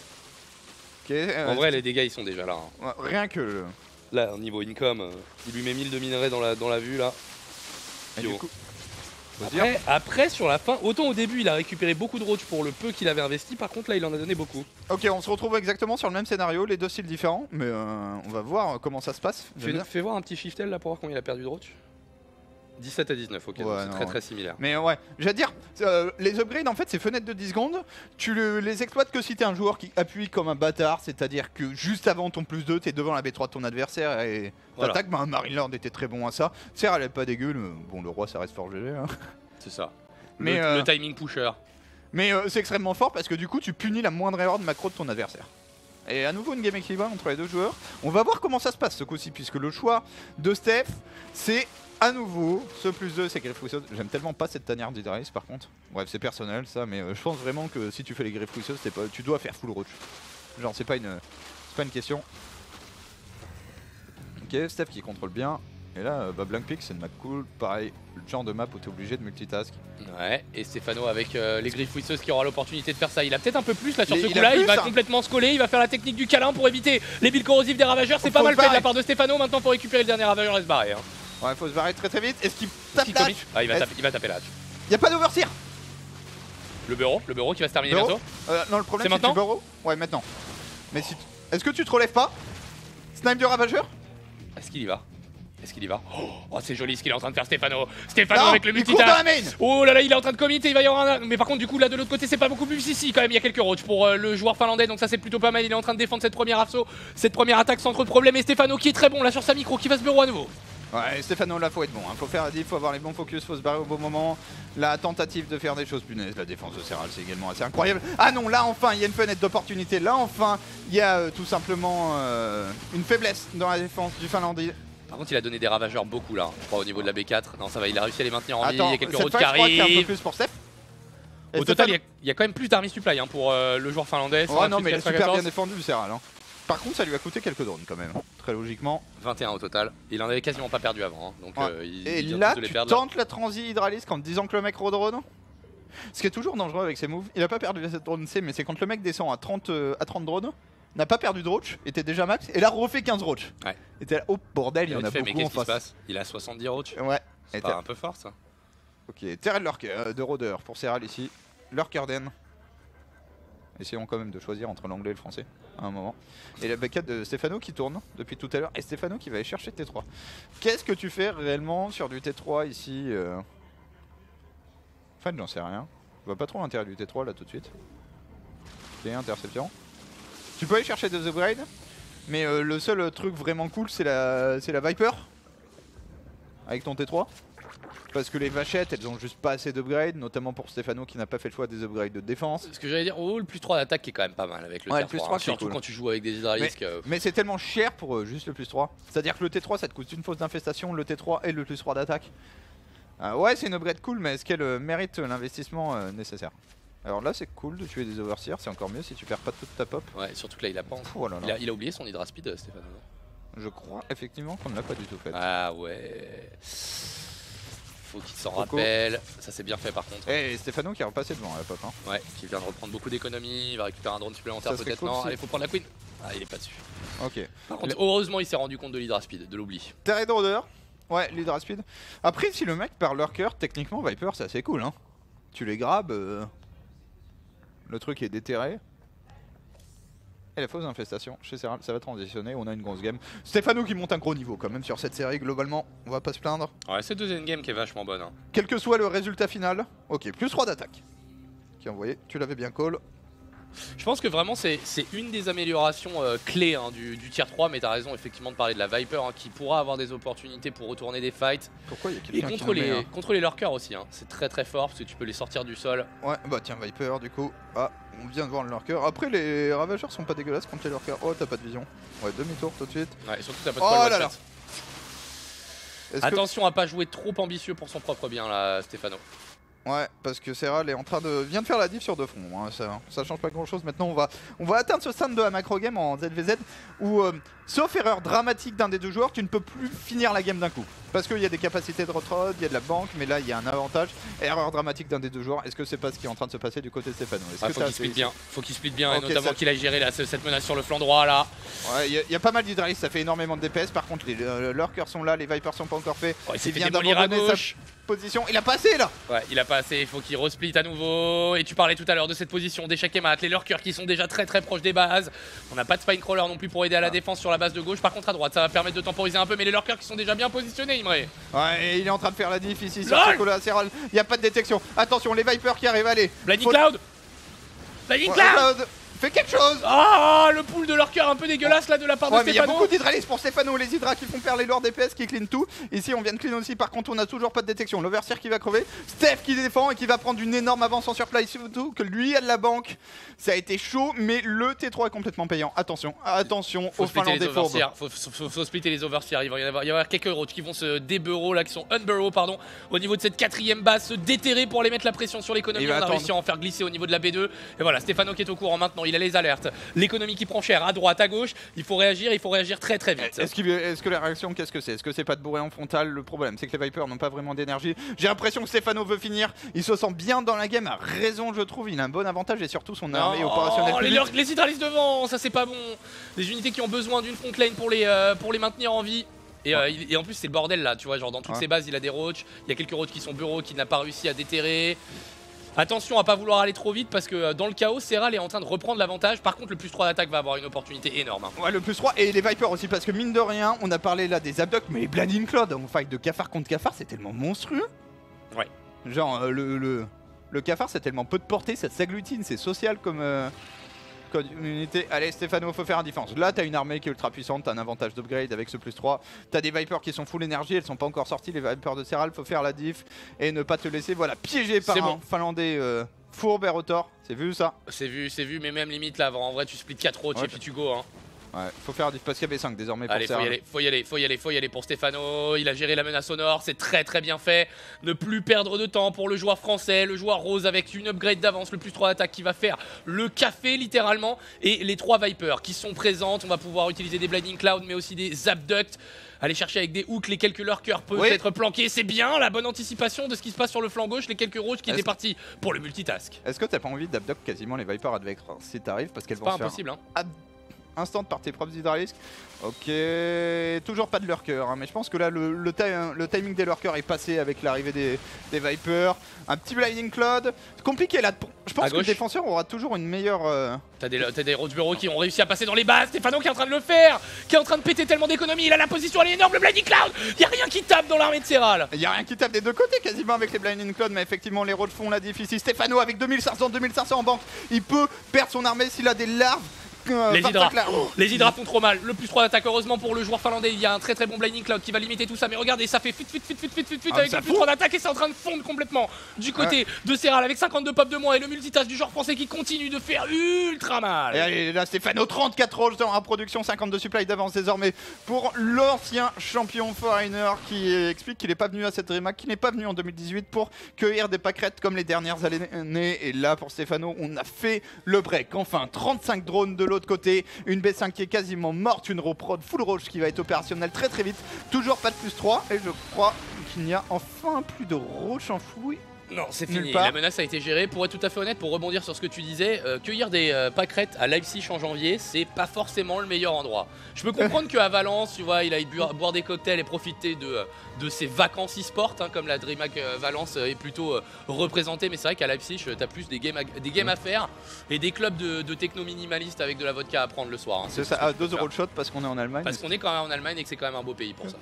S3: Okay,
S1: en vrai, les dégâts ils sont déjà là. Hein.
S3: Ouais, rien que
S1: là, au niveau income, il lui met 1000 de minerais dans la vue là.
S3: Et du coup,
S1: après, sur la fin, autant au début il a récupéré beaucoup de roach pour le peu qu'il avait investi, par contre là il en a donné beaucoup.
S3: Ok, on se retrouve exactement sur le même scénario, les deux styles différents, mais on va voir comment ça se passe.
S1: Fais voir un petit shiftel là pour voir combien il a perdu de roach. 17 à 19, ok, ouais, c'est très similaire.
S3: Mais ouais, j'allais dire, les upgrades en fait, ces fenêtres de 10 secondes, tu les exploites que si t'es un joueur qui appuie comme un bâtard, c'est-à-dire que juste avant ton plus 2, t'es devant la B3 de ton adversaire et t'attaques. Bah, Marine Lord était très bon à ça. Serre, elle est pas dégueu, bon, le roi ça reste fort GG. Hein.
S1: C'est ça.
S3: Mais
S1: le timing pusher.
S3: Mais c'est extrêmement fort parce que du coup, tu punis la moindre erreur de macro de ton adversaire. Et à nouveau une game équilibrée entre les deux joueurs. On va voir comment ça se passe ce coup-ci, puisque le choix de Steph, c'est à nouveau ce plus 2, c'est Griff Fouisseuse. J'aime tellement pas cette tanière d'Hydralis par contre. Bref, c'est personnel ça, mais je pense vraiment que si tu fais les Griff Fouisseuses, tu dois faire full roach. Genre, c'est pas une question. Ok, Steph qui contrôle bien. Et là, Blank Peak, c'est une map cool. Pareil, le genre de map où t'es obligé de multitask.
S1: Ouais, et Stéphano avec les griffes fouisseuses qui aura l'opportunité de faire ça. Il a peut-être un peu plus là sur ce coup-là. Il va complètement se coller. Il va faire la technique du câlin pour éviter les billes corrosives des ravageurs. C'est pas mal fait de la part de Stéphano. Maintenant, faut récupérer le dernier ravageur et se barrer. Hein.
S3: Ouais, faut se barrer très vite. Est-ce qu'il tape là?
S1: Ah, il va taper là.
S3: Y'a pas d'overseer.
S1: Le bureau qui va se terminer bientôt.
S3: Non, le problème
S1: c'est
S3: c'est que tu bureau. Ouais, maintenant. Mais si est-ce que tu te relèves pas? Snipe du ravageur?
S1: Est-ce qu'il y va? Oh, c'est joli ce qu'il est en train de faire Stéphano avec le multitask. Oh là là, il est en train de commit et il va y avoir un... Mais par contre du coup là de l'autre côté c'est pas beaucoup plus ici quand même, il y a quelques roach pour le joueur finlandais, donc ça c'est plutôt pas mal. Il est en train de défendre cette première assaut, cette première attaque sans trop de problème, et Stéphano qui est très bon là sur sa micro qui va se bureau à nouveau.
S3: Ouais, Stéphano là faut être bon, hein. Faut faire la diff, faut avoir les bons focus, faut se barrer au bon moment. La tentative de faire des choses, punaise, la défense de Serral c'est également assez incroyable. Ah non, là enfin il y a une fenêtre d'opportunité, là enfin il y a tout simplement une faiblesse dans la défense du Finlandais.
S1: Par contre il a donné des ravageurs beaucoup là, je crois au niveau de la B4. Non ça va, il a réussi à les maintenir en vie,
S3: il
S1: y a quelques roach qui arrivent.
S3: Un peu plus pour Steph.
S1: Au total il y a quand même plus d'army supply hein, pour le joueur finlandais.
S3: Oh non mais il est super bien défendu le Serral. Hein. Par contre ça lui a coûté quelques drones quand même, très logiquement.
S1: 21 au total, il en avait quasiment pas perdu avant, hein. Donc
S3: et là tu tentes la transi Hydralis en te disant que le mec redrone. Ce qui est toujours dangereux avec ses moves, il a pas perdu cette drone C, mais c'est quand le mec descend à 30 drones, n'a pas perdu de roach, était déjà max, et là refait 15 roach.
S1: Ouais.
S3: Et t'es là, oh bordel, il y en a beaucoup en face.
S1: Il a 70 roach.
S3: Ouais.
S1: C'est pas un peu fort ça.
S3: Ok, Terre de Lurker, de Rôdeur pour Serral ici. Lurkerden. Essayons quand même de choisir entre l'anglais et le français à un moment. Et la backup de Stéphano qui tourne depuis tout à l'heure. Et Stéphano qui va aller chercher T3. Qu'est-ce que tu fais réellement sur du T3 ici En fait, j'en sais rien. Je vois pas trop l'intérêt du T3 là tout de suite. Ok, interception. Tu peux aller chercher des upgrades. Mais le seul truc vraiment cool, c'est la Viper. Avec ton T3. Parce que les vachettes elles ont juste pas assez d'upgrades, notamment pour Stéphano qui n'a pas fait le choix des upgrades de défense.
S1: Ce que j'allais dire, le plus 3 d'attaque qui est quand même pas mal avec le
S3: plus 3,
S1: surtout
S3: cool.
S1: Quand tu joues avec des hydralisques.
S3: Mais c'est tellement cher pour juste le plus 3. C'est-à-dire que le T3 ça te coûte une fausse d'infestation, le T3 et le plus 3 d'attaque. Ouais c'est une upgrade cool, mais est-ce qu'elle mérite l'investissement nécessaire? Alors là c'est cool de tuer des overseers, c'est encore mieux si tu perds pas toute ta pop.
S1: Ouais, surtout que là il a pas il a oublié son hydra speed Stéphano.
S3: Je crois effectivement qu'on ne l'a pas du tout fait.
S1: Ah ouais. Faut qu'il s'en rappelle, ça c'est bien fait par contre.
S3: Et Stéphano qui est repassé devant la pop hein.
S1: Ouais, qui vient de reprendre beaucoup d'économies, il va récupérer un drone supplémentaire peut-être.
S3: Cool,
S1: non, allez faut prendre la queen. Ah il est pas dessus.
S3: Ok.
S1: Par contre heureusement il s'est rendu compte de l'hydra speed, de l'oubli.
S3: Terre de Rôdeur. Ouais, l'hydra speed. Après si le mec par lurker, techniquement Viper c'est assez cool hein. Tu les grabes, le truc est déterré. Et la fausse infestation chez Serral, ça va transitionner, on a une grosse game. Stéphano qui monte un gros niveau quand même sur cette série, globalement, on va pas se plaindre.
S1: Ouais, c'est deuxième game qui est vachement bonne. Hein.
S3: Quel que soit le résultat final, ok, plus 3 d'attaque. Qui est envoyé, tu l'avais bien call.
S1: Je pense que vraiment c'est une des améliorations clés hein, du tier 3, mais t'as raison effectivement de parler de la Viper hein, qui pourra avoir des opportunités pour retourner des fights.
S3: Pourquoi il y a
S1: Et
S3: quelqu'un qui met, hein.
S1: contre les lurkers aussi, hein. C'est très fort parce que tu peux les sortir du sol.
S3: Ouais, bah tiens, Viper du coup. Ah, on vient de voir le lurker. Après, les ravageurs sont pas dégueulasses contre les lurkers. Oh, t'as pas de vision. Ouais, demi-tour tout de suite.
S1: Ouais, et surtout t'as pas de
S3: Oh
S1: poil
S3: là
S1: one
S3: là.
S1: shot.
S3: Est-ce que-
S1: Attention à pas jouer trop ambitieux pour son propre bien là, Stéphano.
S3: Ouais, parce que Serral est en train de vient de faire la diff sur deux fronts. Hein, ça change pas grand-chose. Maintenant, on va atteindre ce stade de la macro game en ZVZ où, sauf erreur dramatique d'un des deux joueurs, tu ne peux plus finir la game d'un coup. Parce qu'il y a des capacités de retrod, il y a de la banque, mais là il y a un avantage. Erreur dramatique d'un des deux joueurs. Est-ce que c'est pas ce qui est en train de se passer du côté de Stéphano?
S1: Faut qu'il split bien, et
S3: Ok,
S1: notamment
S3: ça-
S1: qu'il aille gérer là, cette menace sur le flanc droit là.
S3: Ouais, il y a pas mal d'hydralis, ça fait énormément de DPS. Par contre, les lurkers sont là, les Vipers sont pas encore faits.
S1: Oh, il s'est fait
S3: vient
S1: démolir à
S3: d'abandonner sa
S1: gauche.
S3: position. Il a passé là.
S1: Ouais, il a pas assez, il faut qu'il resplit à nouveau. Et tu parlais tout à l'heure de cette position d'échec et mat, les lurkers qui sont déjà très proches des bases. On n'a pas de spine crawler non plus pour aider à la défense sur la base de gauche. Par contre à droite, ça va permettre de temporiser un peu, mais les lurkers qui sont déjà bien positionnés, Imre.
S3: Ouais, et il est en train de faire la diff ici sur
S1: LOL
S3: ce coup-là, Serral. Il y a pas de détection. Attention, les Vipers qui arrivent, allez.
S1: Blinding
S3: Faut-
S1: Cloud Blinding
S3: Ouais,
S1: Cloud
S3: Cloud, fais quelque chose.
S1: Ah, le pool de lurkers un peu dégueulasse là de la part
S3: Ouais,
S1: de
S3: mais il y a
S1: Stéphano.
S3: beaucoup d'hydralis pour Stéphano, les hydras qui font perdre les lords DPS qui clean tout. Ici on vient de clean aussi, par contre on a toujours pas de détection. L'overseer qui va crever, Steph qui défend et qui va prendre une énorme avance en surplay, surtout que lui a de la banque. Ça a été chaud, mais le T3 est complètement payant. Attention, attention
S1: Faut
S3: aux
S1: splitter les
S3: Finlandais fourbes.
S1: overseers, faut splitter les overseers. Il va y avoir quelques roads qui vont se déburrow là, qui sont unburrow pardon, au niveau de cette quatrième base, se déterrer pour aller mettre la pression sur l'économie.
S3: Il
S1: On
S3: va
S1: a
S3: attendre.
S1: réussi à en faire glisser au niveau de la B2. Et voilà, Stéphano qui est au courant maintenant, il a les alertes. L'économie qui prend cher à droite, à gauche. Il faut réagir très vite.
S3: Est-ce que la réaction, qu'est-ce que c'est? Est-ce que c'est pas de bourrer en frontal? Le problème, c'est que les Vipers n'ont pas vraiment d'énergie. J'ai l'impression que Stéphano veut finir. Il se sent bien dans la game, a raison, je trouve. Il a un bon avantage et surtout son armée est opérationnelle. plus vite.
S1: Les hydralistes devant, ça c'est pas bon. Des unités qui ont besoin d'une front lane pour les maintenir en vie. Et, et en plus c'est le bordel là, tu vois, genre dans toutes
S3: Ouais.
S1: ces bases il a des roaches, il y a quelques roaches qui sont bureaux qu'il n'a pas réussi à déterrer. Attention à pas vouloir aller trop vite parce que dans le chaos, Serral est en train de reprendre l'avantage. Par contre le plus 3 d'attaque va avoir une opportunité énorme. Hein.
S3: Ouais, le plus 3 et les Vipers aussi, parce que mine de rien, on a parlé là des abducts, mais les Blinding Cloud en fight de cafard contre cafard, c'est tellement monstrueux.
S1: Ouais.
S3: Genre, le cafard, c'est tellement peu de portée, ça s'agglutine, c'est social comme unité. Allez, Stéphano, faut faire la différence. Là, t'as une armée qui est ultra puissante, t'as un avantage d'upgrade avec ce plus 3. T'as des Vipers qui sont full énergie, elles sont pas encore sorties, les Vipers de Serral, faut faire la diff et ne pas te laisser, voilà, piégé par
S1: C'est
S3: un
S1: bon.
S3: Finlandais fourbe et retors. C'est vu ça?
S1: C'est vu, mais même limite là, en vrai tu splits 4 roaches
S3: Ouais.
S1: et puis tu go. Hein.
S3: Ouais, faut faire la diff parce qu'il y a B5 désormais pour
S1: Allez,
S3: Serral.
S1: faut y aller pour Stéphano. Il a géré la menace au nord, c'est très bien fait. Ne plus perdre de temps pour le joueur français, le joueur rose avec une upgrade d'avance, le plus 3 d'attaque qui va faire le café littéralement. Et les 3 Vipers qui sont présentes, on va pouvoir utiliser des Blinding Cloud mais aussi des Abducts. Aller chercher avec des hooks les quelques lurkers peuvent
S3: Oui.
S1: être planqués, c'est bien la bonne anticipation de ce qui se passe sur le flanc gauche, les quelques roaches qui
S3: Est-ce-
S1: étaient partis pour le multitask.
S3: Est-ce que t'as pas envie d'abduct quasiment les Vipers avec si t'arrives parce qu'elles
S1: C'est
S3: vont
S1: pas
S3: se faire
S1: impossible hein.
S3: instant par tes propres hydralisques. Ok, toujours pas de lurker, hein, mais je pense que là le timing des lurkers est passé avec l'arrivée des Vipers. Un petit Blinding Cloud, c'est compliqué là. Je pense
S1: À
S3: que le
S1: gauche.
S3: défenseur aura toujours une meilleure.
S1: T'as des roads bureaux qui ont réussi à passer dans les bases. Stéphano qui est en train de le faire, qui est en train de péter tellement d'économie. Il a la position, elle est énorme, le Blinding Cloud. Y a rien qui tape dans l'armée de Serral.
S3: Il y a rien qui tape des deux côtés quasiment avec les Blinding Cloud, mais effectivement les rolls font la diff ici. Stéphano avec 2500 en banque, il peut perdre son armée s'il a des larves.
S1: Les
S3: 25
S1: hydras.
S3: larves.
S1: Les hydras font trop mal. Le plus 3 d'attaque, heureusement pour le joueur finlandais. Il y a un très bon Blinding Cloud qui va limiter tout ça. Mais regardez, ça fait fit
S3: Ah,
S1: avec
S3: ça
S1: le plus
S3: fond.
S1: 3 d'attaque et c'est en train de fondre complètement du côté de Serral avec 52 pop de moins et le multitâche du joueur français qui continue de faire ultra mal.
S3: Et allez, là Stéphano, 34 rolls en production, 52 supply d'avance désormais pour l'ancien champion Foreigner qui explique qu'il n'est pas venu à cette DreamHack, qu'il n'est pas venu en 2018 pour cueillir des pâquerettes comme les dernières années. Et là pour Stéphano, on a fait le break. Enfin, 35 drones de l'autre côté, une B5 qui est quasiment morte, une reprod full roach qui va être opérationnelle très vite. Toujours pas de plus 3 et je crois qu'il n'y a enfin plus de roach en fouille.
S1: Non, c'est
S3: Nulle
S1: fini.
S3: part.
S1: La menace a été gérée. Pour être tout à fait honnête, pour rebondir sur ce que tu disais, cueillir des pâquerettes à Leipzig en janvier, c'est pas forcément le meilleur endroit. Je peux comprendre qu'à Valence, tu vois, il aille boire des cocktails et profiter de ses vacances e-sport, hein, comme la DreamHack Valence est plutôt représentée. Mais c'est vrai qu'à Leipzig, t'as plus des games à faire et des clubs de techno minimalistes avec de la vodka à prendre le soir. Hein.
S3: C'est ça, à 2 euros le shot parce qu'on est en Allemagne.
S1: Parce qu'on est quand même en Allemagne et que c'est quand même un beau pays pour ça.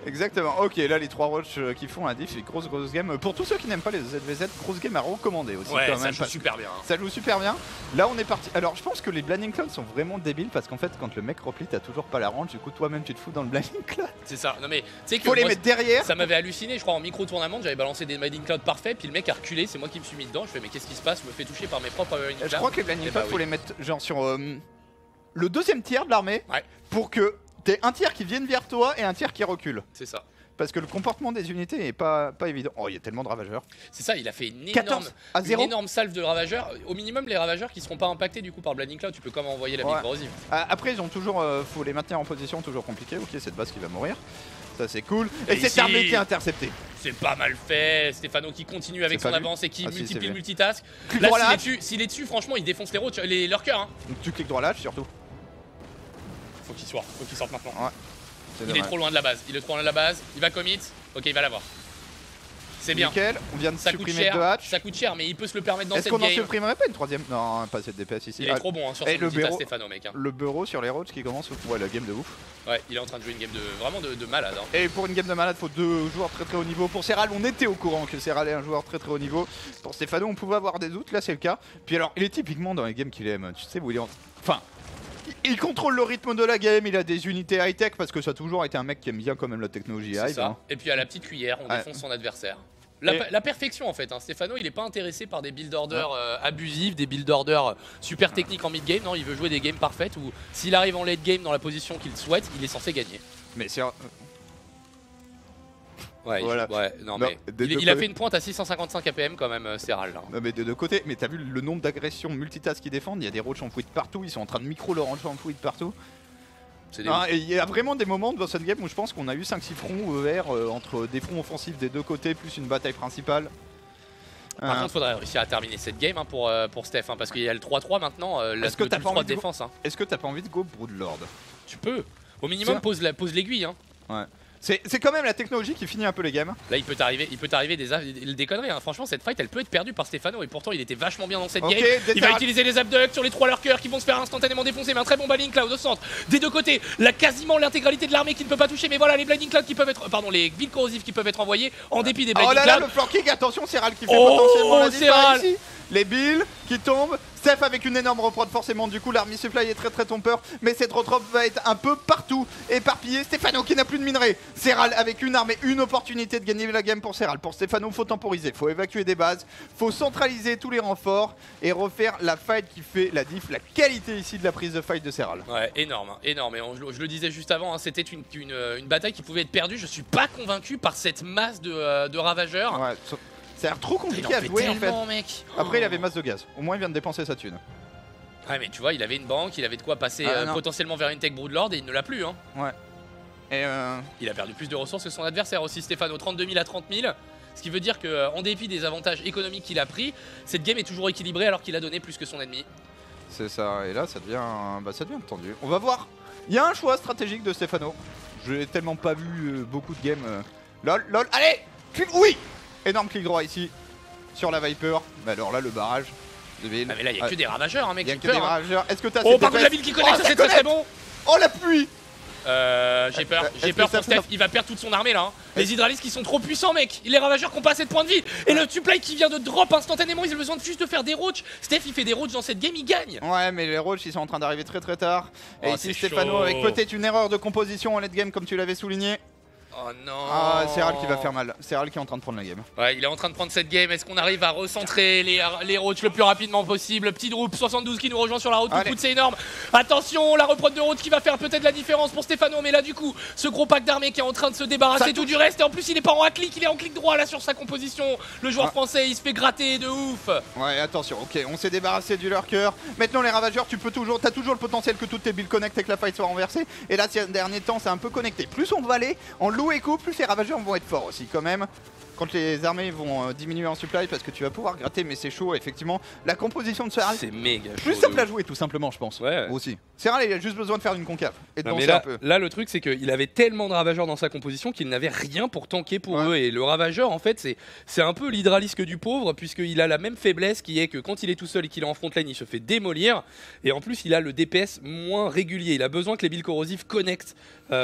S3: Exactement, ok, là les 3 roach qui font un diff, et grosse game. Pour tous ceux qui n'aiment pas les ZVZ, grosse game à recommander aussi
S4: Ouais,
S3: quand
S4: ça
S3: même.
S4: joue super bien.
S3: Ça joue super bien. Là on est parti. Alors je pense que les Blinding Clouds sont vraiment débiles parce qu'en fait quand le mec replie t'as toujours pas la range, du coup toi-même tu te fous dans le Blinding Cloud.
S4: C'est ça. Non mais tu sais que
S3: Faut les
S4: moi,
S3: mettre derrière.
S4: ça m'avait halluciné, je crois en micro-tournament, j'avais balancé des Blinding Cloud parfaits, puis le mec a reculé, c'est moi qui me suis mis dedans, je fais mais qu'est-ce qui se passe, je me fais toucher par mes propres Blinding Cloud.
S3: Je crois que les Blinding
S4: Eh
S3: Clouds
S4: bah
S3: faut
S4: oui.
S3: les mettre genre sur le deuxième tiers de l'armée
S4: Ouais.
S3: pour que t'aies un tiers qui vienne vers toi et un tiers qui recule.
S4: C'est ça.
S3: Parce que le comportement des unités est pas évident. Oh il y a tellement de ravageurs.
S4: C'est ça, il a fait une
S3: 14 à
S4: une
S3: 0.
S4: énorme salve de ravageurs. Au minimum, les ravageurs qui seront pas impactés du coup par Blinding Cloud, tu peux quand même envoyer la
S3: Ouais.
S4: big corrosive.
S3: Après ils ont toujours faut les maintenir en position, toujours compliqué. Ok cette base qui va mourir. Ça c'est cool. Et
S4: Et
S3: cette
S4: ici-
S3: armée qui est interceptée.
S4: C'est pas mal fait. Stéphano qui continue avec
S3: C'est
S4: son
S3: pas vu.
S4: avance et qui
S3: Ah, si,
S4: multiplie
S3: c'est
S4: le
S3: vu.
S4: multitask.
S3: Clic
S4: Là,
S3: droit
S4: s'il est dessus, franchement, il défonce les routes, leur cœur. Hein.
S3: Donc tu cliques droit lâche surtout.
S4: Faut qu'il sorte maintenant.
S3: C'est
S4: Il est
S3: dommage.
S4: trop loin de la base. Il va commit. Ok, il va l'avoir. C'est bien.
S3: Nickel, on vient de
S4: Ça coûte
S3: supprimer
S4: cher.
S3: deux hatch.
S4: Ça coûte cher, mais il peut se le permettre dans
S3: Est-ce
S4: cette
S3: qu'on en
S4: game.
S3: supprimerait pas une troisième? Non, pas cette DPS ici.
S4: Il est trop bon hein, sur
S3: Et
S4: son
S3: le
S4: multitask,
S3: bureau-
S4: Stéphano, mec. Hein.
S3: Le bureau sur les roads qui commence. Ouais, la game de ouf.
S4: Ouais, il est en train de jouer une game de malade. Hein.
S3: Et pour une game de malade, faut deux joueurs très haut niveau. Pour Serral, on était au courant que Serral est un joueur très haut niveau. Pour Stéphano, on pouvait avoir des doutes, là c'est le cas. Puis alors, il est typiquement dans les games qu'il aime. Tu sais où il est Enfin, il contrôle le rythme de la game, il a des unités high-tech parce que ça a toujours été un mec qui aime bien quand même la technologie
S4: C'est
S3: high.
S4: ça.
S3: Hein.
S4: Et puis à la petite cuillère, on
S3: Ouais.
S4: défonce son adversaire.
S3: Et-
S4: La perfection en fait, hein. Stéphano il est pas intéressé par des build orders abusifs, des build orders super techniques en mid game, non il veut jouer des games parfaites où s'il arrive en late game dans la position qu'il souhaite, il est censé gagner.
S3: Mais c'est.
S4: Ouais,
S3: Voilà.
S4: non,
S3: Non,
S4: mais
S3: des deux
S4: il a
S3: côtés.
S4: fait une pointe à 655 APM quand même, Serral là.
S3: Non, mais de deux côtés, mais t'as vu le nombre d'agressions multitask qu'ils défendent, il y a des roaches en fouille de partout, ils sont en train de micro leur en fouille de partout.
S4: C'est des
S3: Non,
S4: ouf.
S3: et il y a vraiment des moments dans cette game où je pense qu'on a eu 5-6 fronts ER entre des fronts offensifs des deux côtés plus une bataille principale.
S4: Par contre, faudrait réussir à terminer cette game hein, pour Steph, hein, parce qu'il y a le 3-3 maintenant, le
S3: Est-ce que t'as
S4: plus
S3: pas
S4: 3
S3: envie
S4: de
S3: de
S4: défense. Hein.
S3: Est-ce que t'as pas envie de go Broodlord?
S4: Tu peux, au minimum
S3: Tiens.
S4: pose l'aiguille. Hein.
S3: Ouais. C'est quand même la technologie qui finit un peu les games.
S4: Là il peut t'arriver des conneries. Hein. Franchement cette fight elle peut être perdue par Stéphano et pourtant il était vachement bien dans cette
S3: Ok,
S4: game. Il va utiliser les abducts sur les 3 lurkers qui vont se faire instantanément défoncer, mais un très bon Blinding Cloud au centre. Des deux côtés, quasiment l'intégralité de l'armée qui ne peut pas toucher, mais voilà les Blinding Cloud qui peuvent être. Pardon, les villes corrosives qui peuvent être envoyés en dépit des Blinding
S3: Oh là là,
S4: Cloud.
S3: le flanking, attention, Serral qui fait
S4: Oh,
S3: potentiellement la
S4: Serral.
S3: différence ici. Les bills qui tombent, Steph avec une énorme reprod forcément, du coup l'army supply est très tompeur, mais cette retrop va être un peu partout éparpillée. Stéphano qui n'a plus de minerais, Serral avec une armée, une opportunité de gagner la game pour Serral. Pour Stéphano, faut temporiser, faut évacuer des bases, faut centraliser tous les renforts et refaire la fight qui fait la diff, la qualité ici de la prise de fight de Serral.
S4: Ouais, énorme, hein, énorme. Et je le disais juste avant, hein, c'était une bataille qui pouvait être perdue. Je suis pas convaincu par cette masse de ravageurs.
S3: Ouais, ça a l'air trop
S4: Il en
S3: compliqué à
S4: fait
S3: jouer en fait.
S4: tellement, mec.
S3: Après il avait masse de gaz, au moins il vient de dépenser sa thune.
S4: Ouais, mais tu vois, il avait une banque, il avait de quoi passer
S3: Non.
S4: potentiellement vers une tech Broodlord et il ne l'a plus. Hein.
S3: Ouais. Et
S4: Il a perdu plus de ressources que son adversaire aussi, Stéphano, 32 000 à 30 000. Ce qui veut dire qu'en dépit des avantages économiques qu'il a pris, cette game est toujours équilibrée alors qu'il a donné plus que son ennemi.
S3: c'est ça, et là ça devient tendu. On va voir. Il y a un choix stratégique de Stéphano. Je n'ai tellement pas vu beaucoup de games. Lol, allez oui. Énorme clic droit ici sur la Viper. Mais alors là le barrage de ville.
S4: Ah, mais là, il y a que des ravageurs, hein, mec,
S3: Il y a
S4: j'ai
S3: que des
S4: peur. Hein.
S3: ravageurs. Est-ce que t'as
S4: Oh,
S3: cette
S4: par contre, la
S3: DPS?
S4: ville qui connecte,
S3: Oh,
S4: ça c'est très très bon.
S3: Oh la pluie.
S4: J'ai peur
S3: Est-ce que ça
S4: pour Steph,
S3: fait-
S4: il va perdre toute son armée là. Hein. Les hydralistes qui sont trop puissants, mec. Les ravageurs qui ont pas assez de points de vie. Et le supply qui vient de drop instantanément, ils ont besoin de juste de faire des roaches. Steph, il fait des roaches dans cette game, il gagne.
S3: Ouais, mais les roaches ils sont en train d'arriver très tard. Et
S4: Oh,
S3: ici
S4: c'est
S3: Stéphano
S4: chaud.
S3: avec peut-être une erreur de composition en late game comme tu l'avais souligné.
S4: Oh non.
S3: Ah, Serral qui va faire mal. Serral qui est en train de prendre la game.
S4: Ouais, il est en train de prendre cette game. Est-ce qu'on arrive à recentrer les roaches le plus rapidement possible? Petit Droop 72 qui nous rejoint sur la route.
S3: Allez.
S4: Tout c'est énorme. Attention, la reprod de route qui va faire peut-être la différence pour Stéphano. Mais là, du coup, ce gros pack d'armée qui est en train de se débarrasser
S3: Ça
S4: tout du reste. Et en plus, il est pas en clic, il est en clic droit là sur sa composition. Le joueur
S3: Ouais.
S4: français, il se fait gratter de ouf.
S3: Ouais, attention, ok, on s'est débarrassé du lurker. Maintenant, les ravageurs, t'as toujours le potentiel que toutes tes builds connectent et que la fight soit renversée. Et là, ces derniers temps, c'est un peu connecté. Plus on va aller en loup et coup, plus les ravageurs vont être forts aussi, quand même. Quand les armées vont diminuer en supply, parce que tu vas pouvoir gratter, mais c'est chaud, effectivement. La composition de Serral,
S4: C'est méga
S3: plus simple à jouer, tout simplement, je pense.
S1: Ouais.
S3: Aussi. Serral, il a juste besoin de faire une concave et de
S1: Non, mais
S3: danser un
S1: là,
S3: peu.
S1: là, le truc, c'est qu'il avait tellement de ravageurs dans sa composition qu'il n'avait rien pour tanker pour
S3: Ouais.
S1: eux. Et le ravageur, en fait, c'est un peu l'hydralisque du pauvre, puisqu'il a la même faiblesse qui est que quand il est tout seul et qu'il est en front line, il se fait démolir. Et en plus, il a le DPS moins régulier. Il a besoin que les billes corrosives connectent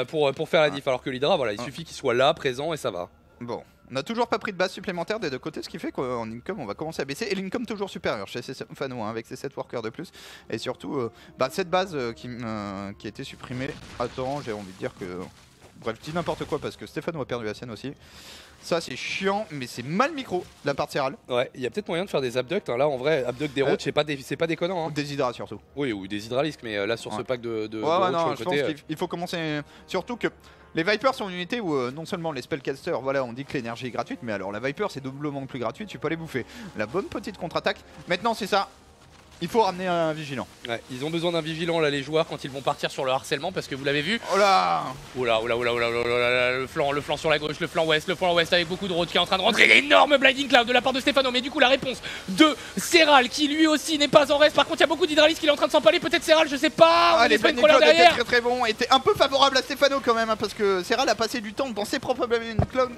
S1: pour faire la diff. Alors que l'hydra, voilà, il suffit qu'il soit là, présent, et ça va.
S3: Bon, On n'a toujours pas pris de base supplémentaire des deux côtés, ce qui fait qu'en income on va commencer à baisser. Et l'income toujours supérieur chez Stefano avec ses 7 workers de plus. Et surtout cette base qui a été supprimée. Attends, j'ai envie de dire que... Bref, je dis n'importe quoi parce que Stefano a perdu la sienne aussi. Ça c'est chiant, mais c'est mal micro de la part de Serral.
S4: Ouais, il y a peut-être moyen de faire des abducts. Hein. Là en vrai, abduct des roaches, c'est pas déconnant. Hein.
S3: Des hydras surtout.
S4: Oui, ou des hydralisques, mais là sur ce pack de
S3: ouais,
S4: roaches
S3: non,
S4: sur le
S3: je
S4: côté,
S3: pense qu'il faut commencer. Surtout que les Vipers sont une unité où non seulement les spellcasters, voilà, on dit que l'énergie est gratuite, mais alors la Viper c'est doublement plus gratuit, tu peux les bouffer. La bonne petite contre-attaque. Maintenant c'est ça. Il faut ramener un vigilant.
S4: Ouais, ils ont besoin d'un vigilant là les joueurs quand ils vont partir sur le harcèlement parce que vous l'avez vu.
S3: Oh là,
S4: le flanc sur la gauche, le flanc ouest avec beaucoup de road qui est en train de rentrer. Énorme blinding cloud de la part de Stefano, mais du coup la réponse de Serral qui lui aussi n'est pas en reste. Par contre il y a beaucoup d'hydralistes qui est en train de s'empaler, peut-être Serral, je sais pas.
S3: Les blinding cloud étaient très très bons, était un peu favorable à Stefano quand même, hein, parce que Serral a passé du temps dans ses propres blinding cloud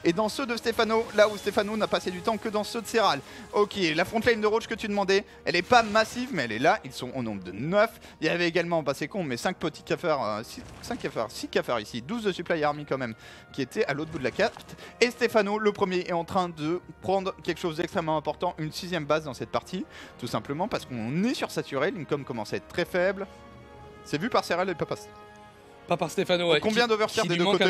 S3: et dans ceux de Stefano, là où Stefano n'a passé du temps que dans ceux de Serral. Ok, la frontline de roach que tu demandais, elle est pas massive mais elle est là, ils sont au nombre de 9. Il y avait également, bah c'est con, mais 5 petits cafards, 6 cafards ici, 12 de supply army quand même, qui étaient à l'autre bout de la carte. Et Stefano, le premier, est en train de prendre quelque chose d'extrêmement important, une 6ème base dans cette partie, tout simplement parce qu'on est sursaturé, l'income commence à être très faible. C'est vu par Serral et pas par...
S4: Pas par Stefano, ouais.
S3: Combien d'overseer des deux côtés?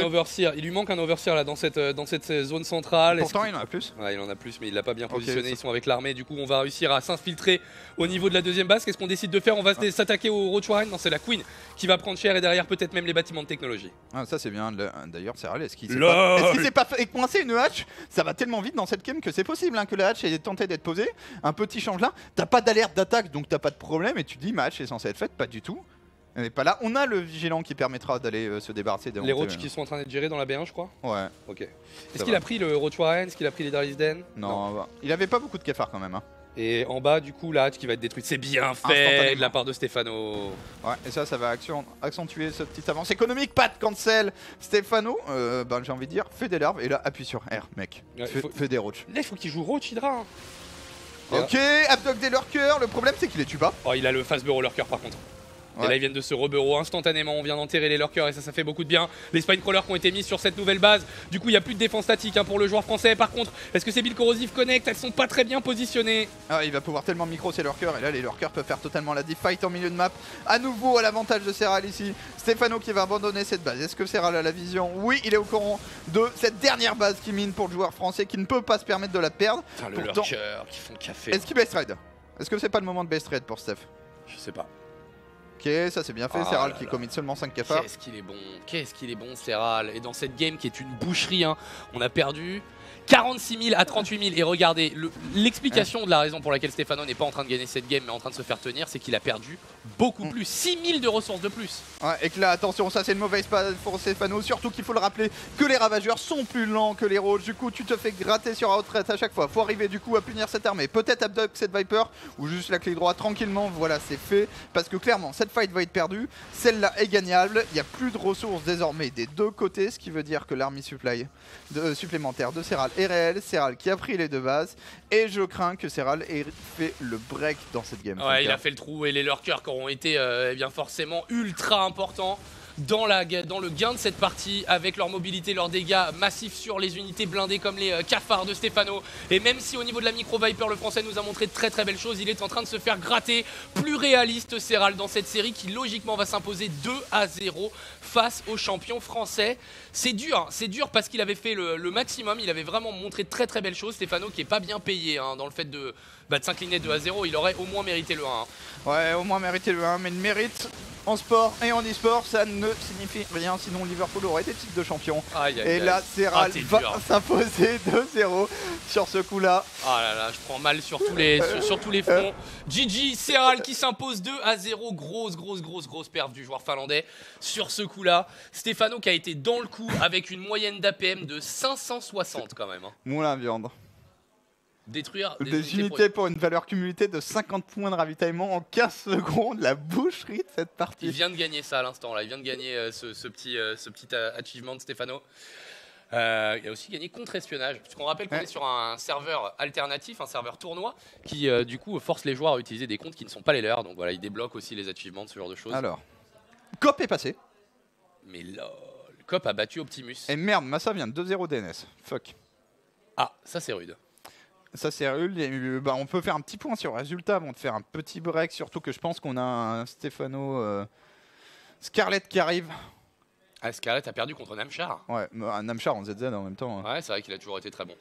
S4: Il lui manque un overseer là dans cette zone centrale.
S3: Pourtant il en a plus.
S4: Ouais, il en a plus, mais il l'a pas bien positionné. Ils sont avec l'armée, du coup on va réussir à s'infiltrer au niveau de la deuxième base. Qu'est-ce qu'on décide de faire? On va s'attaquer au Roach Warren. Non, c'est la Queen qui va prendre cher et derrière peut-être même les bâtiments de technologie.
S3: Ah, ça c'est bien. D'ailleurs, Serral, est-ce qu'il s'est pas fait coincer une hache? Ça va tellement vite dans cette game que c'est possible hein, que la hache ait tenté d'être posée. Un petit change là. T'as pas d'alerte d'attaque donc t'as pas de problème et tu dis ma hache est censée être faite, pas du tout. Elle n'est pas là. On a le vigilant qui permettra d'aller se débarrasser des
S4: les roaches qui sont en train d'être gérés dans la B1, je crois.
S3: Ouais.
S4: Ok. Est-ce qu'il a pris le Roach Warren? Est-ce qu'il a pris les Darlis Den?
S3: Non. Il avait pas beaucoup de cafards quand même. Hein.
S4: Et en bas, du coup, la hatch qui va être détruite. C'est bien fait de la part de Stefano.
S3: Ouais, et ça va accentuer ce petit avance économique. Pas de cancel. Stefano, j'ai envie de dire, fait des larves et là, appuie sur R, mec.
S4: Ouais,
S3: fait des roaches.
S4: Là, il faut qu'il joue Roach Hydra. Hein.
S3: Ok, abduct des lurkers. Le problème, c'est qu'il les tue pas.
S4: Oh, il a le fast burrow lurker par contre. Ouais. Et là ils viennent de se rebureau instantanément, on vient d'enterrer les lurkers et ça fait beaucoup de bien. Les spine crawlers qui ont été mis sur cette nouvelle base. Du coup il n'y a plus de défense statique hein, pour le joueur français. Par contre, est-ce que ces billes corrosives connect? Elles sont pas très bien positionnées.
S3: Ah, il va pouvoir tellement micro ces lurkers et là les lurkers peuvent faire totalement la diff fight en milieu de map. À nouveau à l'avantage de Serral ici. Stefano qui va abandonner cette base. Est-ce que Serral a la vision? Oui, il est au courant de cette dernière base qui mine pour le joueur français qui ne peut pas se permettre de la perdre.
S4: Putain, le lurker qui font café.
S3: Est-ce qu'il best raid? Est-ce que c'est pas le moment de best raid pour Steph?
S4: Je sais pas.
S3: Ok, ça c'est bien fait, Serral qui commit seulement 5 cafards.
S4: Qu'est-ce qu'il est bon Serral. Et dans cette game qui est une boucherie, hein, on a perdu 46 000 à 38 000 et regardez, l'explication de la raison pour laquelle Stefano n'est pas en train de gagner cette game mais en train de se faire tenir, c'est qu'il a perdu beaucoup plus, 6 000 de ressources de plus.
S3: Ouais, et que là attention, ça c'est une mauvaise passe pour Stefano, surtout qu'il faut le rappeler que les ravageurs sont plus lents que les roaches, du coup tu te fais gratter sur la retraite à chaque fois, faut arriver du coup à punir cette armée, peut-être abduct cette Viper ou juste la clé droite tranquillement, voilà c'est fait, parce que clairement cette fight va être perdue, celle-là est gagnable, il n'y a plus de ressources désormais des deux côtés, ce qui veut dire que l'armée supplémentaire de Serral est réelle, Serral qui a pris les deux bases et je crains que Serral ait fait le break dans cette game.
S4: Ouais, il a fait le trou et les lurkers qui auront été bien forcément ultra importants dans le gain de cette partie avec leur mobilité, leurs dégâts massifs sur les unités blindées comme les cafards de Stefano. Et même si au niveau de la micro Viper le français nous a montré de très très belles choses, il est en train de se faire gratter. Plus réaliste Serral dans cette série qui logiquement va s'imposer 2-0 face aux champions français. C'est dur parce qu'il avait fait le maximum, il avait vraiment montré de très très belles choses. Stefano qui est pas bien payé hein, dans le fait de s'incliner 2-0, il aurait au moins mérité le 1. Hein.
S3: Ouais, au moins mérité le 1, mais le mérite en sport et en e-sport, ça ne signifie rien, sinon Liverpool aurait été titre de champion. Et là, Serral va s'imposer 2-0 sur ce coup-là.
S4: Ah là là, je prends mal sur tous les, sur tous les fronts. GG, Serral qui s'impose 2-0, grosse perf du joueur finlandais sur ce coup-là. Stefano qui a été dans le coup avec une moyenne d'APM de 560 quand même. Hein.
S3: Moulin à viande.
S4: Détruire
S3: des unités pour une valeur cumulée de 50 points de ravitaillement en 15 secondes, la boucherie de cette partie.
S4: Il vient de gagner ça à l'instant là, il vient de gagner ce petit achievement de Stefano. Il a aussi gagné contre-espionnage, puisqu'on rappelle qu'on est sur un serveur alternatif, un serveur tournoi, qui du coup force les joueurs à utiliser des comptes qui ne sont pas les leurs, donc voilà, il débloque aussi les achievements, ce genre de choses.
S3: Alors, COP est passé.
S4: Mais lol,
S1: Cop a battu Optimus.
S3: Et merde, Massa vient de 2-0 DNS. Fuck.
S1: Ah, ça c'est rude.
S3: Ça c'est rude. Bah, on peut faire un petit point sur le résultat avant de faire un petit break. Surtout que je pense qu'on a un Stefano Scarlett qui arrive.
S1: Ah, Scarlett a perdu contre Namchar.
S3: Ouais, un Namchar en ZZ en même temps.
S1: Ouais, c'est vrai qu'il a toujours été très bon.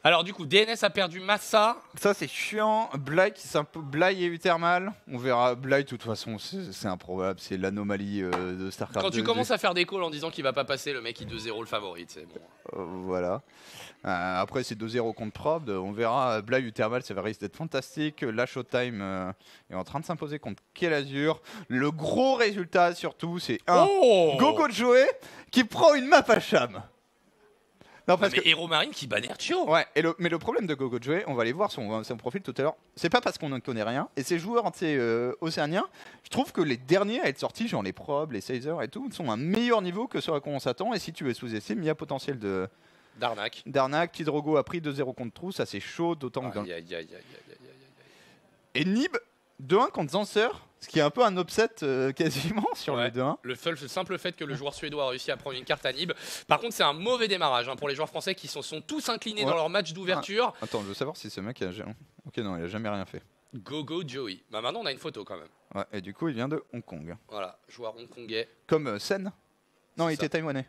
S1: Alors du coup, DNS a perdu Massa.
S3: Ça c'est chiant. Bly et Uthermal. On verra. Bly, de toute façon, c'est improbable. C'est l'anomalie de StarCraft.
S1: Quand tu
S3: 2.
S1: commences à faire des calls en disant qu'il va pas passer, le mec il 2-0 le favori, c'est bon.
S3: Voilà. Après, c'est 2-0 contre Prob. On verra. Bly Uthermal, ça va risque d'être fantastique. La Showtime est en train de s'imposer contre Kelazur. Le gros résultat, surtout, c'est un Gogo Joey qui prend une map à Cham. Non, parce
S1: mais
S3: que...
S1: Hero Marine qui bat Nerchio.
S3: Ouais, mais le problème de Gogo Joey, on va aller voir son profil tout à l'heure, c'est pas parce qu'on ne connaît rien. Et ces joueurs océaniens, je trouve que les derniers à être sortis, genre les Prob, les Caesar et tout, sont à un meilleur niveau que ce à quoi on s'attend. Et si tu es sous-estime, il y a potentiel de. Darnak, Tidrogo a pris 2-0 contre Trou, ça c'est chaud, d'autant que. Et Nib, 2-1 contre Zancer, ce qui est un peu un upset quasiment sur le 2-1.
S1: Le simple fait que le joueur suédois a réussi à prendre une carte à Nib. Par contre, c'est un mauvais démarrage pour les joueurs français qui sont tous inclinés dans leur match d'ouverture.
S3: Attends, je veux savoir si ce mec a. Ok, non, il a jamais rien fait.
S1: Gogo Joey. Bah maintenant, on a une photo quand même.
S3: Ouais, et du coup, il vient de Hong Kong.
S1: Voilà, joueur hongkongais.
S3: Comme Sen. Non, il était taïwanais.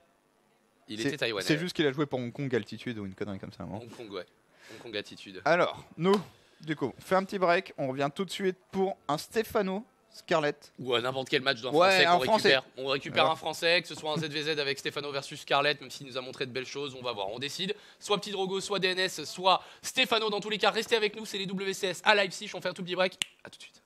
S1: Il était taïwanais.
S3: C'est juste qu'il a joué pour Hong Kong altitude ou une connerie comme ça.
S1: Hong Kong, ouais. Hong Kong attitude.
S3: Alors, nous, du coup, on fait un petit break. On revient tout de suite pour un Stefano Scarlett.
S1: Ou à n'importe quel match d'un Français qu'on
S3: Français.
S1: récupère. On récupère un Français, que ce soit un ZVZ avec Stefano versus Scarlett, même s'il nous a montré de belles choses, on va voir. On décide. Soit Petit Drogo, soit DNS, soit Stefano. Dans tous les cas, restez avec nous. C'est les WCS à Leipzig. On fait un tout petit break. À tout de suite.